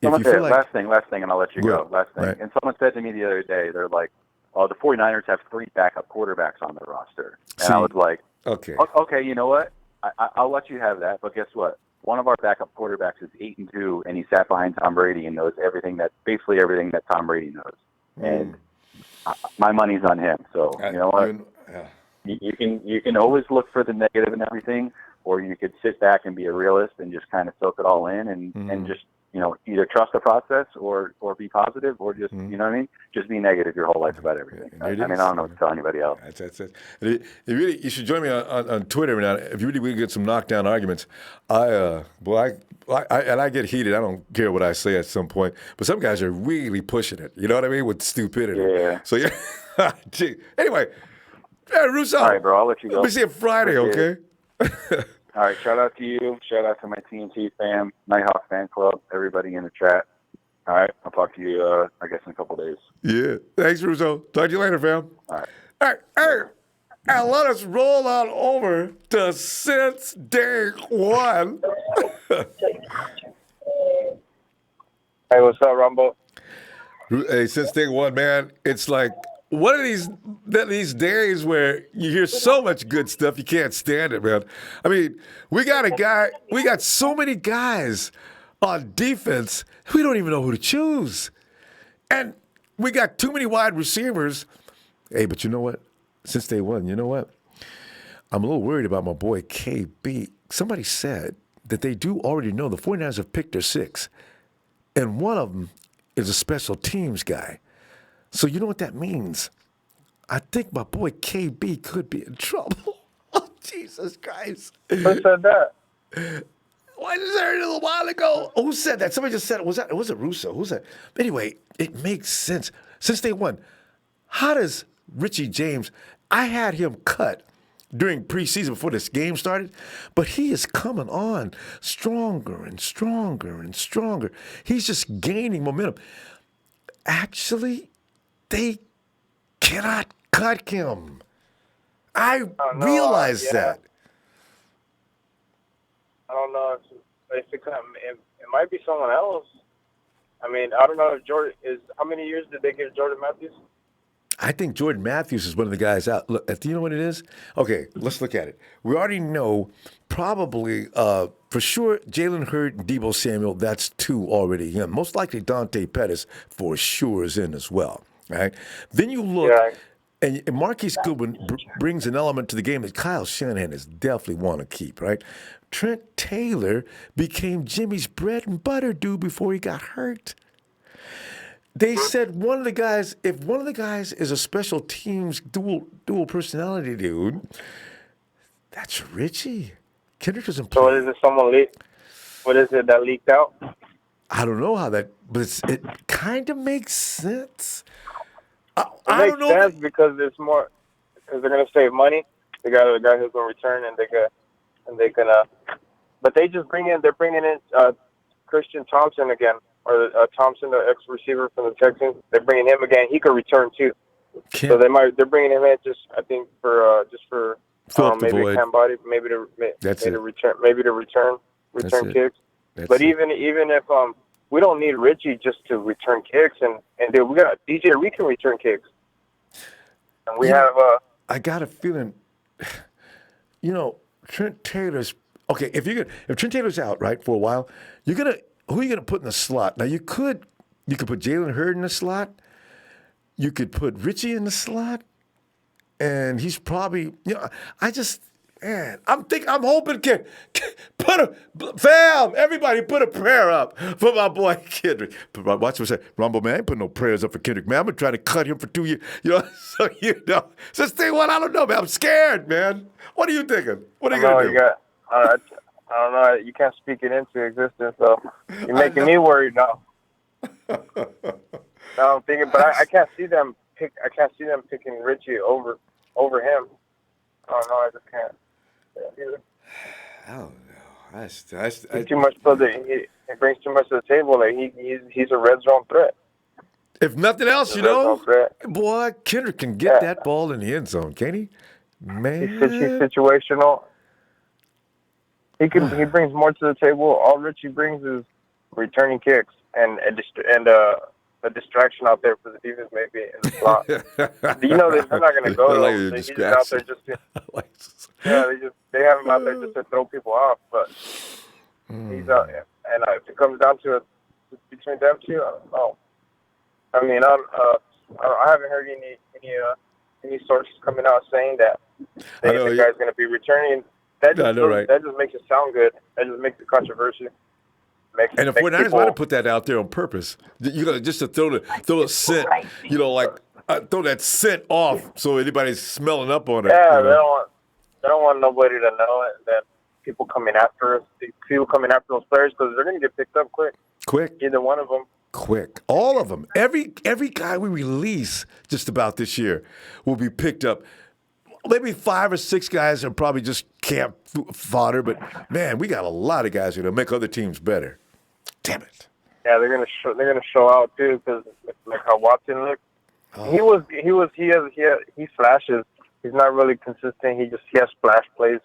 if you feel like... Last thing, and I'll let you go. Last thing. Right. And someone said to me the other day, they're like, "Oh, the 49ers have 3 backup quarterbacks on their roster." And I was like, okay, you know what? I'll let you have that. But guess what? One of our backup quarterbacks is 8-2, and he sat behind Tom Brady and knows basically everything that Tom Brady knows. And my money's on him. So you know what? You can always look for the negative and everything, or you could sit back and be a realist and just kind of soak it all in and just, you know, either trust the process or be positive or just, you know what I mean? Just be negative your whole life about everything. I don't know what to tell anybody else. That's it. You should join me on Twitter now. If you really want to get some knockdown arguments, I get heated. I don't care what I say at some point, but some guys are really pushing it. You know what I mean? With stupidity. Yeah. So, yeah. Gee. Anyway. Yeah, Russo. All right, bro. I'll let you go. Let me see you Friday, okay? All right. Shout out to you. Shout out to my TNT fam, Nighthawk fan club, everybody in the chat. All right. I'll talk to you, I guess, in a couple days. Yeah. Thanks, Russo. Talk to you later, fam. All right. All right. Hey, and let us roll on over to Since Day One. Hey, what's up, Ronbo? Hey, Since Day One, man, it's like one of these days where you hear so much good stuff, you can't stand it, man. I mean, we got so many guys on defense, we don't even know who to choose. And we got too many wide receivers. Hey, but you know what? Since Day One, you know what? I'm a little worried about my boy KB. Somebody said that they do already know the 49ers have picked their 6. And one of them is a special teams guy. So you know what that means? I think my boy KB could be in trouble. Oh, Jesus Christ. Who said that? I just heard it a little while ago. Who said that? Somebody just said it. Was it Russo? Who said? Anyway, it makes sense. Since Day One, how does Richie James, I had him cut during preseason before this game started, but he is coming on stronger and stronger and stronger. He's just gaining momentum. Actually, they cannot cut him. I realize that. I don't know if it might be someone else. I mean, I don't know if Jordan is. How many years did they give Jordan Matthews? I think Jordan Matthews is one of the guys out. Look, do you know what it is? Okay, let's look at it. We already know probably for sure Jalen Hurd and Deebo Samuel, that's 2 already in. Most likely Dante Pettis for sure is in as well, right? Then you look, and Marquise Goodwin brings an element to the game that Kyle Shanahan is definitely want to keep, right? Trent Taylor became Jimmy's bread and butter dude before he got hurt. They said one of the guys, if one of the guys is a special teams dual personality dude, that's Richie. Kendrick doesn't play. So what is it? Someone leaked? What is it that leaked out? I don't know how that, but it kind of makes sense. It makes sense because it's more because they're gonna save money. They got a guy who's gonna return, and they can. But they're bringing in Christian Thompson again. Or Thompson, the ex-receiver from the Texans, they're bringing him again. He could return too. So they're bringing him in I think for fill up the maybe void. a cam body, maybe to return kicks. But even if we don't need Richie just to return kicks, and dude, we got DJ. We can return kicks, and we have. I got a feeling, Trent Taylor's okay. If Trent Taylor's out right for a while, who are you gonna put in the slot? Now you could put Jalen Hurd in the slot. You could put Richie in the slot, and he's probably I'm hoping everybody put a prayer up for my boy Kendrick. Watch what I say, Ronbo, man, I ain't putting no prayers up for Kendrick, man. I've been trying to cut him for 2 years, So this thing, I don't know, man. I'm scared, man. What are you thinking? What are you gonna do? I don't know. You can't speak it into existence, so you're making me worried now. Now I'm thinking, but I can't see them picking Richie over him. I don't know. I just can't. I don't know. He's too much he brings too much to the table. Like he's a red zone threat. If nothing else, boy, Kendrick can get that ball in the end zone, can't he? Man, he's situational. He brings more to the table. All Richie brings is returning kicks and a distraction out there for the defense, maybe in the slot. They're not going to go. He's just out there just to, they have him out there just to throw people off. But he's out, and if it comes down to it between them two, I don't know. I mean, I haven't heard any sources coming out saying that the guy's going to be returning. That just makes it sound good. That just makes it controversial. And if 49ers might have put that out there on purpose, just to throw a scent, throw that scent off so anybody's smelling up on it. Yeah, they don't want nobody to know it. That people coming after those players because they're going to get picked up quick. Either one of them. Quick. All of them. Every guy we release just about this year will be picked up. Maybe 5 or 6 guys are probably just camp fodder, but man, we got a lot of guys who make other teams better. Damn it! Yeah, they're gonna show out too because like how Watson looked. Oh. He flashes. He's not really consistent. He has splash plays.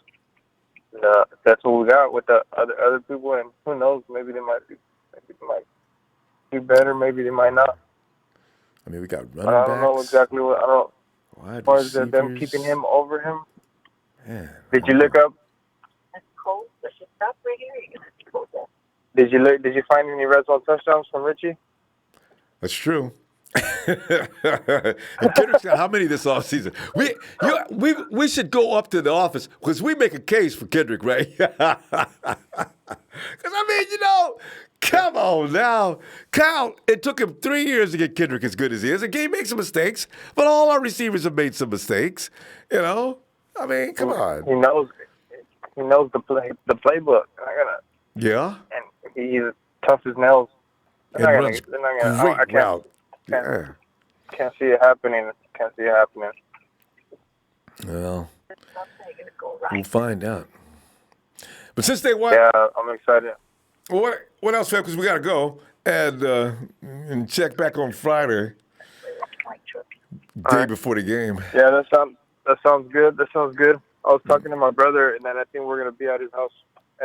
And, that's what we got with the other people, and who knows? Maybe they might do better. Maybe they might not. I mean, we got running backs. I don't know exactly what. I don't. Wide as far as receivers. them keeping him over him. Man, did you look up? That's cold. Let's just stop right here. Did you find any red zone touchdowns from Richie? That's true. And Kendrick's got how many this offseason? We should go up to the office because we make a case for Kendrick, right? Because come on now. Kyle, it took him 3 years to get Kendrick as good as he is. Again, he makes some mistakes, but all our receivers have made some mistakes. I mean, come on. He knows the playbook. Yeah. And he's tough as nails. They're not gonna. Great route. Can't see it happening. Well, we'll find out. But since they won, yeah, I'm excited. What else, fam? Because we got to go and check back on Friday, day before the game. Yeah, that sounds good. I was talking to my brother, and then I think we're gonna be at his house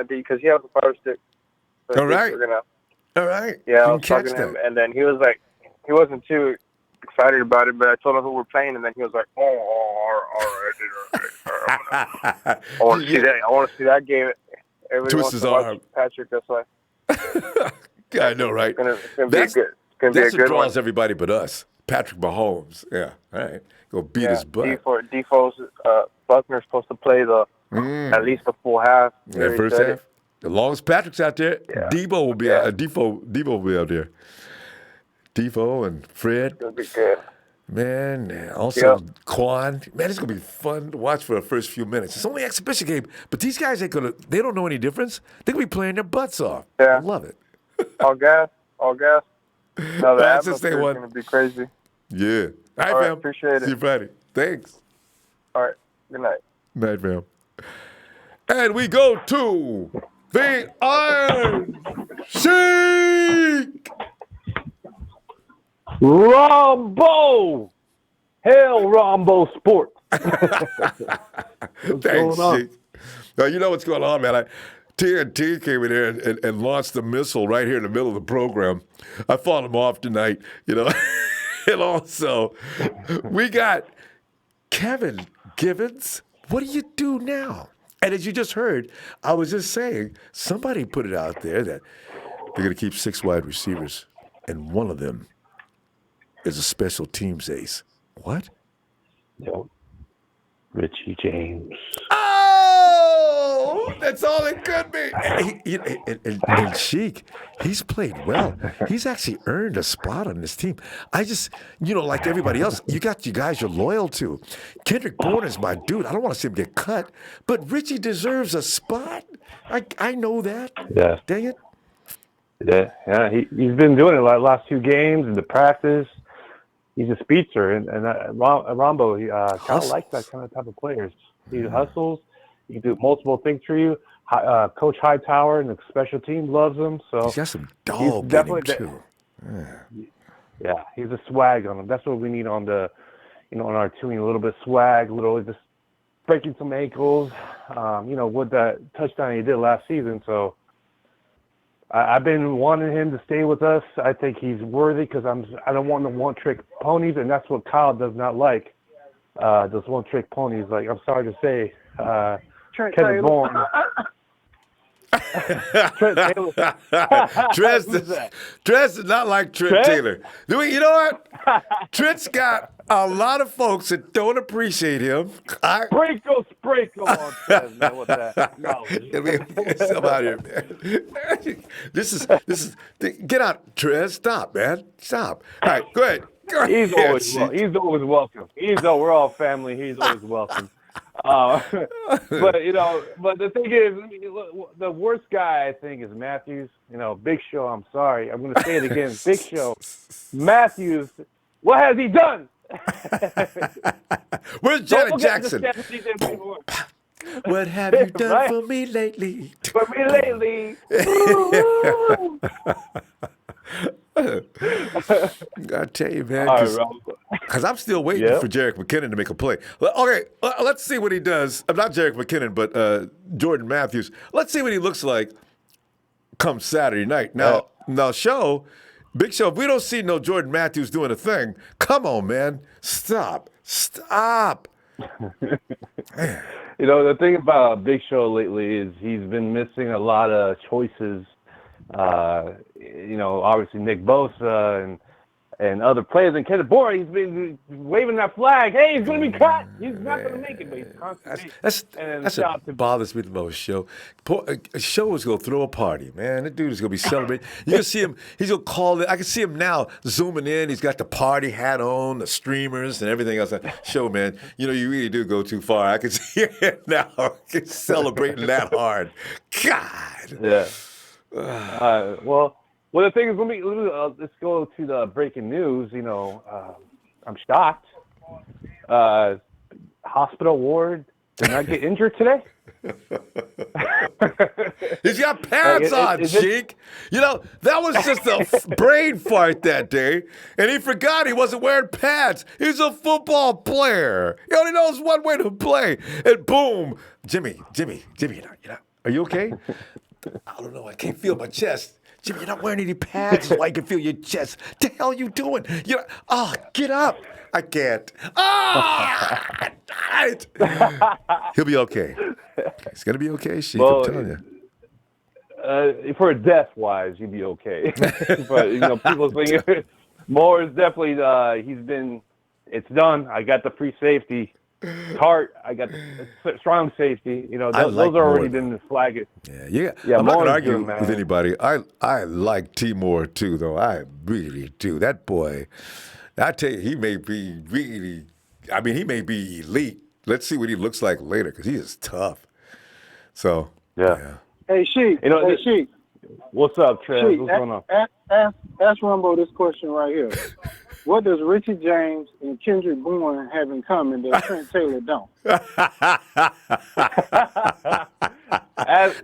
because he has a fire stick. So all right. All right. Yeah, I was talking to him, and then he was like, he wasn't too excited about it, but I told him who we're playing, and then he was like, all right. I want to see that. I want to see that game. Everybody Twist his arm. Patrick, that's why. Yeah, I know, right? It's gonna be a good one. That's what draws everybody but us. Patrick Mahomes. Yeah, all right. Go beat his butt. Defore's Buckner's supposed to play at least the full half. That first half. As long as Patrick's out there, Debo will be out. Debo will be out there. Defo and Fred. It's gonna be good. Man, also Kwon. Man, it's gonna be fun to watch for the first few minutes. It's only an exhibition game, but these guys they don't know any difference. They're gonna be playing their butts off. Yeah. I love it. All gas. No, the atmosphere is gonna be crazy. Yeah. All right, fam. Appreciate it. See you Friday. Thanks. All right. Good night. Night, fam. And we go to the Iron Sheik. Ronbo! Hell, Ronbo Sports. Thanks, Sheik. Now, you know what's going on, man. TNT came in here and launched the missile right here in the middle of the program. I fought them off tonight, you know. And also, we got Kevin Givens. What do you do now? And as you just heard, I was just saying, somebody put it out there that they're going to keep 6 wide receivers, and one of them is a special teams ace. What? Yep. Richie James. Oh, that's all it could be. And Sheik, he's played well. He's actually earned a spot on this team. I just, like everybody else, you got you guys you're loyal to. Kendrick Bourne is my dude. I don't want to see him get cut, but Richie deserves a spot. I know that. Yeah. Dang it. Yeah. He's been doing it like last 2 games in the practice. He's a speedster, and Ronbo, he kind of likes that kind of type of players. He hustles. He can do multiple things for you. Coach Hightower and the special team loves him. So he's got some dog in him too. Yeah, he's a swag on him. That's what we need on the, on our team. A little bit of swag, a little just breaking some ankles. With that touchdown he did last season. So I've been wanting him to stay with us. I think he's worthy because I don't want the one-trick ponies, and that's what Kyle does not like. Those one-trick ponies. Like, I'm sorry to say, Kevin Bourne. Trent Taylor. Trent does not like Trent Taylor. You know what? Trent's got a lot of folks that don't appreciate him. Sprinkle on Trent, man, with that knowledge. Come out here, man. This is. Get out, Trent. Stop, man. Stop. All right, go ahead. He's always welcome. We're all family. He's always welcome. But the thing is, the worst guy I think is Matthews. Big Show. I'm sorry, I'm going to say it again. Big Show. Matthews. What has he done? Where's Janet Jackson? What have you done for me lately? I tell you, man, because I'm still waiting for Jerick McKinnon to make a play. Okay, let's see what he does. Not Jerick McKinnon, but Jordan Matthews. Let's see what he looks like come Saturday night. Now, Big Show, if we don't see no Jordan Matthews doing a thing, come on, man. Stop. The thing about Big Show lately is he's been missing a lot of choices. Obviously Nick Bosa and other players. And Kendrick Bourne, he's been waving that flag. Hey, he's going to be cut. He's not going to make it, but he's constantly. That's what bothers me the most, Show. Show is going to throw a party, man. That dude is going to be celebrating. You can see him. He's going to call it. I can see him now zooming in. He's got the party hat on, the streamers, and everything else. Show, man, you really do go too far. I can see him now. He's celebrating that hard. God. Yeah. Well, the thing is, let's go to the breaking news. I'm shocked. Hospital ward did not get injured today. He's got pads on, Sheik. That was just a brain fart that day, and he forgot he wasn't wearing pads. He's a football player. He only knows one way to play, and boom, Jimmy, are you okay? I don't know. I can't feel my chest. Jimmy, you're not wearing any pads so I can feel your chest. The hell are you doing? Get up. I can't. He'll be okay. He's going to be okay, Sheik. I'm telling you. For death-wise, he'd be okay. But, people think more is definitely, it's done. I got the free safety. Tart, I got the strong safety. Those are already been flagged. Yeah. I'm not going to argue with anybody. I like T. Moore too, though. I really do. That boy, I tell you, he may be really. He may be elite. Let's see what he looks like later because he is tough. So yeah. Hey, Sheik. What's up, Trev? What's going on? Ask Ronbo this question right here. What does Richie James and Kendrick Bourne have in common that Trent Taylor don't?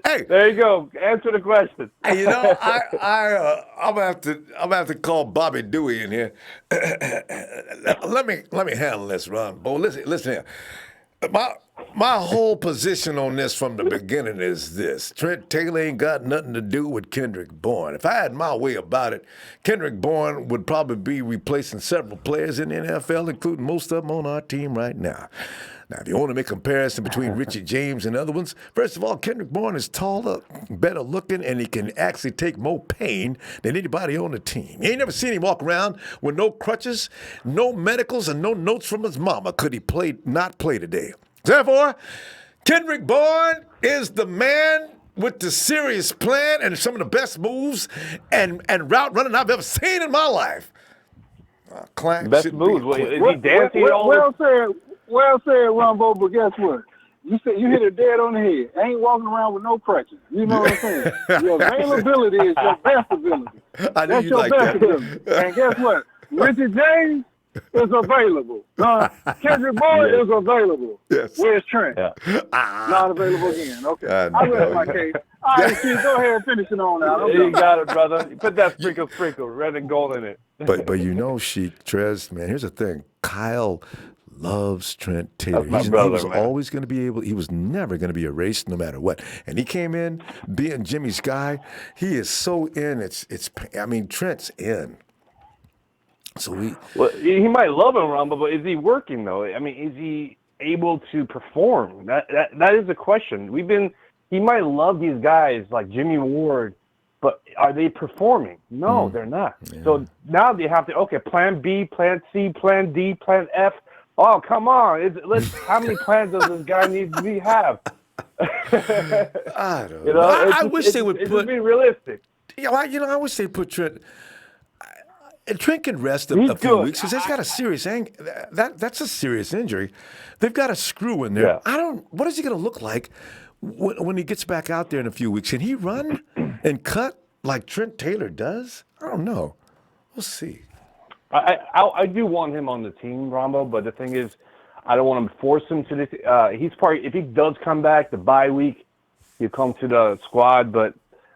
Hey, there you go. Answer the question. Hey, I'm gonna have to call Bobby Dewey in here. let me handle this, Ronbo. Listen here. My whole position on this from the beginning is this. Trent Taylor ain't got nothing to do with Kendrick Bourne. If I had my way about it, Kendrick Bourne would probably be replacing several players in the NFL, including most of them on our team right now. Now, if you want to make a comparison between Richie James and other ones, first of all, Kendrick Bourne is taller, better looking, and he can actually take more pain than anybody on the team. You ain't never seen him walk around with no crutches, no medicals, and no notes from his mama could he not play today. Therefore, Kendrick Bourne is the man with the serious plan and some of the best moves and route running I've ever seen in my life. Best moves? Is he dancing at all? Well said, Ronbo, but guess what? You hit it dead on the head. I ain't walking around with no crutches. You know what I'm saying? Your availability is your best ability. That's your best ability. And guess what? Richie James is available. Kendrick Bourne is available. Yes. Where's Trent? Yeah. Not available again. Okay. I rest my case. All right, Steve, go ahead and finish it on out. You got it, brother. Put that sprinkle, red and gold in it. But you know, Sheik, Trez, man, here's the thing. Kyle loves Trent Taylor. That's my brother, he was man. always going to be able, he was never going to be erased no matter what. And he came in being Jimmy's guy. He is so in, I mean, Trent's in. So he might love him, Rumble, but is he working though? I mean, is he able to perform? That is the question. He might love these guys like Jimmy Ward, but are they performing? No, they're not. Yeah. So now they have to plan B, plan C, plan D, plan F. Oh, come on! How many plans does this guy need to have? I don't know. I wish they would put. Be realistic. I wish they put Trent. Trent can rest a few weeks because he's got a serious that's a serious injury. They've got a screw in there. Yeah. What is he going to look like when he gets back out there in a few weeks? Can he run and cut like Trent Taylor does? I don't know. We'll see. I do want him on the team, Ronbo, but the thing is, I don't want to force him to this. He's probably, if he does come back the bye week, he'll come to the squad, but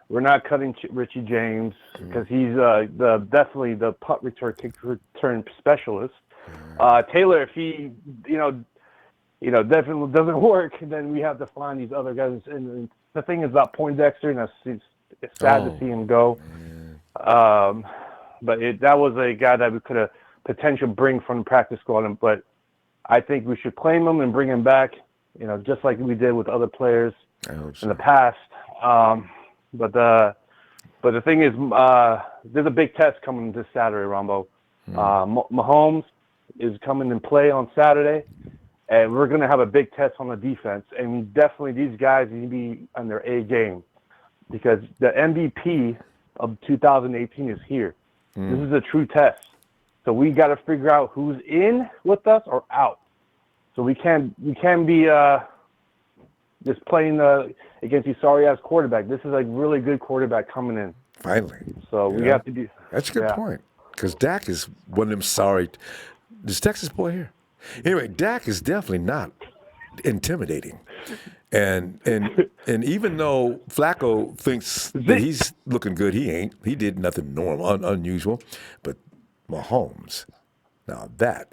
we're not cutting Richie James because he's definitely the punt kick return specialist. Taylor, if he definitely doesn't work, then we have to find these other guys. And the thing is about Poindexter, and it's sad to see him go. But that was a guy that we could have potentially bring from the practice squad. But I think we should claim him and bring him back, just like we did with other players in the past. But the thing is, there's a big test coming this Saturday, Ronbo. Mahomes is coming in play on Saturday, and we're going to have a big test on the defense. And definitely these guys need to be on their A game because the MVP of 2018 is here. This is a true test. So we got to figure out who's in with us or out. So we can't be just playing against these sorry-ass quarterback. This is a really good quarterback coming in. Finally. So we have to be. That's a good point. Because Dak is one of them sorry. This Texas boy here. Anyway, Dak is definitely not intimidating. And even though Flacco thinks that he's looking good, he ain't. He did nothing normal, unusual. But Mahomes, now that's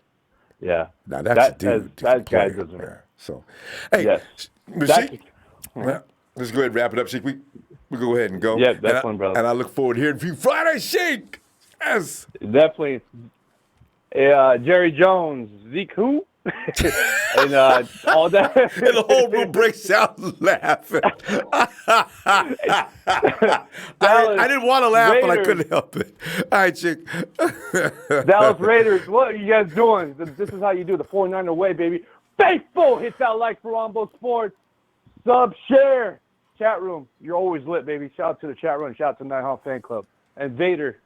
a dude. That guy doesn't. Yeah. So, hey, Sheik, let's go ahead and wrap it up, Sheik. We go ahead and go. Yeah, that's one, brother. And I look forward to hearing from you Friday, Sheik. Yes. Definitely. Jerry Jones, Zeke who? And all that. And the whole room breaks out laughing. I didn't want to laugh, Raiders. but I couldn't help it. All right, Chick. Dallas Raiders, what are you guys doing? This is how you do the 49er way, baby. Faithful, hit that like for Ronbo Sports. Sub, share. Chat room, you're always lit, baby. Shout out to the chat room. Shout out to Nighthawk Fan Club. And Vader,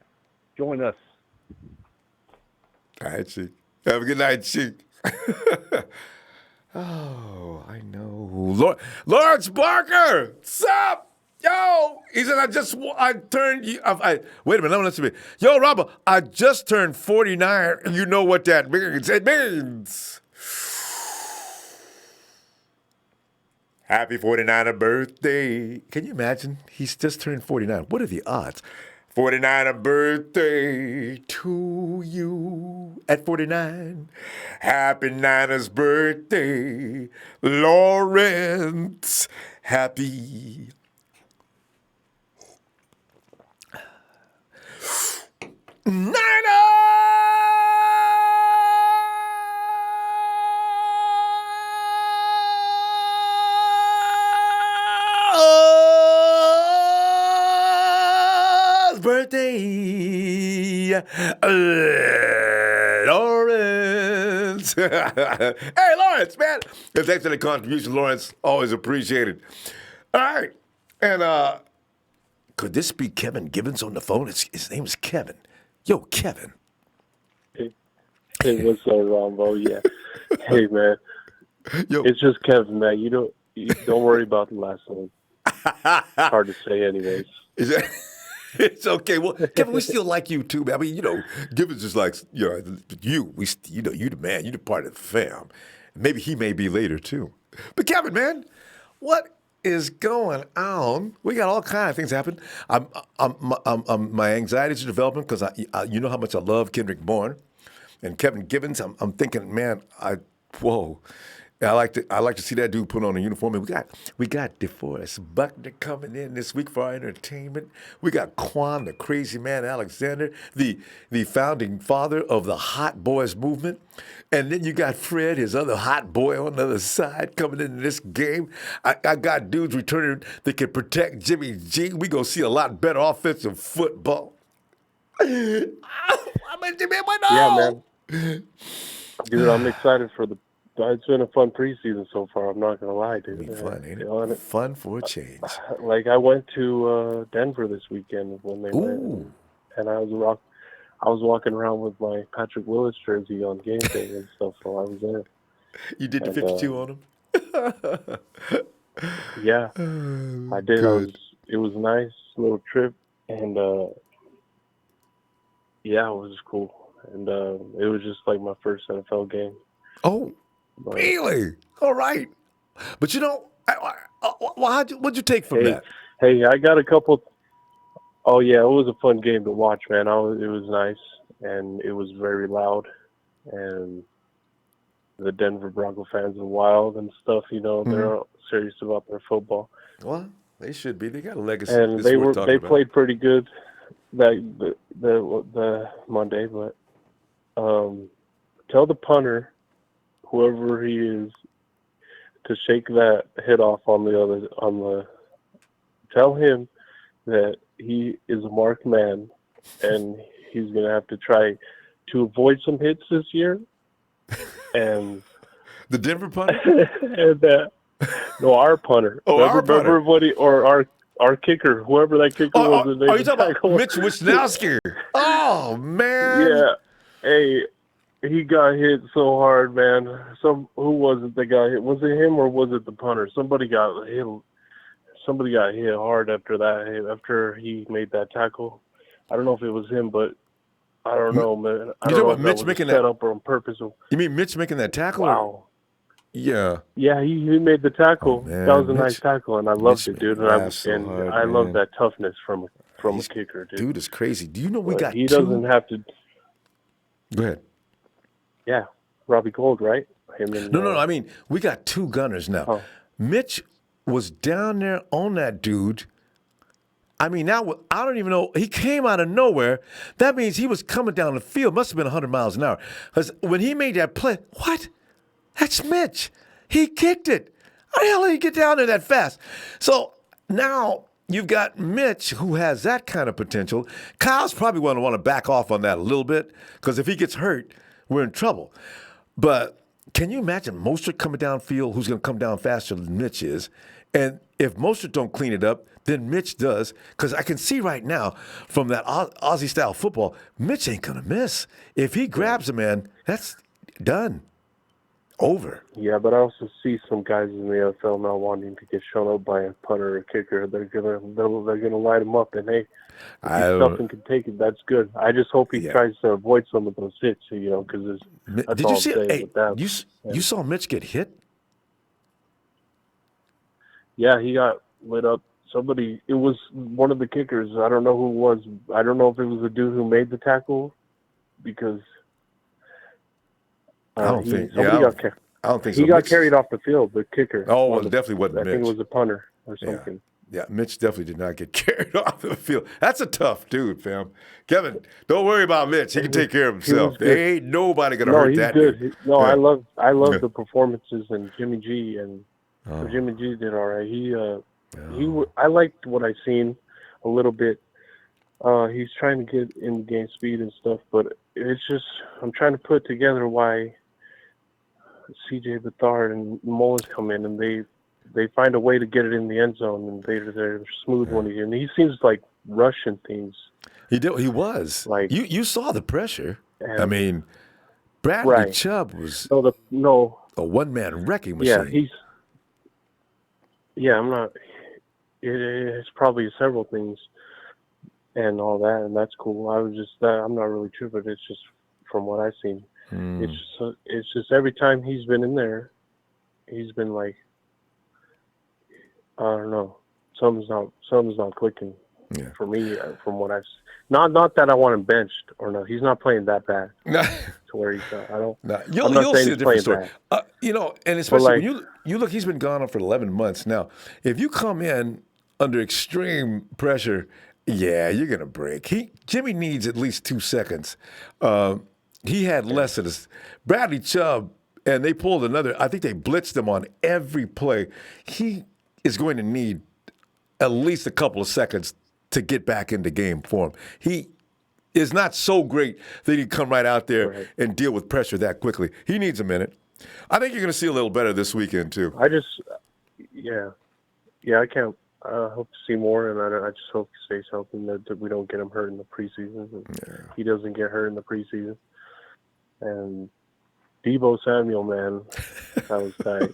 join us. All right, Chick. Have a good night, Chick. Oh, I know. Lawrence Barker, what's up? Yo, he said, I turned, wait a minute, listen to me. Yo, Robert, I just turned 49. You know what that means. It means happy 49er birthday. Can you imagine? He's just turned 49. What are the odds? 49er birthday to you at 49. Happy Niners birthday, Lawrence. Happy Niners birthday, Lawrence. Hey, Lawrence, man. Thanks for the contribution, Lawrence. Always appreciated. All right. And could this be Kevin Givens on the phone? His name is Kevin. Yo, Kevin. Hey, what's up, Ronbo? Yeah. Hey, man. Yo. It's just Kevin, man. You don't worry about the last name. Hard to say, anyways. It's okay. Well, Kevin, we still like you too, man. I mean, Givens is like, you. You the man. You the part of the fam. Maybe he may be later too. But Kevin, man, what is going on? We got all kinds of things happen. My anxieties are developing because you know how much I love Kendrick Bourne and Kevin Givens. I'm thinking, man, whoa. I like to see that dude put on a uniform. And we got Deforest Buckner coming in this week for our entertainment. We got Kwon, the crazy man Alexander, the founding father of the Hot Boys movement. And then you got Fred, his other hot boy on the other side, coming into this game. I got dudes returning that can protect Jimmy G. We gonna see a lot better offensive football. Yeah, man. Dude, I'm excited for it's been a fun preseason so far. I'm not gonna lie, dude. Fun, ain't it? Fun for a change. Like I went to Denver this weekend when they went, and I was walking around with my Patrick Willis jersey on game day and stuff while I was there. You did the 52 on him? Yeah, I did. It was a nice little trip, and yeah, it was cool. And it was just like my first NFL game. Oh, really? All right. But what'd you take from that? Hey, I got a couple. Oh yeah, it was a fun game to watch, man. It was nice, and it was very loud, and the Denver Bronco fans are wild and stuff. They're serious about their football. Well, they should be. They got a legacy. And they played pretty good the Monday, but tell the punter, whoever he is, to shake that hit off tell him that he is a marked man and he's going to have to try to avoid some hits this year. And the Denver punter? And our punter. Our punter. Our kicker, whoever that kicker was. You talking about Mitch Wisnowski? Oh, man. Yeah. Hey, he got hit so hard, man. Who was it that got hit? Was it him or was it the punter? Somebody got hit hard after he made that tackle. I don't know if it was him, but I don't know, man. I don't know if Mitch making that up or on purpose. You mean Mitch making that tackle? Wow. Yeah. Yeah, he made the tackle. Oh, that was a nice tackle, and I loved it, dude. And I love that toughness from a kicker, dude. Dude is crazy. Do you know we got he doesn't have to. Go ahead. Yeah, Robbie Gold, right? No. I mean, we got two gunners now. Oh. Mitch was down there on that dude. I mean, now I don't even know. He came out of nowhere. That means he was coming down the field. Must have been 100 miles an hour. Because when he made that play, what? That's Mitch. He kicked it. How the hell did he get down there that fast? So now you've got Mitch, who has that kind of potential. Kyle's probably going to want to back off on that a little bit, because if he gets hurt, we're in trouble. But can you imagine Mostert coming downfield, who's going to come down faster than Mitch is? And if Mostert don't clean it up, then Mitch does. Because I can see right now from that Aussie-style football, Mitch ain't going to miss. If he grabs a man, that's done. Over. Yeah, but I also see some guys in the NFL not wanting to get shown up by a punter or a kicker. They're gonna light him up, and hey, if he's tough and can take it, that's good. I just hope he tries to avoid some of those hits, because that's all I'm saying with that. You saw Mitch get hit? Yeah, he got lit up. It was one of the kickers. I don't know who it was. I don't know if it was the dude who made the tackle, because I don't think. I don't think he so. got carried off the field. The kicker. Oh, well, it definitely wasn't Mitch. I think it was a punter or something. Yeah, Mitch definitely did not get carried off the field. That's a tough dude, fam. Kevin, don't worry about Mitch. He can take care of himself. There ain't nobody gonna hurt that good. dude. No, I love the performances, and Jimmy G Jimmy G did all right. I liked what I seen a little bit. He's trying to get in game speed and stuff, but it's just I'm trying to put together why CJ Beathard and Mullins come in and they find a way to get it in the end zone, and they're smooth when he's in. He seems like rushing things. He did. He was. Like you saw the pressure. I mean, Bradley Chubb was a one-man wrecking machine. I'm not. It's probably several things and all that, and that's cool. I'm not really sure, but it's just from what I've seen. It's just every time he's been in there, he's been like, I don't know, something's not clicking for me from what I've. Not that I want him benched or no, he's not playing that bad. To where he's I don't. You'll see a different story. And especially when you look, he's been gone for 11 months now. If you come in under extreme pressure, you're gonna break. Jimmy needs at least 2 seconds. He had less of this. Bradley Chubb, and they pulled another. I think they blitzed him on every play. He is going to need at least a couple of seconds to get back into game form. He is not so great that he come right out there and deal with pressure that quickly. He needs a minute. I think you're going to see a little better this weekend too. I can't. I hope to see more, and I just hope he stays healthy, and that we don't get him hurt in the preseason. He doesn't get hurt in the preseason. And Deebo Samuel, man, that was tight.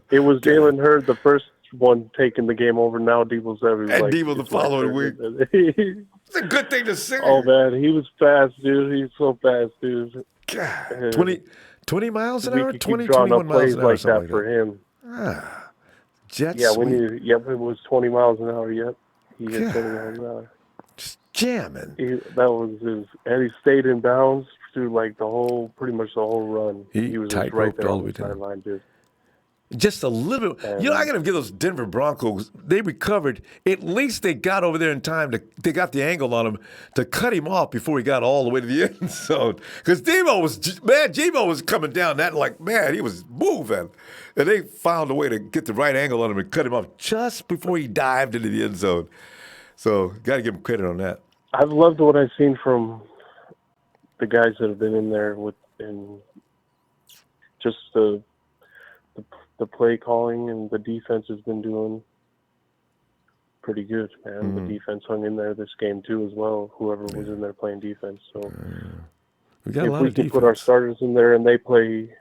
It was Jalen Hurd, the first one taking the game over. Now Deebo's everywhere. And Deebo the following week. It's a good thing to see. Oh, man, he was fast, dude. He's so fast, dude. God, 20 miles an hour? 21 miles an hour? Like that for him. Jet sweep. It was 20 miles an hour, He hit 20 miles an hour. Just jamming. That was and he stayed in bounds through pretty much the whole run. He was just right there on the sideline, dude. Just a little bit. I got to give those Denver Broncos, they recovered. At least they got over there in time. They got the angle on him to cut him off before he got all the way to the end zone. Because Deebo was coming down he was moving. And they found a way to get the right angle on him and cut him off just before he dived into the end zone. So, got to give him credit on that. I've loved what I've seen from the guys that have been in there and just the play calling, and the defense has been doing pretty good, man. The defense hung in there this game too as well, whoever was in there playing defense. So if we can put our starters in there and they play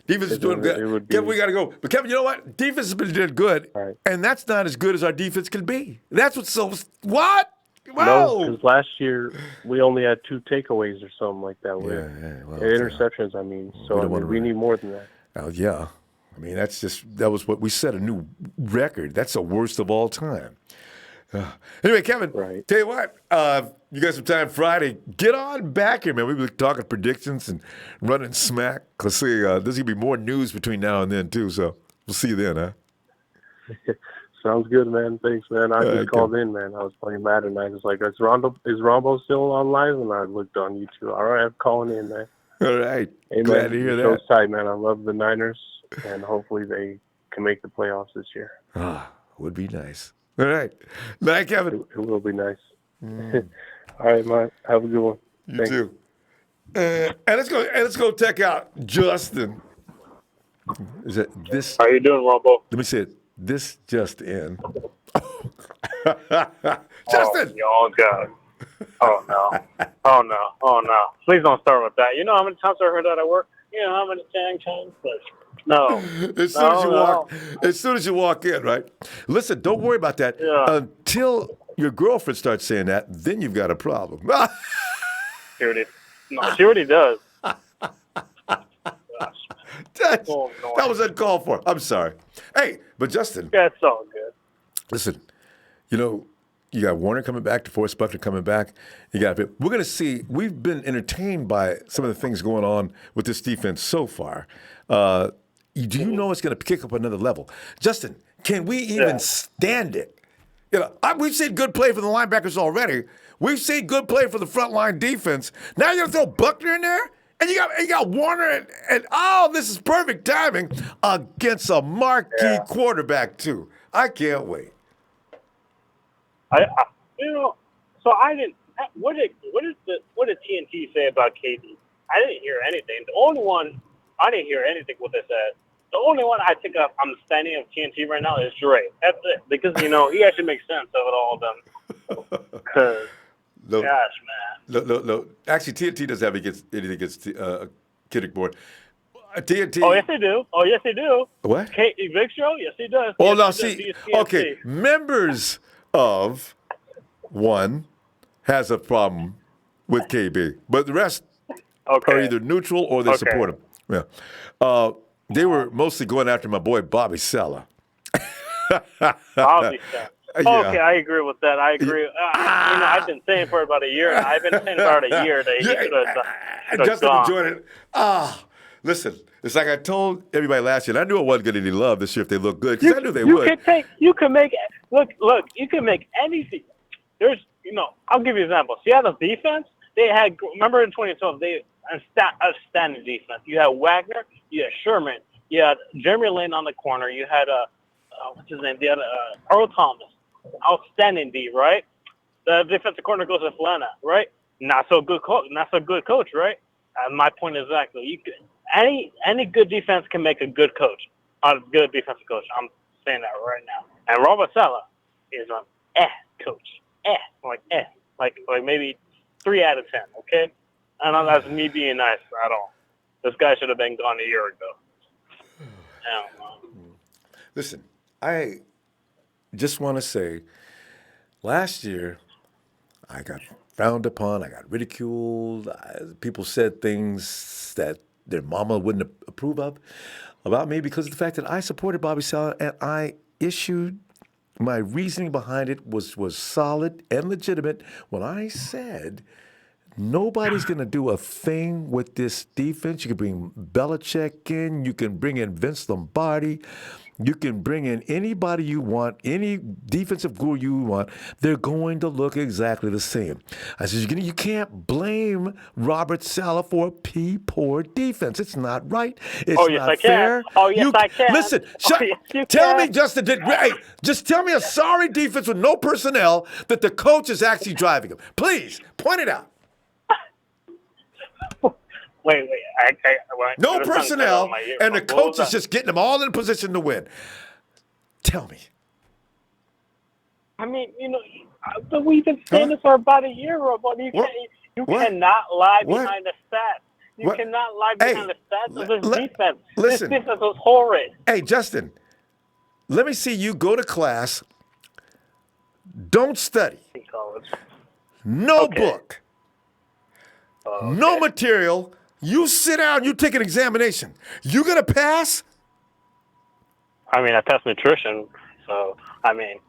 defense is doing good. Kevin, we got to go. But Kevin, you know what? Defense has been doing good, and that's not as good as our defense can be. That's what's what? Whoa! No, because last year we only had 2 takeaways or something like that. Interceptions, I mean. So we need more than that. Yeah. I mean, that was what we set a new record. That's the worst of all time. Anyway, Kevin, tell you what, you got some time Friday. Get on back here, man. We've been talking predictions and running smack. Let's see, there's going to be more news between now and then, too. So we'll see you then, huh? Sounds good, man. Thanks, man. I just called in, man. I was playing Madden, and I was like, is Ronbo still on live? And I looked on YouTube. All right, I'm calling in, man. All right. Hey, glad to hear that. Show's tight, man. I love the Niners, and hopefully they can make the playoffs this year. Would be nice. All right. Night, Kevin. It will be nice. All right, man. Have a good one. You too. And let's go check out Justin. Is it this? How you doing, Ronbo? Let me say it. This just in. Justin! Oh, God. Oh, no. Oh, no. Please don't start with that. You know how many times I heard that at work? how many times, but no. As soon as you walk in, right? Listen, don't worry about that until your girlfriend starts saying that. Then you've got a problem. She already does. That was uncalled for. I'm sorry. Hey, but Justin. That's all good. Listen, you got Warner coming back, Deforest Buckner coming back. We're going to see. We've been entertained by some of the things going on with this defense so far. Do you know it's going to kick up another level? Justin, can we even stand it? We've seen good play from the linebackers already. We've seen good play for the frontline defense. Now you're going to throw Buckner in there? And you got Warner and this is perfect timing against a marquee quarterback too. I can't wait. So I didn't. What did TNT say about KD? I didn't hear anything. The only one I didn't hear anything what they said. The only one I think I'm standing of TNT right now is Dre. That's it, because he actually makes sense of it all of them. Because gosh, man. No. Actually, TNT doesn't have anything against Kiddick Board. TNT. Oh, yes, they do. What? Big Show? Yes, he does. Oh, now see. Okay, members of one has a problem with KB, but the rest are either neutral or they support him. Yeah. They were mostly going after my boy Bobby Saleh. Bobby Saleh. Okay, I agree with that. I agree. I've been saying for about a year. I've been saying about a year that he should have gone. Listen, it's like I told everybody last year, and I knew I wasn't getting any love this year if they looked good, because I knew they would. You can make anything. There's, I'll give you an example. Seattle's defense, remember in 2012, they outstanding defense. You had Wagner, you had Sherman, you had Jeremy Lane on the corner, you had what's his name? They had Earl Thomas, outstanding D, right? The defensive corner goes to Atlanta, right? Not so good coach, right? My point is exactly. Any good defense can make a good coach, a good defensive coach. I'm saying that right now. And Robert Saleh is an coach, like maybe 3 out of 10. Okay, I know that's me being nice at all. This guy should have been gone a year ago. Listen, I just want to say, last year I got frowned upon, I got ridiculed. People said things that their mama wouldn't approve of about me because of the fact that I supported Bobby Saleh, and I issued my reasoning behind it was solid and legitimate when I said nobody's going to do a thing with this defense. You can bring Belichick in. You can bring in Vince Lombardi. You can bring in anybody you want, any defensive guru you want. They're going to look exactly the same. I said, you can't blame Robert Saleh for a poor defense. It's not right. It's not fair. Oh, yes, I can. Listen, tell me, Justin, just tell me a sorry defense with no personnel that the coach is actually driving them. Please, point it out. Wait. No personnel, and the coach is just getting them all in position to win. Tell me. I mean, but we've been saying this for about a year, Robert. You cannot lie behind the stats. You cannot lie behind the stats of this defense. Listen. This defense was horrid. Hey, Justin, let me see you go to class. Don't study. No book. No material. You sit down, you take an examination. You going to pass? I mean, I passed nutrition, so, I mean.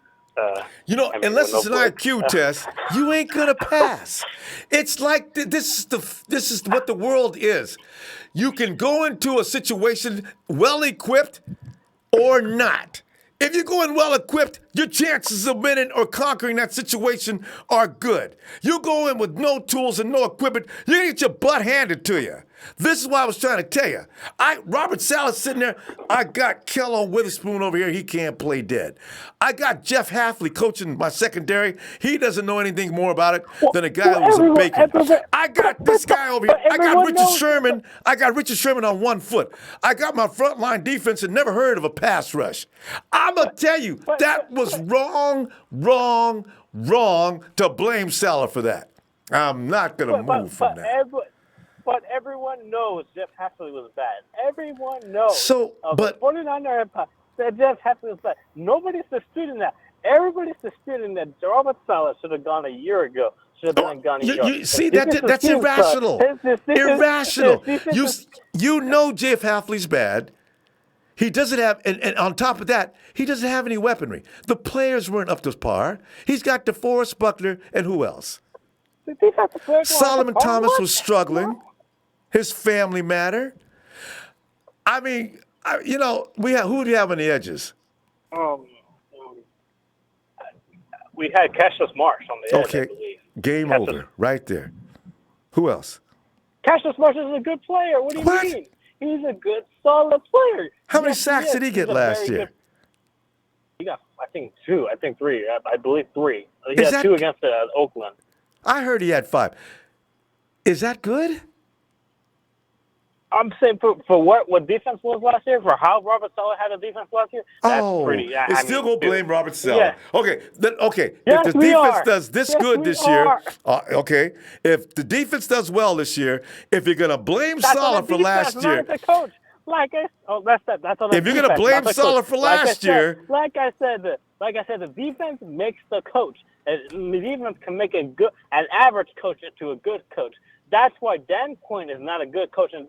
Unless it's an IQ test, you ain't going to pass. It's like this is what the world is. You can go into a situation well-equipped or not. If you go in well-equipped, your chances of winning or conquering that situation are good. You go in with no tools and no equipment, you're going to get your butt handed to you. This is what I was trying to tell you. Robert Saleh sitting there. I got Kellen Witherspoon over here. He can't play dead. I got Jeff Hafley coaching my secondary. He doesn't know anything more about it than a guy who was a bacon. I got this guy over here. I got Richard Sherman. I got Richard Sherman on 1 foot. I got my frontline defense and never heard of a pass rush. I'm going to tell you, that was wrong to blame Saleh for that. I'm not going to move from that. but everyone knows Jeff Hafley was bad. Everyone knows. So, but 49er Empire that Jeff Hafley was bad. Nobody's disputing that. Everybody's disputing that Robert Saleh should have gone a year ago. Should have been gone a year. You see, that's irrational. Irrational. You know Jeff Hafley's bad. He doesn't have, and on top of that, he doesn't have any weaponry. The players weren't up to par. He's got DeForest Buckner, and who else? Solomon Thomas was struggling. His family matter. I mean, who do you have on the edges? We had Cassius Marsh on the edge, I Okay, believe. game over, right there. Who else? Cassius Marsh is a good player. What do you mean? He's a good, solid player. How many sacks did he get last year? He got, I think, 2. I think 3. I believe 3. He had 2 against Oakland. I heard he had 5. Is that good? I'm saying for what defense was last year, for how Robert Saleh had a defense last year, that's pretty. It's still going to blame Robert Saleh. Yeah. Okay, Yes, if the we defense are. does this Yes, good we this year, are. okay, if the defense does well this year, if you're going to blame Saleh for last year. Not the coach. That's on the If you're going to blame Saleh for last year. Like I said, the defense makes the coach. And the defense can make an average coach into a good coach. That's why Dan Quinn is not a good coach in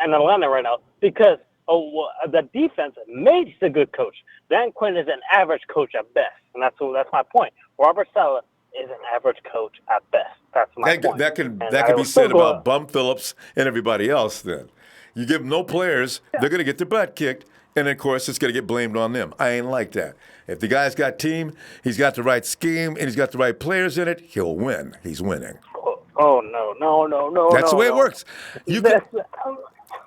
Atlanta right now, because the defense makes a good coach. Dan Quinn is an average coach at best, and that's my point. Robert Saleh is an average coach at best. That's my point. That can be said about Bum Phillips and everybody else. Then you give them no players, they're going to get their butt kicked, and of course it's going to get blamed on them. I ain't like that. If the guy's got team, he's got the right scheme, and he's got the right players in it, he'll win. He's winning. Oh, no. That's the way it works.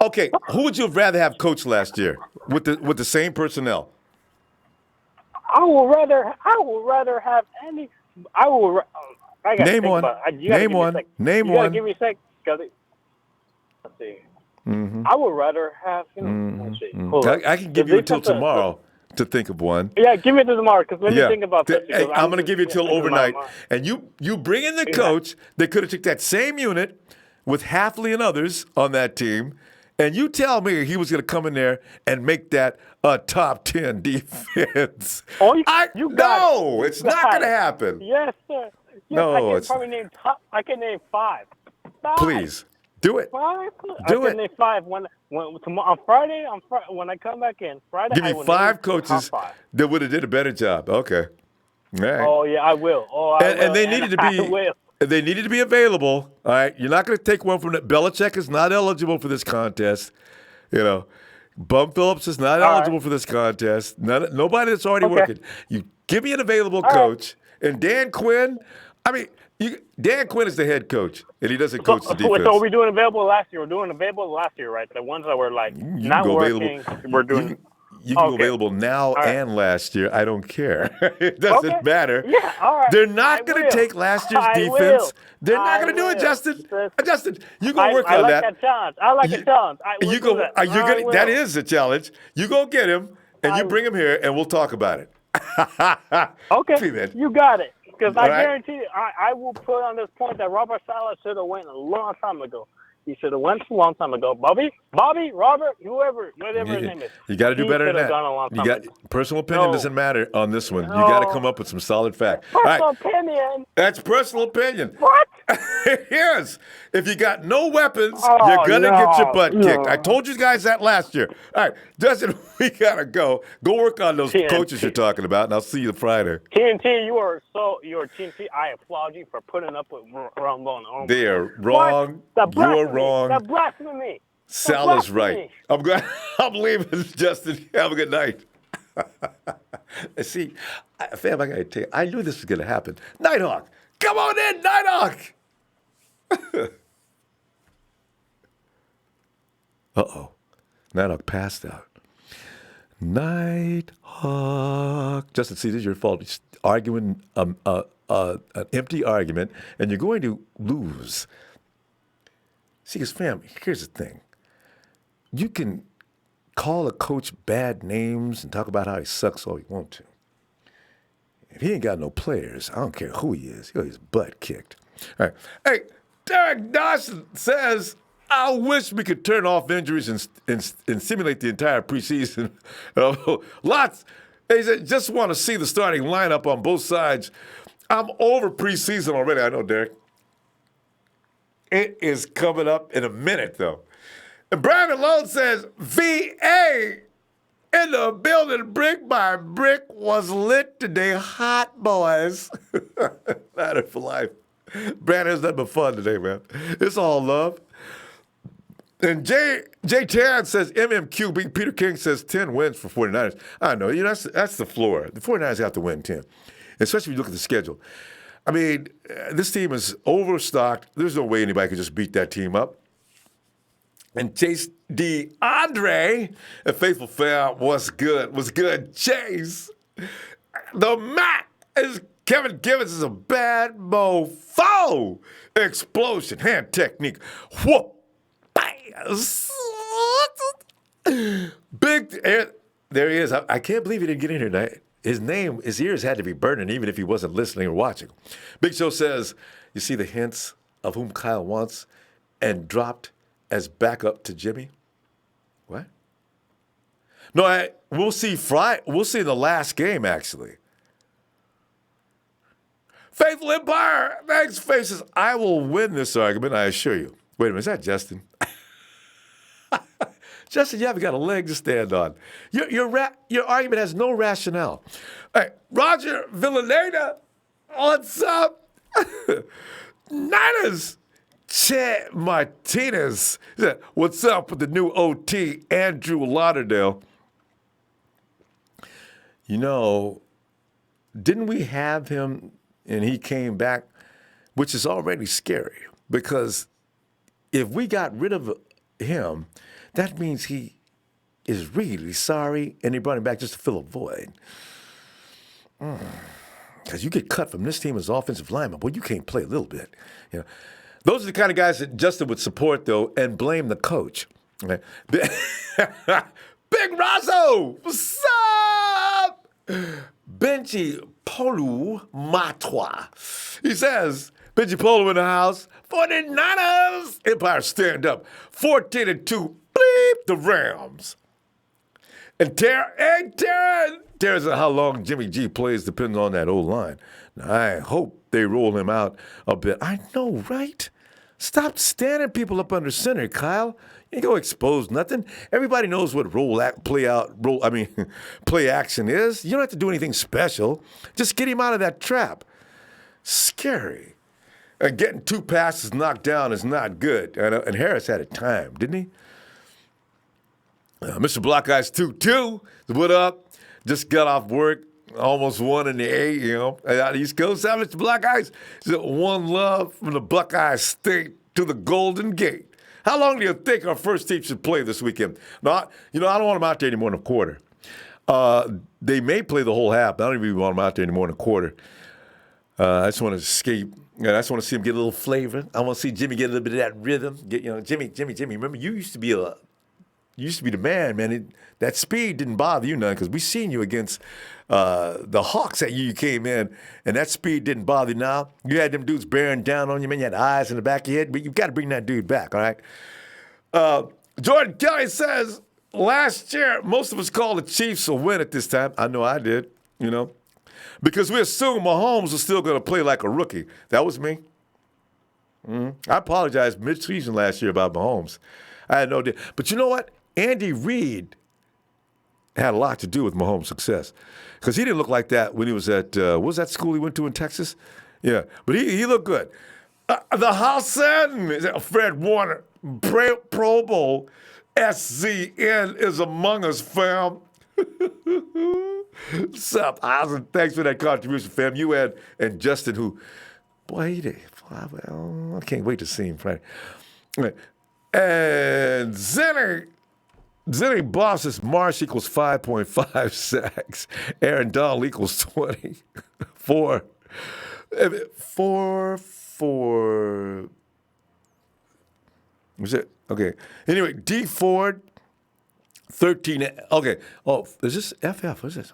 Okay, who would you have rather have coached last year with the same personnel? I would rather have any. Name one. Name one. Name one. You gotta give me a sec. Let's see. Mm-hmm. I would rather have. Let's see. Hold on. I can give you until tomorrow to think of one. Yeah, give me until tomorrow because let me think about this. Hey, I'm going to give you till overnight, and you bring in the coach. They could have took that same unit with Hafley and others on that team, and you tell me he was going to come in there and make that a top 10 defense. Oh, you got it. It's not going to happen. Yes, sir. Yes, No, I can name 5. Please do it. 5. Do I it. can name 5 tomorrow, on Friday. When I come back in Friday, Give I me will 5 name coaches top 5. that would have did a better job. Okay. All right. Oh yeah, I will. And they needed to be. They needed to be available. All right. You're not going to take one from that. Belichick is not eligible for this contest. Bum Phillips is not eligible for this contest. Nobody that's already working. You give me an available coach. And Dan Quinn, Dan Quinn is the head coach, and he doesn't coach the defense. So we're doing available last year. We're doing available last year, right? The ones that were not working. We're doing. You can go available now and last year. I don't care. It doesn't matter. Yeah, all right. They're not going to take last year's defense. They're not going to do it, Justin. Justin, you go work on that. I like a challenge. You go. That is a challenge. You go get him, and you bring him here, and we'll talk about it. Okay, you got it. Because I guarantee you, I will put on this point that Robert Saleh should have went a long time ago. He should have went a long time ago. Bobby, Robert, whatever his name is. You got to do better than that. Personal opinion doesn't matter on this one. You got to come up with some solid fact. Personal opinion. That's personal opinion. What? Yes. If you got no weapons, you're going to get your butt kicked. I told you guys that last year. All right, Justin, we got to go. Go work on those coaches you're talking about, and I'll see you Friday. TNT, you're TNT. I applaud you for putting up with Ronbo. They are wrong. You're wrong. The blasphemy. Salah's right. I'm leaving, Justin. Have a good night. See, fam, I got to tell you, I knew this was going to happen. Nighthawk, come on in, Nighthawk. Uh-oh. Nighthawk passed out. Nighthawk. Justin, see, this is your fault. You're arguing an empty argument, and you're going to lose. See, because, fam, here's the thing. You can call a coach bad names and talk about how he sucks all you want to. If he ain't got no players, I don't care who he is. He'll get his butt kicked. All right. Hey, Derek Dawson says, I wish we could turn off injuries and simulate the entire preseason. Lots. They said, just want to see the starting lineup on both sides. I'm over preseason already. I know, Derek. It is coming up in a minute, though. And Brandon Lone says, VA in the building, brick by brick, was lit today. Hot boys. Matter for life. Brandon, has nothing but fun today, man. It's all love. And Jay Tan says, MMQ beat Peter King says 10 wins for 49ers. I know, that's the floor. The 49ers have to win 10, especially if you look at the schedule. I mean, this team is overstocked. There's no way anybody could just beat that team up. And Chase DeAndre, a faithful fan, was good. Chase, the Mac is Kevin Givens is a bad mofo. Explosion, hand technique. Whoop. Big, there he is. I can't believe he didn't get in here tonight. His ears had to be burning even if he wasn't listening or watching. Big Show says, you see the hints of whom Kyle wants and dropped as backup to Jimmy? What? No, we'll see We'll see the last game, actually. Faithful Empire, thanks, Faces. I will win this argument, I assure you. Wait a minute, is that Justin? Justin, you haven't got a leg to stand on. Your argument has no rationale. All right, Roger Villaneda, what's up? Niners, Che Martinez. What's up with the new OT, Andrew Lauderdale? You know, didn't we have him and he came back, which is already scary because if we got rid of him, that means he is really sorry and he brought him back just to fill a void. Because you get cut from this team as offensive lineman, boy, you can't play a little bit. You know, those are the kind of guys that Justin would support, though, and blame the coach. Okay? Big Razzo, what's up? Benji Polu Matwa. He says, Benji Polu in the house. 49ers. Empire stand up. 14-2. Bleep the Rams. And Terrence says how long Jimmy G plays depends on that O-line. Now, I hope they roll him out a bit. I know, right? Stop standing people up under center, Kyle. You ain't gonna expose nothing. Everybody knows what play action is. You don't have to do anything special. Just get him out of that trap. Scary. And getting 2 passes knocked down is not good. And Harris had a time, didn't he? Mr. Block Eyes 2-2. What up? Just got off work. Almost won in the A, you know. Out East Coast, Mr. Black Ice. One love from the Buckeye State to the Golden Gate. How long do you think our first team should play this weekend? No, I don't want them out there anymore in a quarter. They may play the whole half. I don't even want them out there anymore in a quarter. I just want to escape. I just want to see him get a little flavor. I want to see Jimmy get a little bit of that rhythm. Jimmy. Remember, you used to be the man. That speed didn't bother you none because we seen you against the Hawks that you came in, and that speed didn't bother you now. You had them dudes bearing down on you, man. You had eyes in the back of your head, but you've got to bring that dude back, all right? Jordan Kelly says, last year, most of us called the Chiefs a win at this time. I know I did, because we assumed Mahomes was still going to play like a rookie. That was me. I apologized mid-season last year about Mahomes. I had no idea. But you know what? Andy Reid had a lot to do with Mahomes' success because he didn't look like that when he was at, what was that school he went to in Texas? Yeah, but he looked good. The Hausen, Fred Warner, Pro Bowl, SZN is among us, fam. What's up, Hausen? Thanks for that contribution, fam. You and Justin, who, boy, I can't wait to see him Friday. And Zenny Boss says Marsh equals 5.5 sacks. Aaron Donald equals 20. 4. Was it? Okay. Anyway, D Ford, 13. Okay. Oh, is this FF? What is this?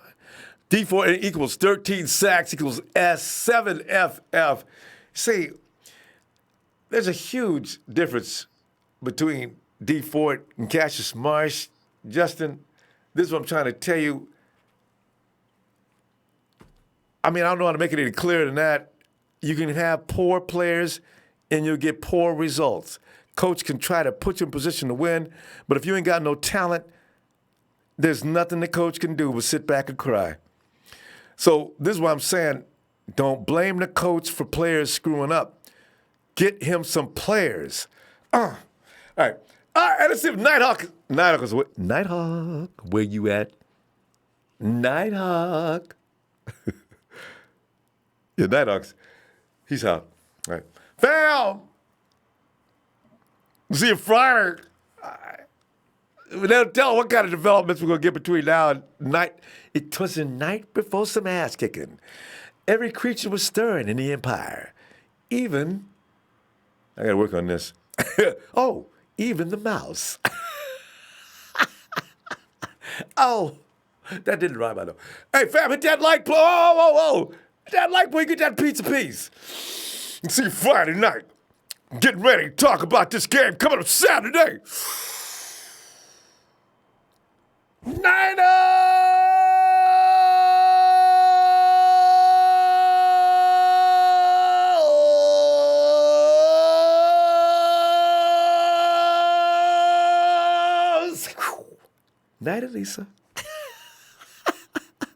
D Ford equals 13 sacks equals S7FF. See, there's a huge difference between D Ford and Cassius Marsh, Justin, this is what I'm trying to tell you. I mean, I don't know how to make it any clearer than that. You can have poor players and you'll get poor results. Coach can try to put you in position to win, but if you ain't got no talent, there's nothing the coach can do but sit back and cry. So this is what I'm saying. Don't blame the coach for players screwing up. Get him some players. All right. Let's see if Nighthawk is what? Nighthawk, where you at? Nighthawk. Yeah, Nighthawk's, he's out. All right. Fam! See you Friday. They'll tell what kind of developments we're going to get between now and night. It was the night before some ass kicking. Every creature was stirring in the empire. Even, I got to work on this. Oh, even the mouse. Oh, that didn't rhyme, I know. Hey, fam, hit that like, whoa. Hit that like, boy, get that pizza piece. And see you Friday night. Getting ready to talk about this game coming up Saturday. Niners! Night, Elisa.